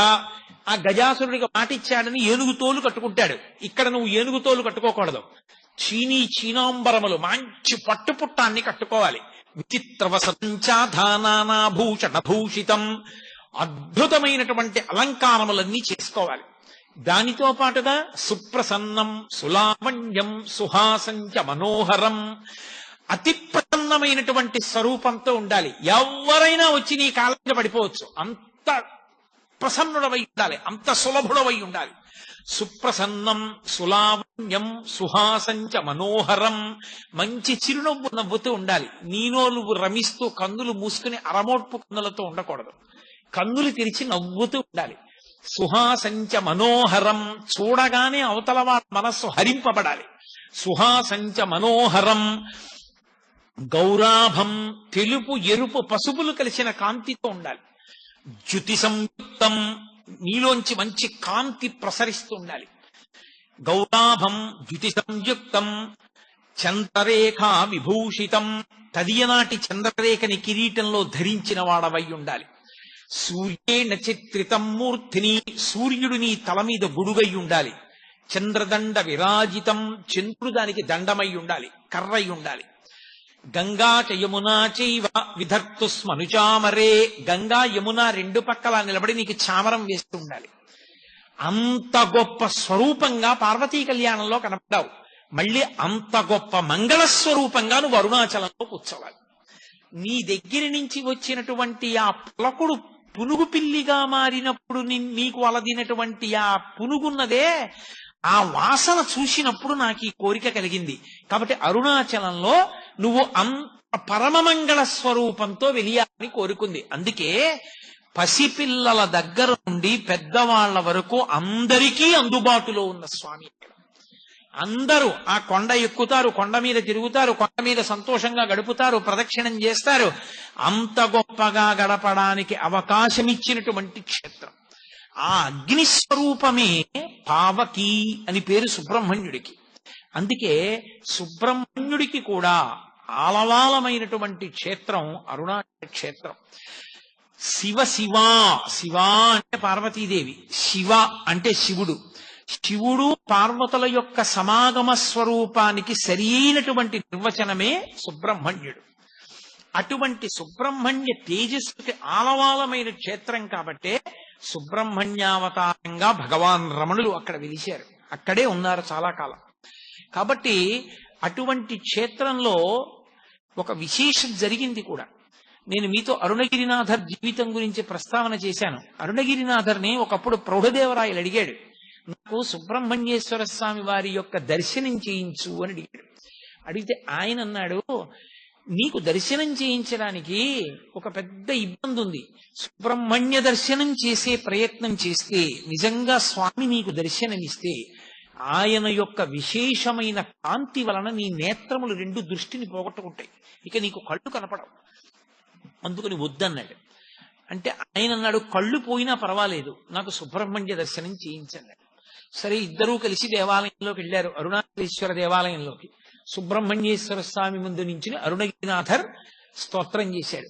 ఆ గజాసురుడిగా మాటిచ్చాడని ఏనుగు తోలు కట్టుకుంటాడు. ఇక్కడ నువ్వు ఏనుగు తోలు కట్టుకోకూడదు, చీనాంబరములు మంచి పట్టుపుట్టాన్ని కట్టుకోవాలి. విచిత్ర వసనంచాధ నానాభూషణ భూషితం. అద్భుతమైనటువంటి అలంకారములన్నీ చేసుకోవాలి. దానితో పాటుగా సుప్రసన్నం సులావణ్యం సుహాసంచ మనోహరం. అతి ప్రసన్నమైనటువంటి స్వరూపంతో ఉండాలి. ఎవరైనా వచ్చి నీ కాళ్ళ మీద పడిపోవచ్చు, అంత ప్రసన్నుడవై ఉండాలి, అంత సులభుడవై ఉండాలి. సుప్రసన్నం సులావణ్యం సుహాసంచ మనోహరం. మంచి చిరునవ్వు నవ్వుతూ ఉండాలి. నీలో నువ్వు రమిస్తూ కన్నులు మూసుకుని అరమోడ్పు కన్నులతో ఉండకూడదు, కన్నులు తెరిచి నవ్వుతూ ఉండాలి. సుహాసంచ మనోహరం. చూడగానే అవతల వారి మనస్సు హరింపబడాలి. సుహాసంచ మనోహరం గౌరాభం, తెలుపు ఎరుపు పసుపులు కలిసిన కాంతితో ఉండాలి. జ్యుతి సంయుక్తం, నీలోంచి మంచి కాంతి ప్రసరిస్తూ ఉండాలి. గౌరాభం జ్యుతి సంయుక్తం చంద్రరేఖ విభూషితం, తదియనాటి చంద్రరేఖని కిరీటంలో ధరించిన వాడవై ఉండాలి. సూర్యేణ చిత్రితం మూర్తిని, సూర్యుడు నీ తల మీద గొడుగై ఉండాలి. చంద్రదండ విరాజితం, చంద్రుడు దానికి దండమై ఉండాలి, కర్రై ఉండాలి. గంగా చ యమునా చైవ విధర్తుస్మనుచామరే, గంగా యమున రెండు పక్కల నిలబడి నీకు చామరం వేస్తూ ఉండాలి. అంత గొప్ప స్వరూపంగా పార్వతీ కళ్యాణంలో కనపడ్డావు. మళ్ళీ అంత గొప్ప మంగళ స్వరూపంగా నువ్వు అరుణాచలంలో కూర్చోవాలి. నీ దగ్గర నుంచి వచ్చినటువంటి ఆ పులకుడు పునుగు పిల్లిగా మారినప్పుడు నీకు అలదినటువంటి ఆ పునుగున్నదే, ఆ వాసన చూసినప్పుడు నాకు ఈ కోరిక కలిగింది. కాబట్టి అరుణాచలంలో నువ్వు అంత పరమమంగళ స్వరూపంతో వెలియాలని కోరుకుంది. అందుకే పసిపిల్లల దగ్గర నుండి పెద్దవాళ్ల వరకు అందరికీ అందుబాటులో ఉన్న స్వామి. అందరూ ఆ కొండ ఎక్కుతారు, కొండ మీద తిరుగుతారు, కొండ మీద సంతోషంగా గడుపుతారు, ప్రదక్షిణం చేస్తారు. అంత గొప్పగా గడపడానికి అవకాశం ఇచ్చినటువంటి క్షేత్రం. ఆ అగ్నిస్వరూపమే పావకి అని పేరు సుబ్రహ్మణ్యుడికి. అందుకే సుబ్రహ్మణ్యుడికి కూడా ఆలవాలమైనటువంటి క్షేత్రం అరుణాచల క్షేత్రం. శివ శివ, శివ అంటే పార్వతీదేవి, శివ అంటే శివుడు. శివుడు పార్వతుల యొక్క సమాగమ స్వరూపానికి సరి అయినటువంటి నిర్వచనమే సుబ్రహ్మణ్యుడు. అటువంటి సుబ్రహ్మణ్య తేజస్సుకి ఆలవాలమైన క్షేత్రం కాబట్టే సుబ్రహ్మణ్యావతారంగా భగవాన్ రమణులు అక్కడ వెలిశారు, అక్కడే ఉన్నారు చాలా కాలం. కాబట్టి అటువంటి క్షేత్రంలో ఒక విశేషం జరిగింది కూడా. నేను మీతో అరుణగిరినాథర్ జీవితం గురించి ప్రస్తావన చేశాను. అరుణగిరినాథర్ని ఒకప్పుడు ప్రౌఢదేవరాయలు అడిగాడు, నాకు సుబ్రహ్మణ్యేశ్వర స్వామి వారి యొక్క దర్శనం చేయించు అని అడిగాడు. అడిగితే ఆయన అన్నాడు, నీకు దర్శనం చేయించడానికి ఒక పెద్ద ఇబ్బంది ఉంది. సుబ్రహ్మణ్య దర్శనం చేసే ప్రయత్నం చేస్తే, నిజంగా స్వామి నీకు దర్శనమిస్తే, ఆయన యొక్క విశేషమైన కాంతి వలన నీ నేత్రములు రెండు దృష్టిని పోగొట్టుకుంటాయి, ఇక నీకు కళ్ళు కనపడవు, అందుకని వద్దన్నాడు. అంటే ఆయన అన్నాడు, కళ్ళు పోయినా పర్వాలేదు, నాకు సుబ్రహ్మణ్య దర్శనం చేయించన్నాడు. సరే, ఇద్దరూ కలిసి దేవాలయంలోకి వెళ్ళారు, అరుణాచలేశ్వర దేవాలయంలోకి. సుబ్రహ్మణ్యేశ్వర స్వామి ముందు నుంచి అరుణగిరినాథర్ స్తోత్రం చేశాడు.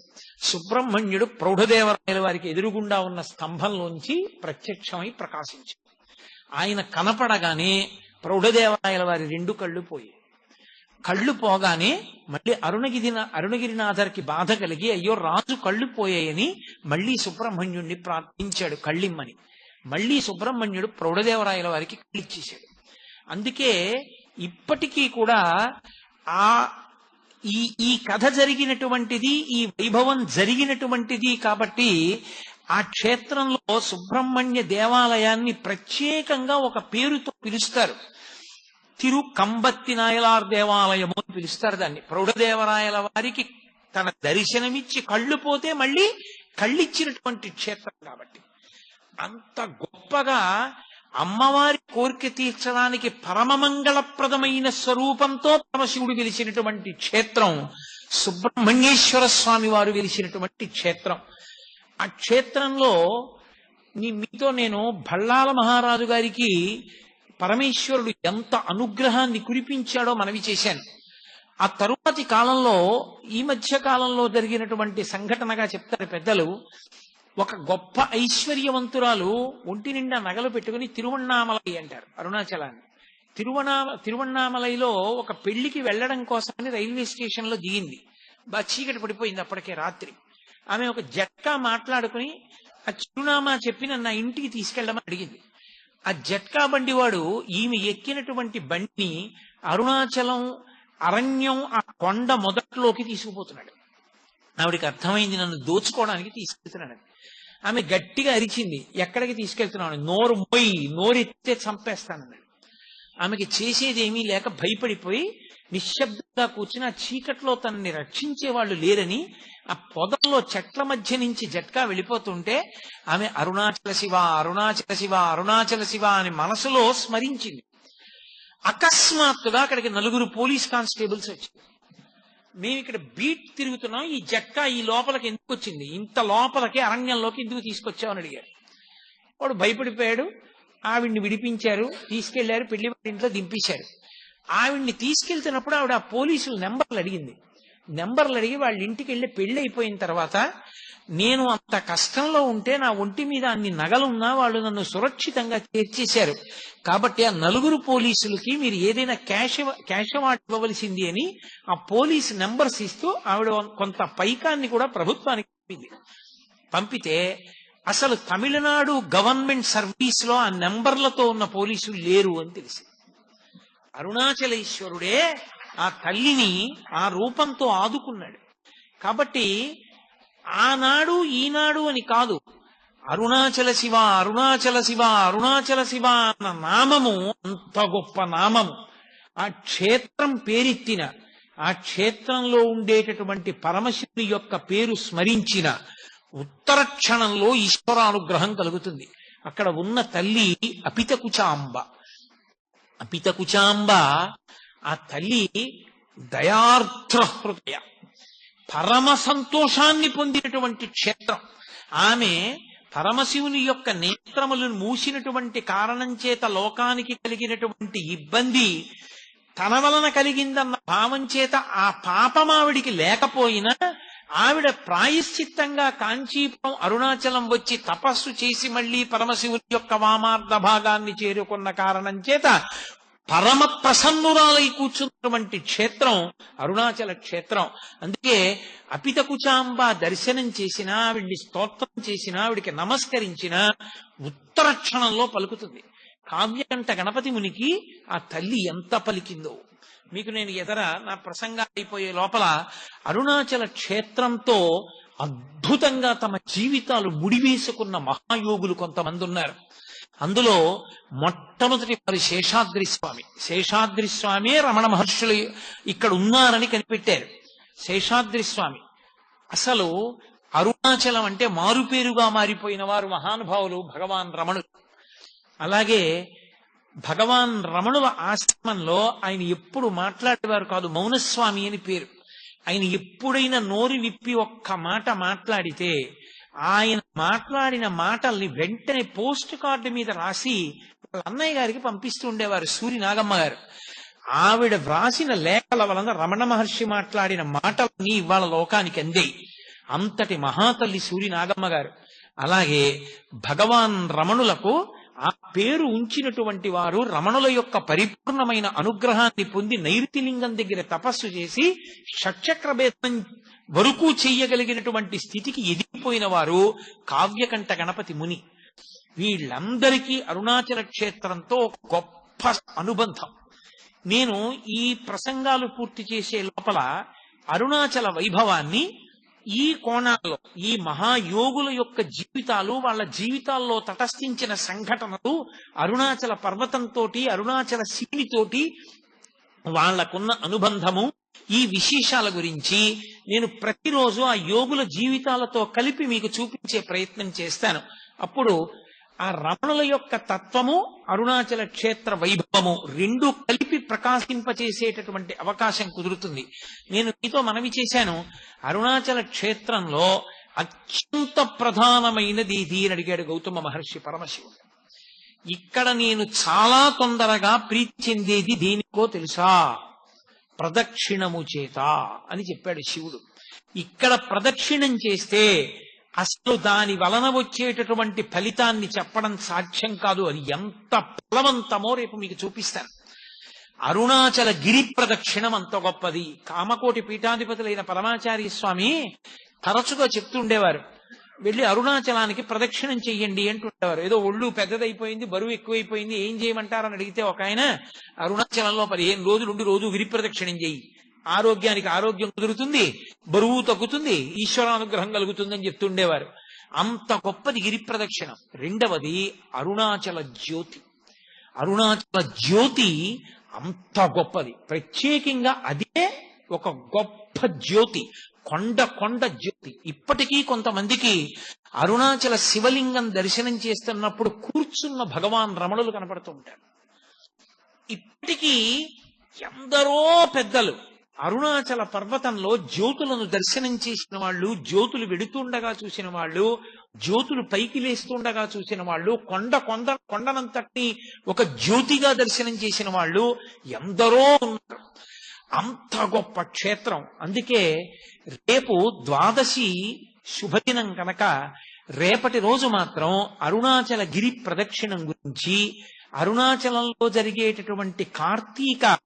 సుబ్రహ్మణ్యుడు ప్రౌఢదేవరాయల వారికి ఎదురుగుండా ఉన్న స్తంభంలోంచి ప్రత్యక్షమై ప్రకాశించాడు. ఆయన కనపడగానే ప్రౌఢదేవరాయల వారి రెండు కళ్ళు పోయాయి. కళ్ళు పోగానే మళ్ళీ అరుణగిరినాథర్కి బాధ కలిగి, అయ్యో రాజు కళ్ళు పోయాయని మళ్ళీ సుబ్రహ్మణ్యుడిని ప్రార్థించాడు కళ్ళిమ్మని. మళ్ళీ సుబ్రహ్మణ్యుడు ప్రౌఢదేవరాయల వారికి కళ్ళిచ్చేశాడు. అందుకే ఇప్పటికీ కూడా ఈ కథ జరిగినటువంటిది, ఈ వైభవం జరిగినటువంటిది కాబట్టి ఆ క్షేత్రంలో సుబ్రహ్మణ్య దేవాలయాన్ని ప్రత్యేకంగా ఒక పేరుతో పిలుస్తారు. తిరు కంబత్తి నాయలార్ దేవాలయము అని పిలుస్తారు దాన్ని. ప్రౌఢదేవరాయల వారికి తన దర్శనమిచ్చి కళ్ళు పోతే మళ్ళీ కళ్ళిచ్చినటువంటి క్షేత్రం కాబట్టి అంత గొప్పగా అమ్మవారి కోరిక తీర్చడానికి పరమమంగళప్రదమైన స్వరూపంతో పరమశివుడు వెలిసినటువంటి క్షేత్రం సుబ్రహ్మణ్యేశ్వర స్వామి వారు వెలిసినటువంటి క్షేత్రం. ఆ క్షేత్రంలో మీతో నేను భళ్ళాల మహారాజు గారికి పరమేశ్వరుడు ఎంత అనుగ్రహాన్ని కురిపించాడో మనవి చేశాను. ఆ తరువాతి కాలంలో, ఈ మధ్య కాలంలో జరిగినటువంటి సంఘటనగా చెప్తారు పెద్దలు. ఒక గొప్ప ఐశ్వర్యవంతురాలు ఒంటి నిండా నగలు పెట్టుకుని తిరువణ్ణామలై అంటారు అరుణాచలాన్ని. తిరువణ్ణామలైలో ఒక పెళ్లికి వెళ్లడం కోసమని రైల్వే స్టేషన్ లో దిగింది. బాగా చీకటి పడిపోయింది అప్పటికే రాత్రి. ఆమె ఒక జట్కా మాట్లాడుకుని ఆ చిరునామా చెప్పి నన్ను నా ఇంటికి తీసుకెళ్లమని అడిగింది. ఆ జట్కా బండివాడు ఈమె ఎక్కినటువంటి బండిని అరుణాచలం అరణ్యం ఆ కొండ మొదట్లోకి తీసుకుపోతున్నాడు. ఆవిడికి అర్థమైంది, నన్ను దోచుకోవడానికి తీసుకెళ్తున్నాడు. ఆమె గట్టిగా అరిచింది, ఎక్కడికి తీసుకెళ్తున్నాడు, నోరు మొయ్యి, నోరెత్తే చంపేస్తానన్నాడు. ఆమెకి చేసేదేమీ లేక భయపడిపోయి నిశ్శబ్దంగా కూర్చుని, ఆ చీకట్లో తనని రక్షించే వాళ్ళు లేరని ఆ పొదల్లో చెట్ల మధ్య నుంచి జట్కా వెళ్ళిపోతుంటే ఆమె అరుణాచల శివ, అరుణాచల శివ, అరుణాచల శివ అని మనసులో స్మరించింది. అకస్మాత్తుగా అక్కడికి 4 పోలీస్ కానిస్టేబుల్స్ వచ్చారు. మేము ఇక్కడ బీట్ తిరుగుతున్నాం, ఈ జక్క ఈ లోపలికి ఎందుకు వచ్చింది, ఇంత లోపలికి అరణ్యంలోకి ఎందుకు తీసుకొచ్చామని అడిగారు. వాడు భయపడిపోయాడు. ఆవిడ్ని విడిపించారు, తీసుకెళ్లారు, పెళ్లి వాడి ఇంట్లో దింపేశారు. ఆవిడ్ని తీసుకెళ్తున్నప్పుడు ఆవిడ ఆ పోలీసులు నెంబర్లు అడిగింది. నెంబర్లు అడిగి వాళ్ళ ఇంటికి వెళ్ళి పెళ్లి అయిపోయిన తర్వాత, నేను అంత కష్టంలో ఉంటే నా ఒంటి మీద అన్ని నగలున్నా వాళ్ళు నన్ను సురక్షితంగా చేర్చేశారు, కాబట్టి ఆ 4 పోలీసులకి మీరు ఏదైనా క్యాష్ అవార్డు ఇవ్వవలసింది అని ఆ పోలీస్ నెంబర్స్ ఇస్తూ ఆవిడ కొంత పైకాన్ని కూడా ప్రభుత్వానికి పంపితే, అసలు తమిళనాడు గవర్నమెంట్ సర్వీస్ లో ఆ నెంబర్లతో ఉన్న పోలీసులు లేరు అని తెలిసి, అరుణాచలేశ్వరుడే ఆ తల్లిని ఆ రూపంతో ఆదుకున్నాడు. కాబట్టి ఆనాడు ఈనాడు అని కాదు, అరుణాచల శివ అరుణాచల శివ అరుణాచల శివ అన్న నామము అంత గొప్ప నామము. ఆ క్షేత్రం పేరెత్తిన, ఆ క్షేత్రంలో ఉండేటటువంటి పరమశివుని యొక్క పేరు స్మరించిన ఉత్తర క్షణంలో ఈశ్వరానుగ్రహం కలుగుతుంది. అక్కడ ఉన్న తల్లి అపితకుచాంబ. అపితకుచాంబ ఆ తల్లి దయార్ద్ర హృదయ, పరమ సంతోషాన్ని పొందినటువంటి క్షేత్రం. ఆమె పరమశివుని యొక్క నేత్రములను మూసినటువంటి కారణం చేత లోకానికి కలిగినటువంటి ఇబ్బంది తన వలన కలిగిందన్న భావం చేత ఆ పాపం ఆవిడికి లేకపోయినా, ఆవిడ ప్రాయశ్చిత్తంగా కాంచీపురం అరుణాచలం వచ్చి తపస్సు చేసి మళ్లీ పరమశివుని యొక్క వామార్ధ భాగాన్ని చేరుకున్న కారణం చేత పరమ ప్రసన్నురాలై కూర్చున్నటువంటి క్షేత్రం అరుణాచల క్షేత్రం. అందుకే అపితకుచాంబ దర్శనం చేసినా, ఆవిడ్ని స్తోత్రం చేసినా, ఆవిడికి నమస్కరించినా ఉత్తర క్షణంలో పలుకుతుంది. కావ్యకంఠ గణపతి మునికి ఆ తల్లి ఎంత పలికిందో మీకు నేను నా ప్రసంగా అయిపోయే లోపల అరుణాచల క్షేత్రంతో అద్భుతంగా తమ జీవితాలు ముడివేసుకున్న మహాయోగులు కొంతమంది ఉన్నారు. అందులో మొట్టమొదటి వారి శేషాద్రి స్వామి. శేషాద్రి స్వామి రమణ మహర్షులు ఇక్కడ ఉన్నారని కనిపెట్టారు. శేషాద్రి స్వామి అసలు అరుణాచలం అంటే మారుపేరుగా మారిపోయిన వారు మహానుభావులు భగవాన్ రమణులు. అలాగే భగవాన్ రమణుల ఆశ్రమంలో ఆయన ఎప్పుడు మాట్లాడేవారు కాదు, మౌనస్వామి అని పేరు. ఆయన ఎప్పుడైనా నోరు విప్పి ఒక్క మాట మాట్లాడితే ఆయన మాట్లాడిన మాటల్ని వెంటనే పోస్ట్ కార్డు మీద రాసి వాళ్ళ అన్నయ్య గారికి పంపిస్తూ ఉండేవారు, సూరి నాగమ్మ గారు. ఆవిడ వ్రాసిన లేఖల వలన రమణ మహర్షి మాట్లాడిన మాటలన్నీ ఇవాళ లోకానికి అందేయి. అంతటి మహాతల్లి సూరి నాగమ్మ గారు. అలాగే భగవాన్ రమణులకు ఆ పేరు ఉంచినటువంటి వారు రమణుల యొక్క పరిపూర్ణమైన అనుగ్రహాన్ని పొంది నైరుతిలింగం దగ్గర తపస్సు చేసి షట్చక్రభేదం వరకు చెయ్యగలిగినటువంటి స్థితికి ఎదిగిపోయిన వారు కావ్యకంఠ గణపతి ముని. వీళ్ళందరికీ అరుణాచల క్షేత్రంతో గొప్ప అనుబంధం. నేను ఈ ప్రసంగాలు పూర్తి చేసే లోపల అరుణాచల వైభవాన్ని ఈ కోణాల్లో, ఈ మహాయోగుల యొక్క జీవితాలు, వాళ్ళ జీవితాల్లో తటస్థించిన సంఘటనలు, అరుణాచల పర్వతంతో, అరుణాచల శివునితోటి వాళ్లకున్న అనుబంధము, ఈ విశేషాల గురించి నేను ప్రతిరోజు ఆ యోగుల జీవితాలతో కలిపి మీకు చూపించే ప్రయత్నం చేస్తాను. అప్పుడు ఆ రమణుల యొక్క తత్వము, అరుణాచల క్షేత్ర వైభవము రెండు కలిపి ప్రకాశింపచేసేటటువంటి అవకాశం కుదురుతుంది. నేను మీతో మనవి చేశాను, అరుణాచల క్షేత్రంలో అత్యంత ప్రధానమైనది ఇది అని అడిగాడు గౌతమ మహర్షి పరమశివుడు. ఇక్కడ నేను చాలా తొందరగా ప్రీతి చెందేది దేనికో తెలుసా? ప్రదక్షిణము చేత అని చెప్పాడు శివుడు. ఇక్కడ ప్రదక్షిణం చేస్తే అసలు దాని వలన వచ్చేటటువంటి ఫలితాన్ని చెప్పడం సాధ్యం కాదు. అది ఎంత ఫలవంతమో రేపు మీకు చూపిస్తాను. అరుణాచల గిరి ప్రదక్షిణం అంత గొప్పది. కామకోటి పీఠాధిపతులైన పరమాచార్య స్వామి తరచుగా చెప్తుండేవారు, వెళ్ళి అరుణాచలానికి ప్రదక్షిణం చెయ్యండి అంటుండేవారు. ఏదో ఒళ్ళు పెద్దదైపోయింది, బరువు ఎక్కువైపోయింది, ఏం చేయమంటారని అడిగితే ఒక ఆయన, అరుణాచలంలో 15 రోజులు ఉండి రోజు గిరి ప్రదక్షిణం చెయ్యి, ఆరోగ్యానికి ఆరోగ్యం కుదురుతుంది, బరువు తగ్గుతుంది, ఈశ్వరానుగ్రహం కలుగుతుంది అని చెప్తుండేవారు. అంత గొప్పది గిరి ప్రదక్షిణం. రెండవది అరుణాచల జ్యోతి. అరుణాచల జ్యోతి అంత గొప్పది. ప్రత్యేకంగా అదే ఒక గొప్ప జ్యోతి, కొండ జ్యోతి. ఇప్పటికీ కొంతమందికి అరుణాచల శివలింగం దర్శనం చేస్తున్నప్పుడు కూర్చున్న భగవాన్ రమణులు కనపడుతూ ఉంటారు. ఇప్పటికీ ఎందరో పెద్దలు అరుణాచల పర్వతంలో జ్యోతులను దర్శనం చేసిన వాళ్ళు, జ్యోతులు వెడుతుండగా చూసిన వాళ్ళు, జ్యోతులు పైకి లేస్తుండగా చూసిన వాళ్ళు, కొండనంతటిని ఒక జ్యోతిగా దర్శనం చేసిన వాళ్ళు ఎందరో ఉన్నారు. అంత గొప్ప క్షేత్రం. అందుకే రేపు ద్వాదశి శుభదినం కనుక రేపటి రోజు మాత్రం అరుణాచల గిరి ప్రదక్షిణం గురించి, అరుణాచలంలో జరిగేటటువంటి కార్తీక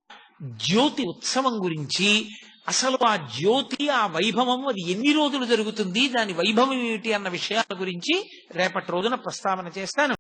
జ్యోతి ఉత్సవం గురించి, అసలు ఆ జ్యోతి, ఆ వైభవం, అది ఎన్ని రోజులు జరుగుతుంది, దాని వైభవం ఏమిటి అన్న విషయాల గురించి రేపటి రోజున ప్రస్తావన చేస్తాను.